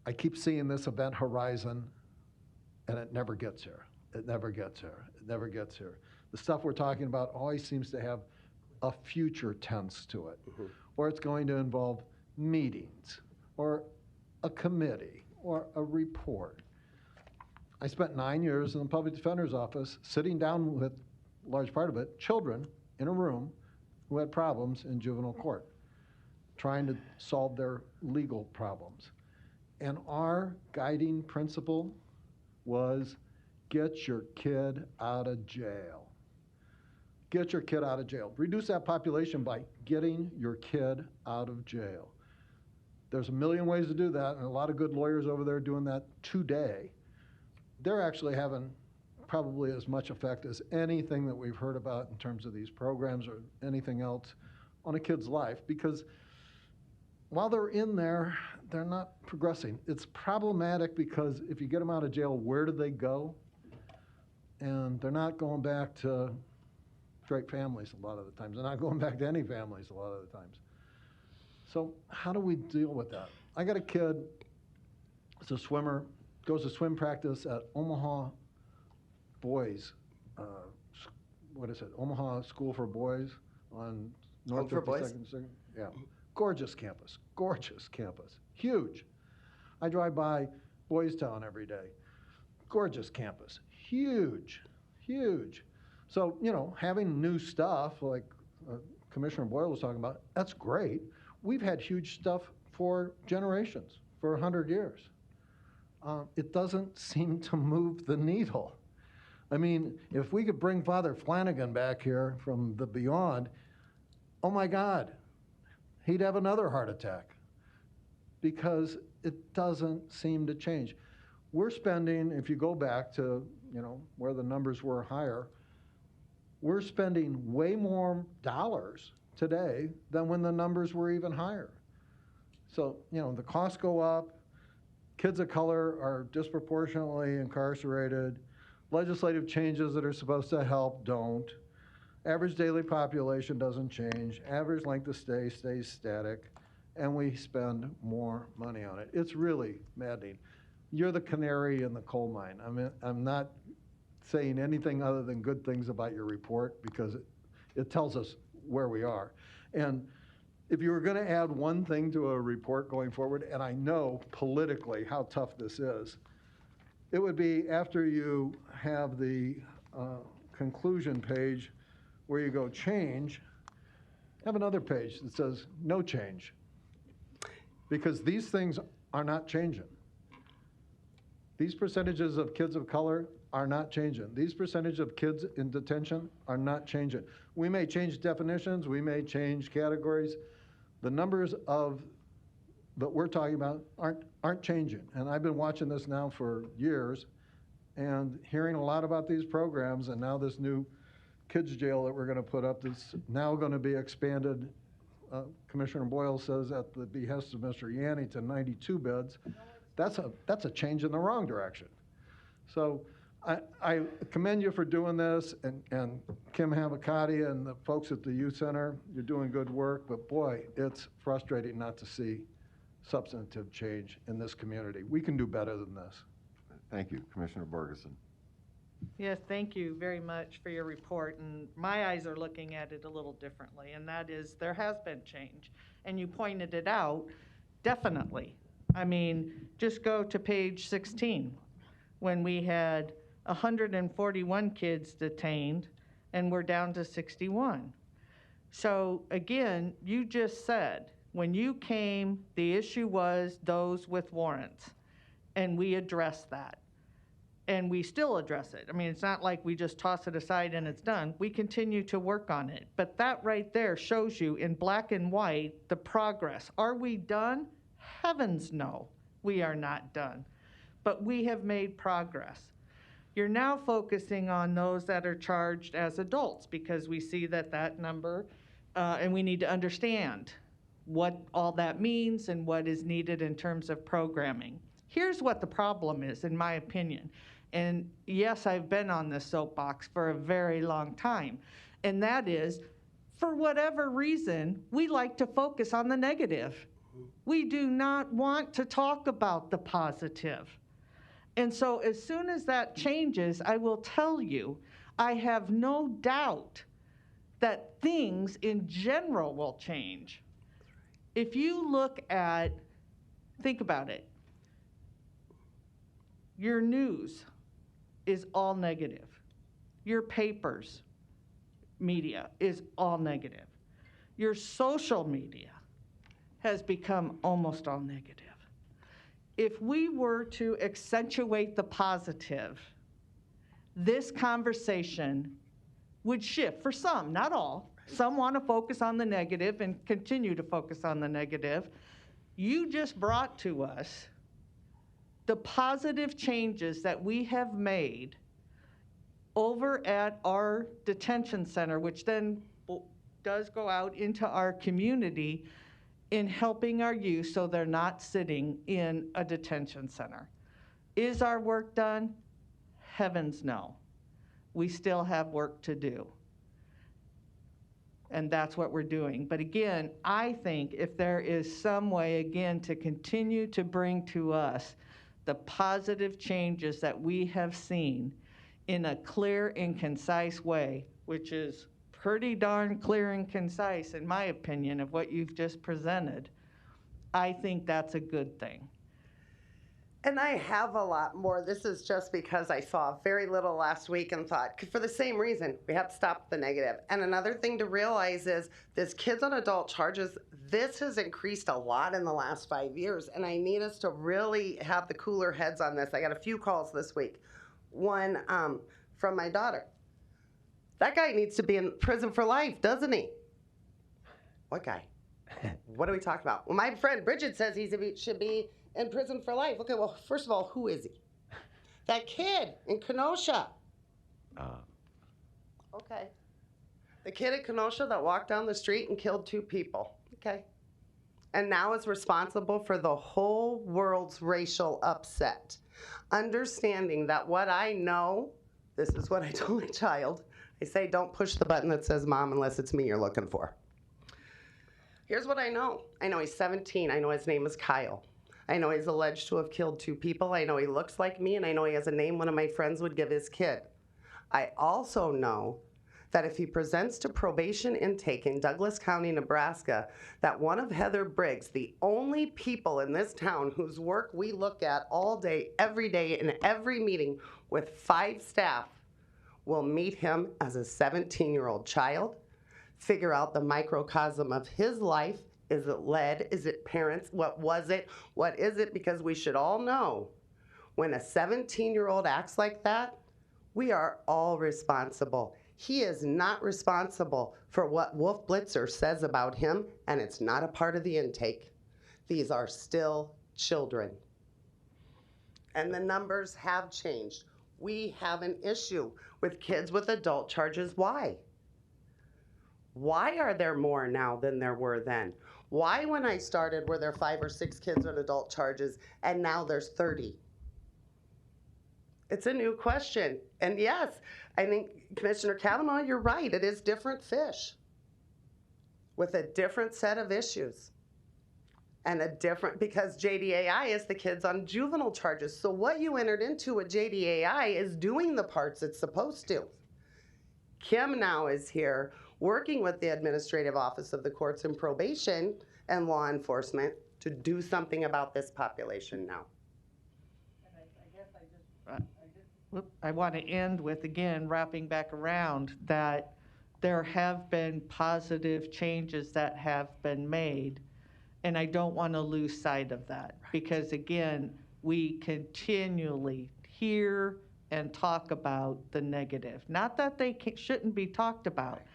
I keep seeing this event horizon, and it never gets here. It never gets here. It never gets here. The stuff we're talking about always seems to have a future tense to it, or it's going to involve meetings, or a committee, or a report. I spent 9 years in the public defender's office sitting down with, a large part of it, children in a room who had problems in juvenile court, trying to solve their legal problems. And our guiding principle was, get your kid out of jail. Get your kid out of jail. Reduce that population by getting your kid out of jail. There's a million ways to do that, and a lot of good lawyers over there doing that today. They're actually having probably as much effect as anything that we've heard about in terms of these programs or anything else on a kid's life, because while they're in there, they're not progressing. It's problematic because if you get them out of jail, where do they go? And they're not going back to straight families a lot of the times. They're not going back to any families a lot of the times. So how do we deal with that? I got a kid, it's a swimmer, goes to swim practice at Omaha Boys, Omaha School for Boys on North 52nd Street. Yeah, gorgeous campus, huge. I drive by Boys Town every day. Gorgeous campus, huge. So, having new stuff like Commissioner Boyle was talking about, that's great. We've had huge stuff for generations, for 100 years. It doesn't seem to move the needle. I mean, if we could bring Father Flanagan back here from the beyond, oh my God, he'd have another heart attack, because it doesn't seem to change. We're spending, if you go back to, where the numbers were higher, we're spending way more dollars today than when the numbers were even higher. So, the costs go up, kids of color are disproportionately incarcerated, legislative changes that are supposed to help don't, average daily population doesn't change, average length of stay stays static, and we spend more money on it. It's really maddening. You're the canary in the coal mine. I mean, I'm not saying anything other than good things about your report, because it tells us where we are. And if you were going to add one thing to a report going forward, and I know politically how tough this is, it would be after you have the conclusion page where you go change, have another page that says no change. Because these things are not changing. These percentages of kids of color are not changing. These percentages of kids in detention are not changing. We may change definitions, we may change categories. The numbers that we're talking about aren't changing. And I've been watching this now for years and hearing a lot about these programs, and now this new kids jail that we're going to put up that's now going to be expanded, Commissioner Boyle says at the behest of Mr. Yanni, to 92 beds. That's a change in the wrong direction. So I commend you for doing this, and Kim Havakati and the folks at the youth center, you're doing good work, but boy, it's frustrating not to see substantive change in this community. We can do better than this. Thank you, Commissioner Borgeson. Yes, thank you very much for your report, and my eyes are looking at it a little differently, and that is there has been change, and you pointed it out, definitely. I mean, just go to page 16, when we had 141 kids detained, and we're down to 61. So again, you just said, when you came, the issue was those with warrants, and we addressed that. And we still address it. I mean, it's not like we just toss it aside and it's done. We continue to work on it. But that right there shows you in black and white the progress. Are we done? Heavens no, we are not done. But we have made progress. You're now focusing on those that are charged as adults, because we see that number, and we need to understand what all that means and what is needed in terms of programming. Here's what the problem is, in my opinion. And yes, I've been on this soapbox for a very long time. And that is for whatever reason, we like to focus on the negative. We do not want to talk about the positive. And so as soon as that changes, I will tell you, I have no doubt that things in general will change. If you look at, think about it, your news is all negative. Your papers, media is all negative. Your social media has become almost all negative. If we were to accentuate the positive, this conversation would shift for some, not all. Some want to focus on the negative and continue to focus on the negative. You just brought to us the positive changes that we have made over at our detention center, which then does go out into our community in helping our youth so they're not sitting in a detention center. Is our work done? Heavens no. We still have work to do. And that's what we're doing. But again, I think if there is some way, again, to continue to bring to us the positive changes that we have seen in a clear and concise way, which is pretty darn clear and concise, in my opinion, of what you've just presented, I think that's a good thing. And I have a lot more. This is just because I saw very little last week and thought, for the same reason, we have to stop the negative. And another thing to realize is this kids on adult charges, this has increased a lot in the last 5 years. And I need us to really have the cooler heads on this. I got a few calls this week. One from my daughter. That guy needs to be in prison for life, doesn't he? What guy? What are we talking about? Well, my friend Bridget says he should be in prison for life. Okay, well, first of all, who is he? That kid in Kenosha. Okay. The kid in Kenosha that walked down the street and killed 2 people. Okay. And now is responsible for the whole world's racial upset. Understanding that what I know, this is what I told my child. I say, don't push the button that says mom unless it's me you're looking for. Here's what I know. I know he's 17. I know his name is Kyle. I know he's alleged to have killed 2 people. I know he looks like me, and I know he has a name one of my friends would give his kid. I also know that if he presents to probation intake in Douglas County, Nebraska, that one of Heather Briggs, the only people in this town whose work we look at all day, every day, in every meeting with 5 staff, will meet him as a 17-year-old child, figure out the microcosm of his life. Is it lead? Is it parents? What was it? What is it? Because we should all know when a 17-year-old acts like that, we are all responsible. He is not responsible for what Wolf Blitzer says about him, and it's not a part of the intake. These are still children. And the numbers have changed. We have an issue with kids with adult charges. Why? Why are there more now than there were then? Why, when I started, were there 5 or 6 kids on adult charges, and now there's 30? It's a new question. And yes, I think, Commissioner Kavanaugh, you're right. It is different fish with a different set of issues. And a different, because JDAI is the kids on juvenile charges. So what you entered into with JDAI is doing the parts it's supposed to. Kim now is here working with the Administrative Office of the Courts and Probation and law enforcement to do something about this population now. I want to end with, again, wrapping back around, that there have been positive changes that have been made, and I don't want to lose sight of that. Right. Because, again, we continually hear and talk about the negative. Not that they shouldn't be talked about, right,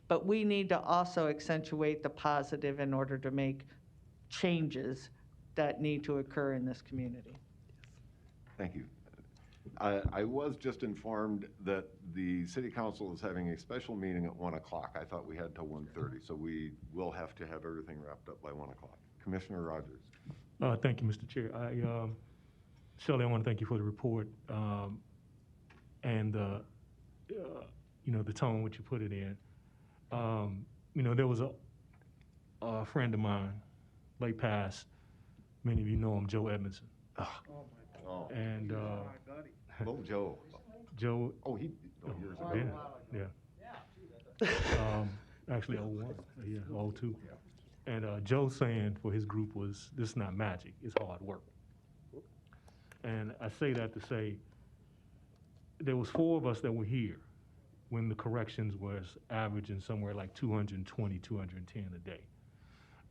but we need to also accentuate the positive in order to make changes that need to occur in this community. Thank you. I was just informed that the city council is having a special meeting at 1 o'clock. I thought we had till 1:30, so we will have to have everything wrapped up by 1 o'clock. Commissioner Rogers. Thank you, Mr. Chair. Shelley, I want to thank you for the report and the tone which you put it in. there was a friend of mine, late past, many of you know him, Joe Edmondson. Oh. And Little Joe. Joe. Oh, years ago. Yeah. Actually, 01. Yeah, 02. And Joe saying for his group was, this is not magic, it's hard work. And I say that to say, there was 4 of us that were here when the corrections was averaging somewhere like 220, 210 a day.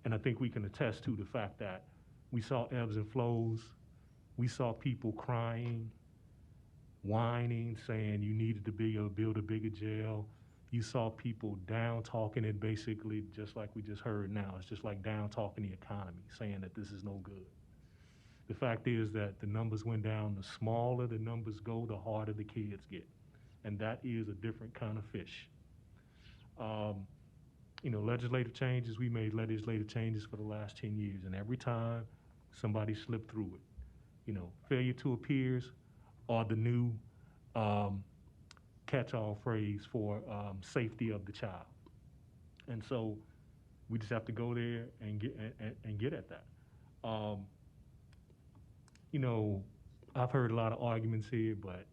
And I think we can attest to the fact that we saw ebbs and flows. We saw people crying, whining, saying you needed to build a bigger jail. You saw people down talking it basically just like we just heard now. It's just like down talking the economy, saying that this is no good. The fact is that the numbers went down. The smaller the numbers go, the harder the kids get. And that is a different kind of fish. Legislative changes, we made legislative changes for the last 10 years, and every time somebody slipped through it. Failure to appears are the new catch-all phrase for safety of the child. And so we just have to go there and get at that. I've heard a lot of arguments here, but,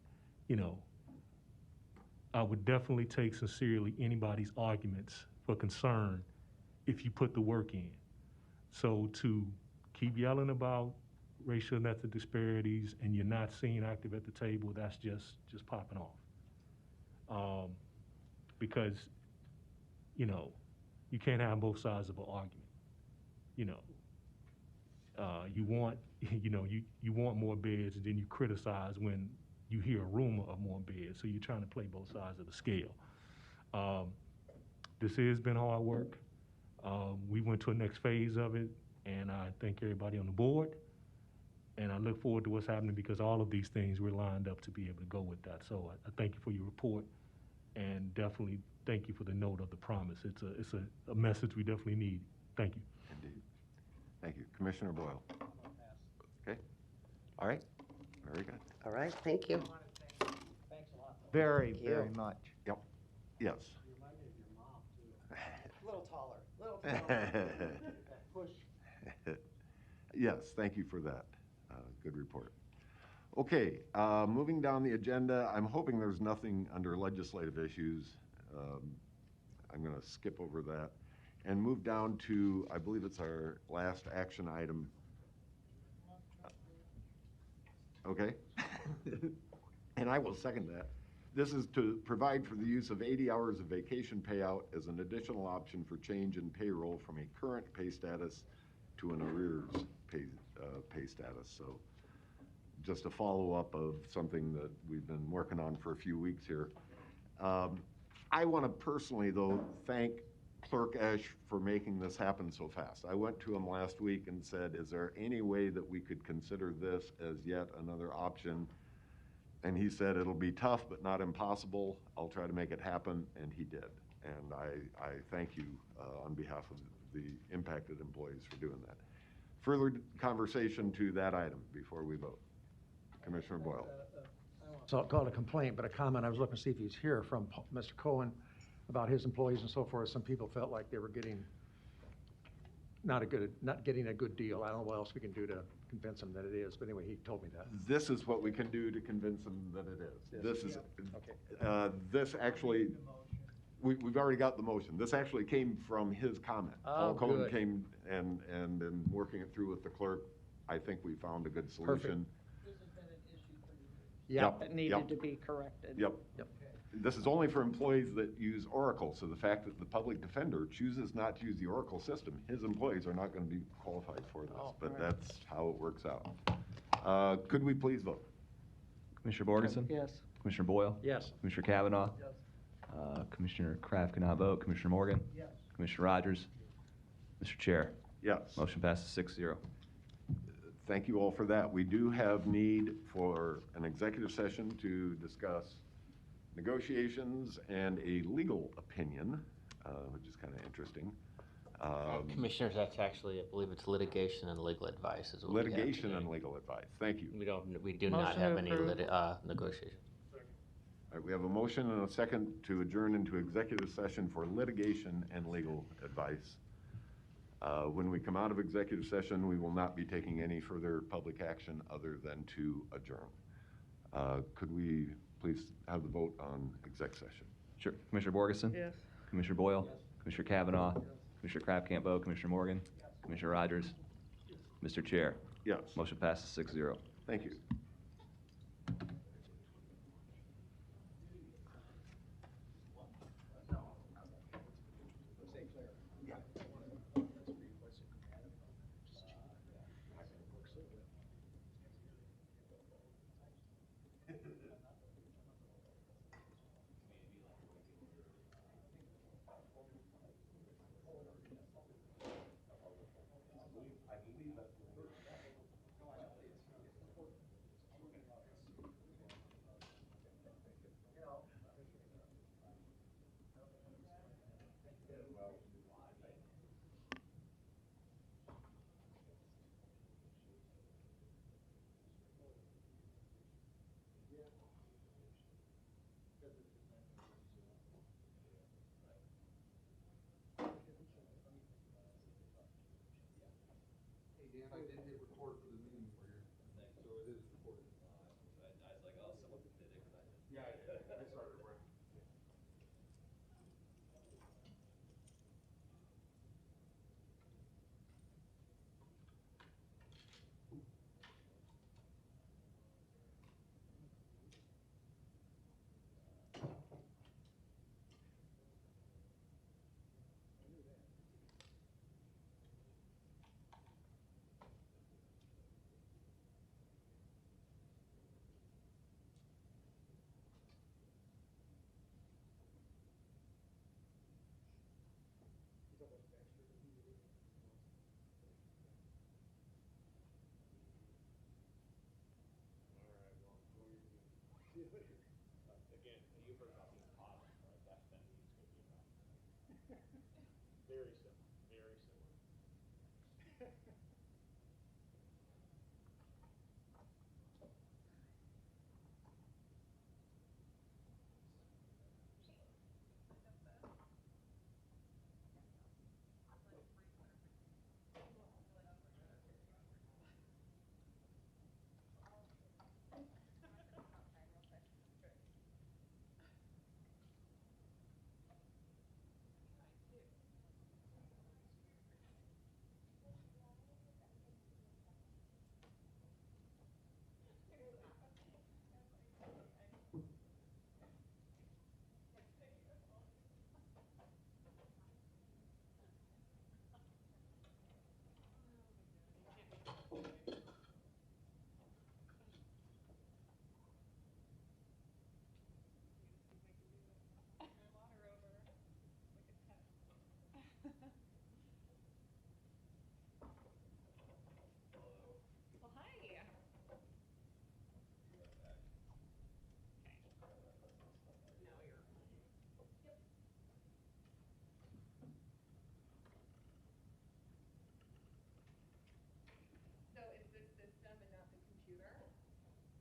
I would definitely take sincerely anybody's arguments for concern if you put the work in. So to keep yelling about racial and ethnic disparities and you're not seen active at the table, that's just popping off. Because, you can't have both sides of an argument. You want, you want more beds, and then you criticize when you hear a rumor of more beds. So you're trying to play both sides of the scale. This has been hard work. We went to a next phase of it, and I thank everybody on the board. And I look forward to what's happening because all of these things we're lined up to be able to go with that. So I thank you for your report, and definitely thank you for the note of the promise. It's a message we definitely need. Thank you. Indeed. Thank you. Commissioner Boyle. Okay. All right. Very good. All right, thank you. Very, Thank you. very much. Yep. Yes. A little taller. Yes, thank you for that. Good report. Okay, moving down the agenda, I'm hoping there's nothing under legislative issues. I'm going to skip over that and move down to, I believe it's our last action item. Okay. And I will second that. This is to provide for the use of 80 hours of vacation payout as an additional option for change in payroll from a current pay status to an arrears pay status. So just a follow-up of something that we've been working on for a few weeks here. I want to personally, though, thank Clerk Esch for making this happen so fast. I went to him last week and said, is there any way that we could consider this as yet another option? And he said, it'll be tough, but not impossible. I'll try to make it happen, and he did. And I thank you on behalf of the impacted employees for doing that. Further conversation to that item before we vote. Commissioner Boyle. So I'll call it a complaint, but a comment. I was looking to see if he's here from Mr. Cohen about his employees and so forth. Some people felt like they were getting not getting a good deal. I don't know what else we can do to convince them that it is, but anyway, he told me that. This is what we can do to convince them that it is. Yes. This is, Okay. this actually, we've already got the motion. This actually came from his comment. Oh, Paul Cohen good. came and in working it through with the clerk, I think we found a good solution. Yep. That needed to be corrected. Yep. This is only for employees that use Oracle, so the fact that the public defender chooses not to use the Oracle system, his employees are not going to be qualified for this, but that's how it works out. Could we please vote? Commissioner Borgeson? Yes. Commissioner Boyle? Yes. Commissioner Kavanaugh? Commissioner Kraft cannot vote. Commissioner Morgan? Yes. Commissioner Rogers? Mr. Chair? Yes. Motion passes 6-0. Thank you all for that. We do have need for an executive session to discuss negotiations and a legal opinion, which is kind of interesting. Commissioners, that's actually, I believe it's litigation and legal advice is what we have Litigation today. and legal advice. Thank you. We do not Motion have to any approve. negotiation. All right, we have a motion and a second to adjourn into executive session for litigation and legal advice. When we come out of executive session, we will not be taking any further public action other than to adjourn. Could we please have the vote on exec session? Sure. Commissioner Borgeson? Yes. Commissioner Boyle? Commissioner Kavanaugh? Commissioner Kraft can't vote. Commissioner Morgan? Commissioner Rogers? Mr. Chair? Yes. Motion passes 6-0. Thank you. Dan, I did hit record for the meeting for you. So it is recorded. I was like, oh, someone did it because I did. Yeah, I started recording. Again, you've heard about this pot, right? That means it's going to be about. Very simple, very similar.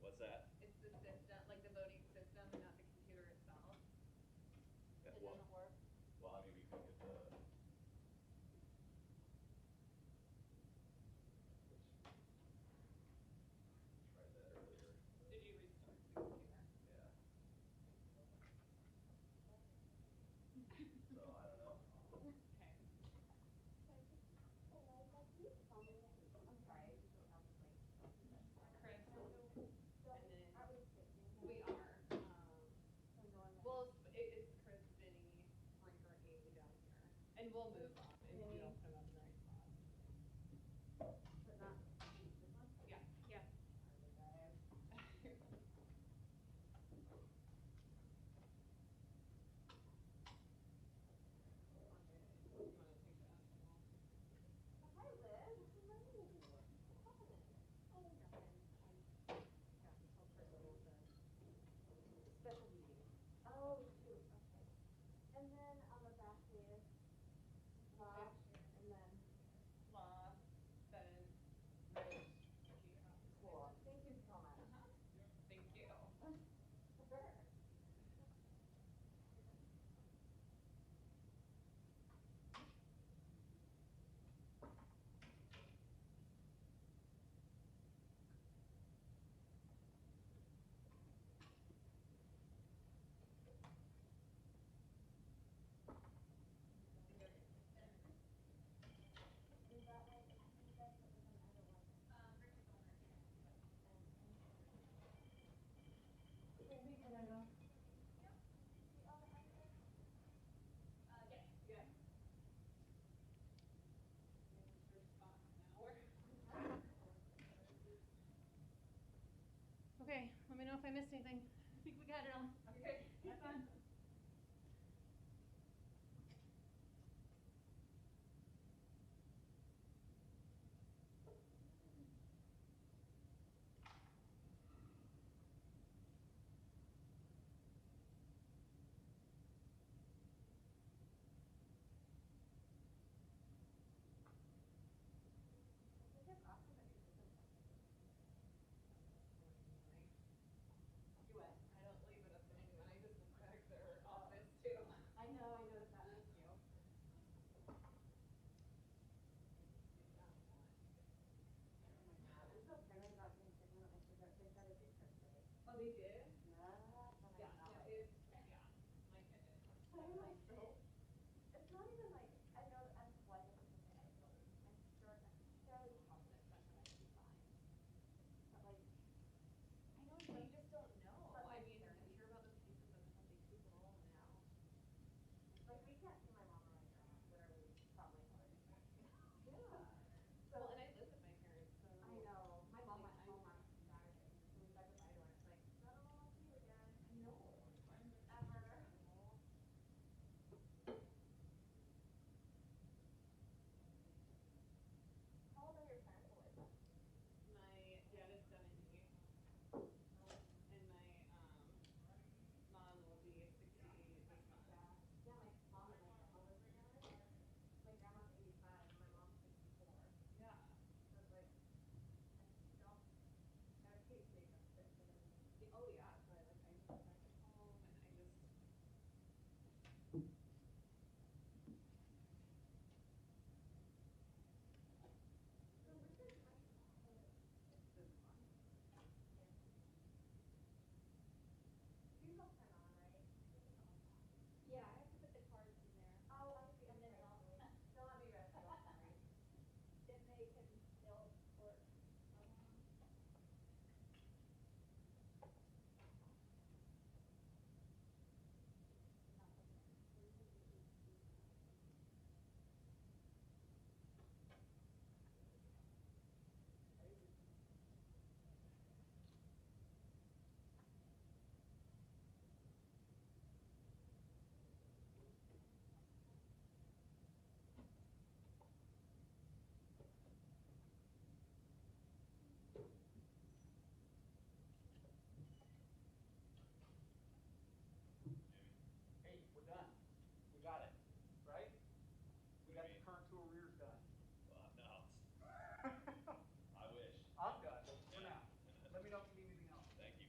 What's that? It's the system, like the voting system and not the computer itself. Yeah, It well, doesn't work. well, I mean, we could get the. Tried that earlier. Did you restart the computer? Yeah. So I don't know. Okay. Chris, and then we are. Well, it's Chris, Vinny, Brinker, Amy down here, and we'll move on if you don't put them on the right spot. Yeah. Yeah. Special meeting. Oh, shoot, okay. And then on the back is, if I missed anything. I think we got it all. Okay, have fun. Oh, they did? Yeah. Yeah, it's, yeah, my goodness. It's not even like, I know that I'm slightly concerned, I'm sure, I'm fairly confident that I should be fine. But like, I know, but you just don't know. I mean, I'm sure about the pieces of something too little now. Like, we can't see my mom or my grandma, literally, probably more than that. Yeah. So, well, and I live with my parents, so. I know, my mom went home on Saturday, so we said goodbye to her, it's like, I don't want to see you again. I know. Ever. How old are your parents? My dad is 70, and my mom will be 68 this month. Yeah, my mom and my grandma live together. My grandma's 85, and my mom's 64. Yeah. So it's like, I don't, I would hate to make them sick for them. Oh yeah, but like I moved back at home, and I just. So when did my mom live? This month. You help turn on, right? Yeah, I have to put the cards in there. Oh, I see. And then they'll have you ready. Then they can, they'll work. Hey, we're done. We got it, right? We got the current two arrears done. No. I wish. I'm done for now. Let me know if you need anything else. Thank you.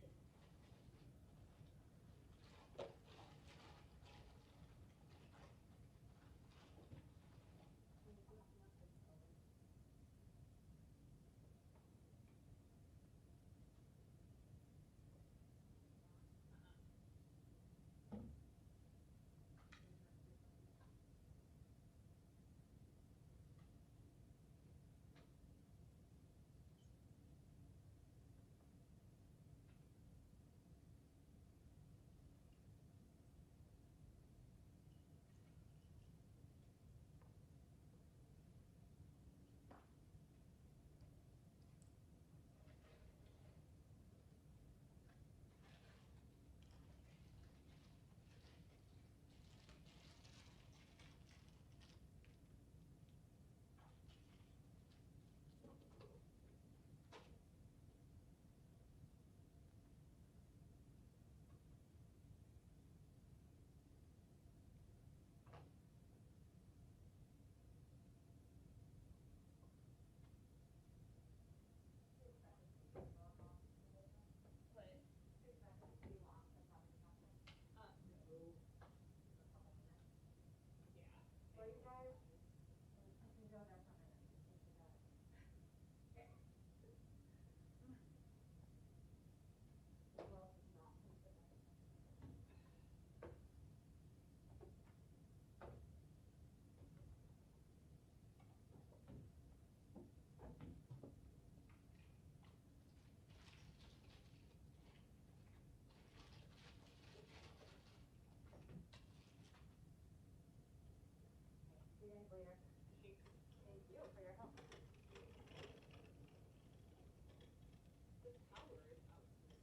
See you guys later. Thanks. Thank you for your help. This power is out in this thing.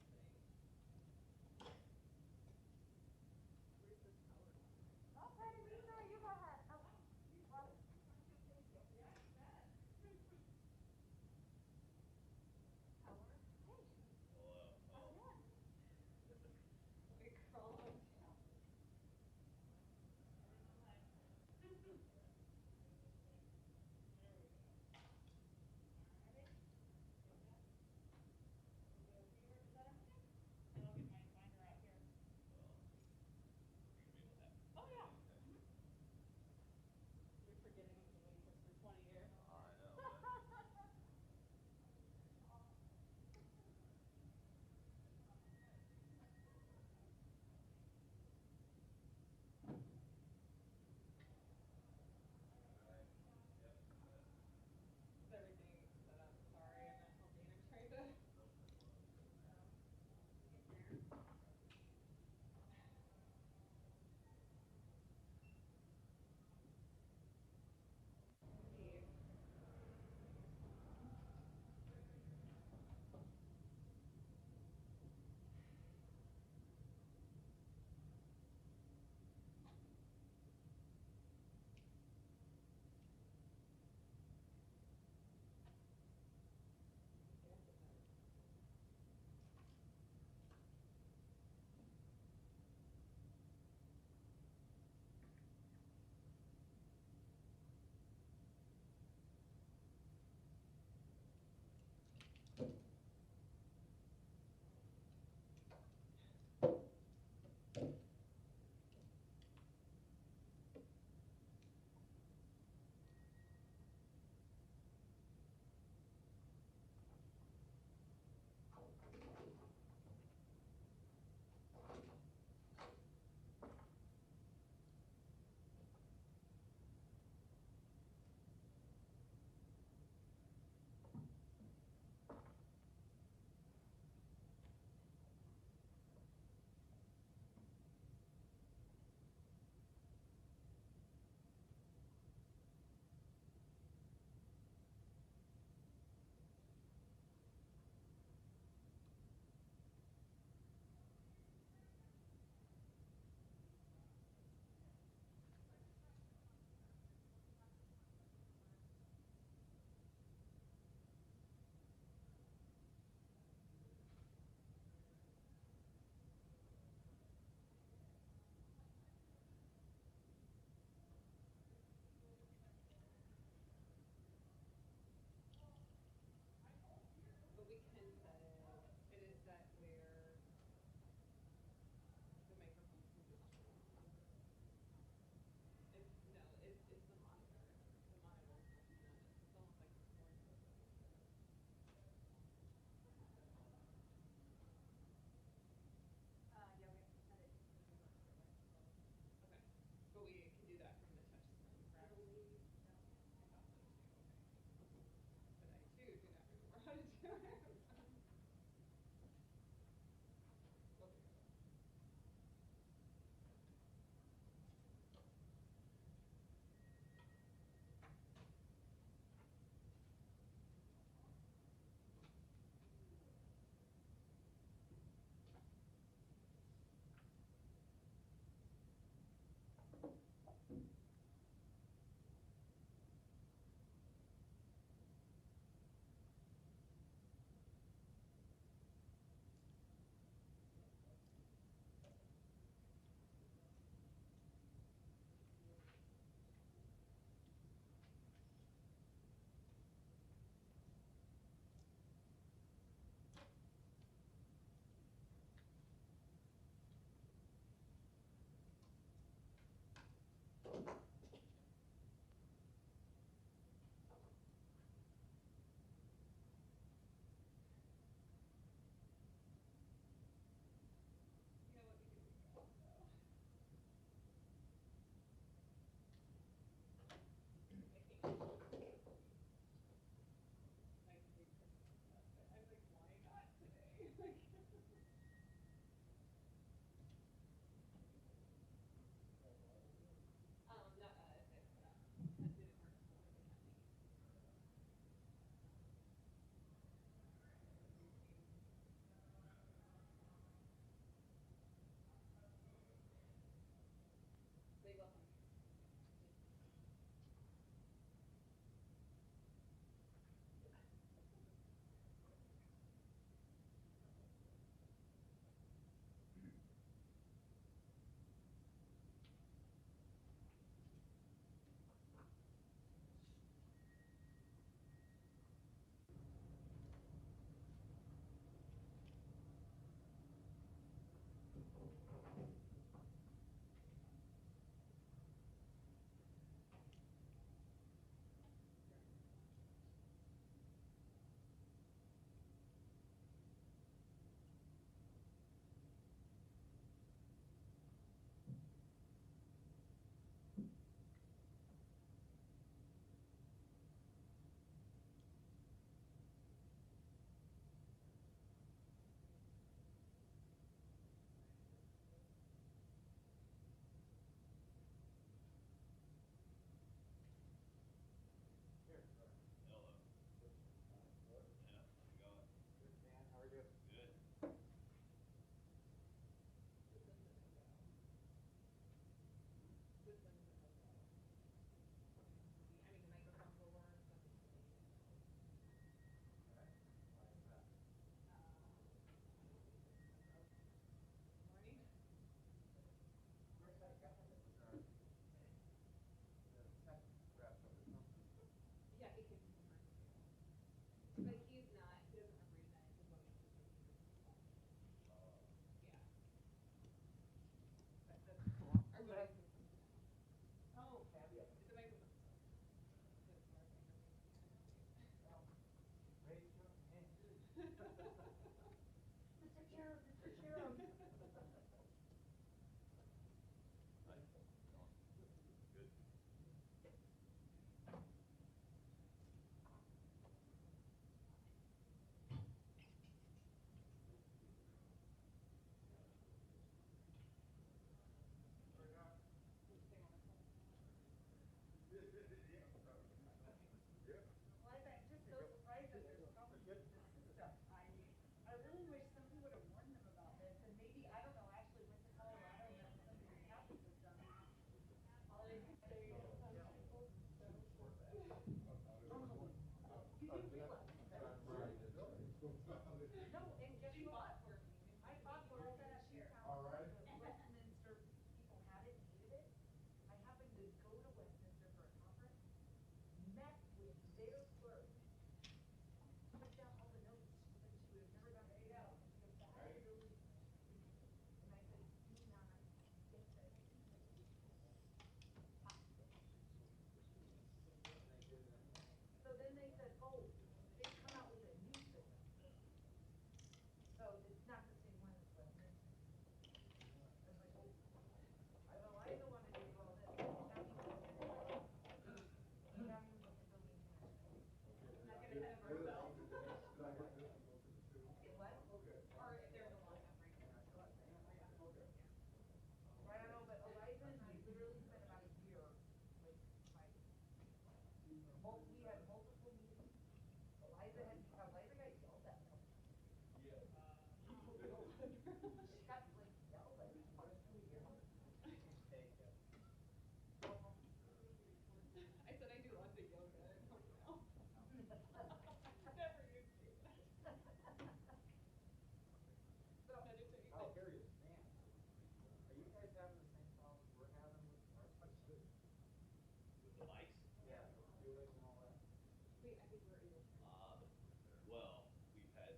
well, we've had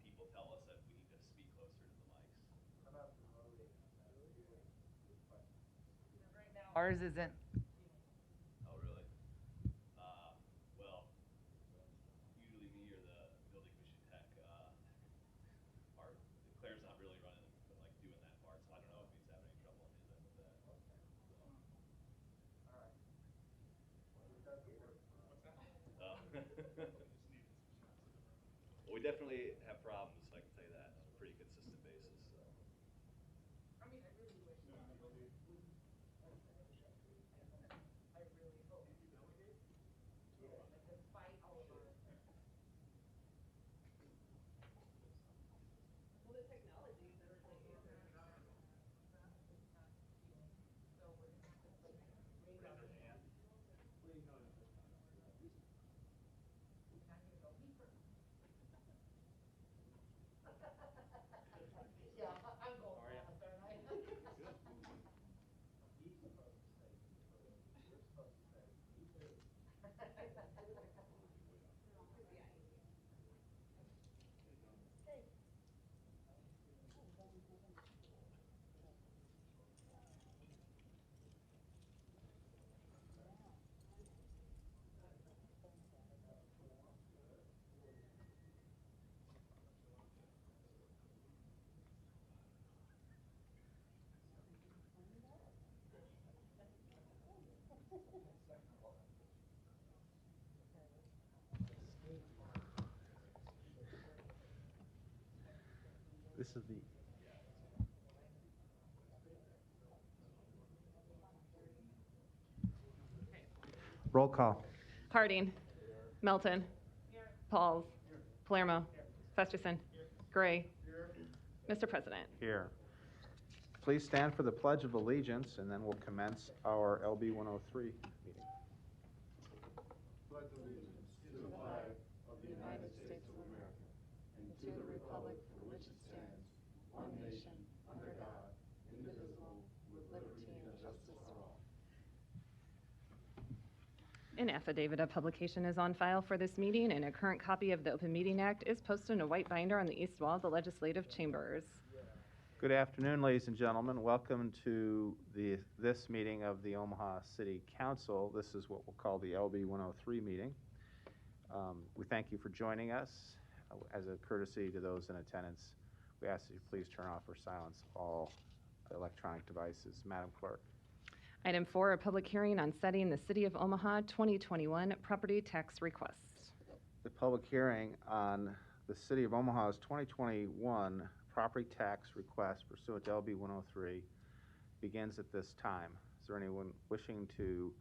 people tell us that we need to speak closer to the mics. Ours isn't. Oh, really? Well, usually me or the building commission tech, Claire's not really running, like doing that part, so I don't know if he's having any trouble on his end with that. Oh. Well, we definitely have problems, I can tell you that, on a pretty consistent basis, so. I mean, I really wish that I really hope. Yeah, like despite all of our. Well, the technology certainly is. So we're gonna have to like raise our hand. Well, you know, and I'm gonna go me first. Yeah, I'm going fast, aren't I? He's supposed to say, you're supposed to say, me too. This is the. Roll call. Harding. Melton. Pauls. Palermo. Festerson. Gray. Mr. President. Here. Please stand for the Pledge of Allegiance, and then we'll commence our LB 103 meeting. Pledge allegiance to the flag of the United States of America and to the republic for which it stands, one nation, under God, indivisible, with liberty and justice for all. An affidavit of publication is on file for this meeting, and a current copy of the Open Meeting Act is posted in a white binder on the east wall of the legislative chambers. Good afternoon, ladies and gentlemen. Welcome to this meeting of the Omaha City Council. This is what we'll call the LB 103 meeting. We thank you for joining us. As a courtesy to those in attendance, we ask that you please turn off or silence all electronic devices. Madam Clerk. Item 4, a public hearing on setting the City of Omaha 2021 property tax request. The public hearing on the City of Omaha's 2021 property tax request pursuant to LB 103 begins at this time. Is there anyone wishing to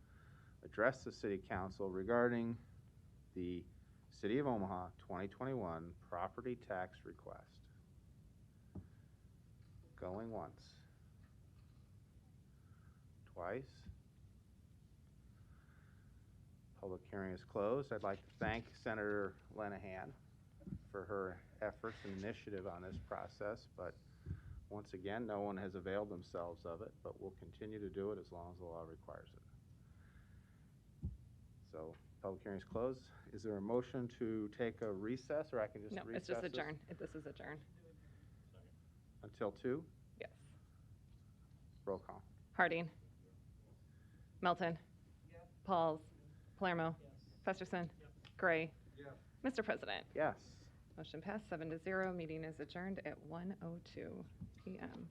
address the City Council regarding the City of Omaha 2021 property tax request? Going once. Twice. Public hearing is closed. I'd like to thank Senator Lenahan for her efforts and initiative on this process, but once again, no one has availed themselves of it, but we'll continue to do it as long as the law requires it. So, public hearing is closed. Is there a motion to take a recess, or I can just No, recess it's just this? adjourn. This is adjourn. Until 2? Yes. Roll call. Harding. Melton. Pauls. Palermo. Festerson. Gray. Mr. President. Yes. Motion passed 7-0. Meeting is adjourned at 1:02 p.m.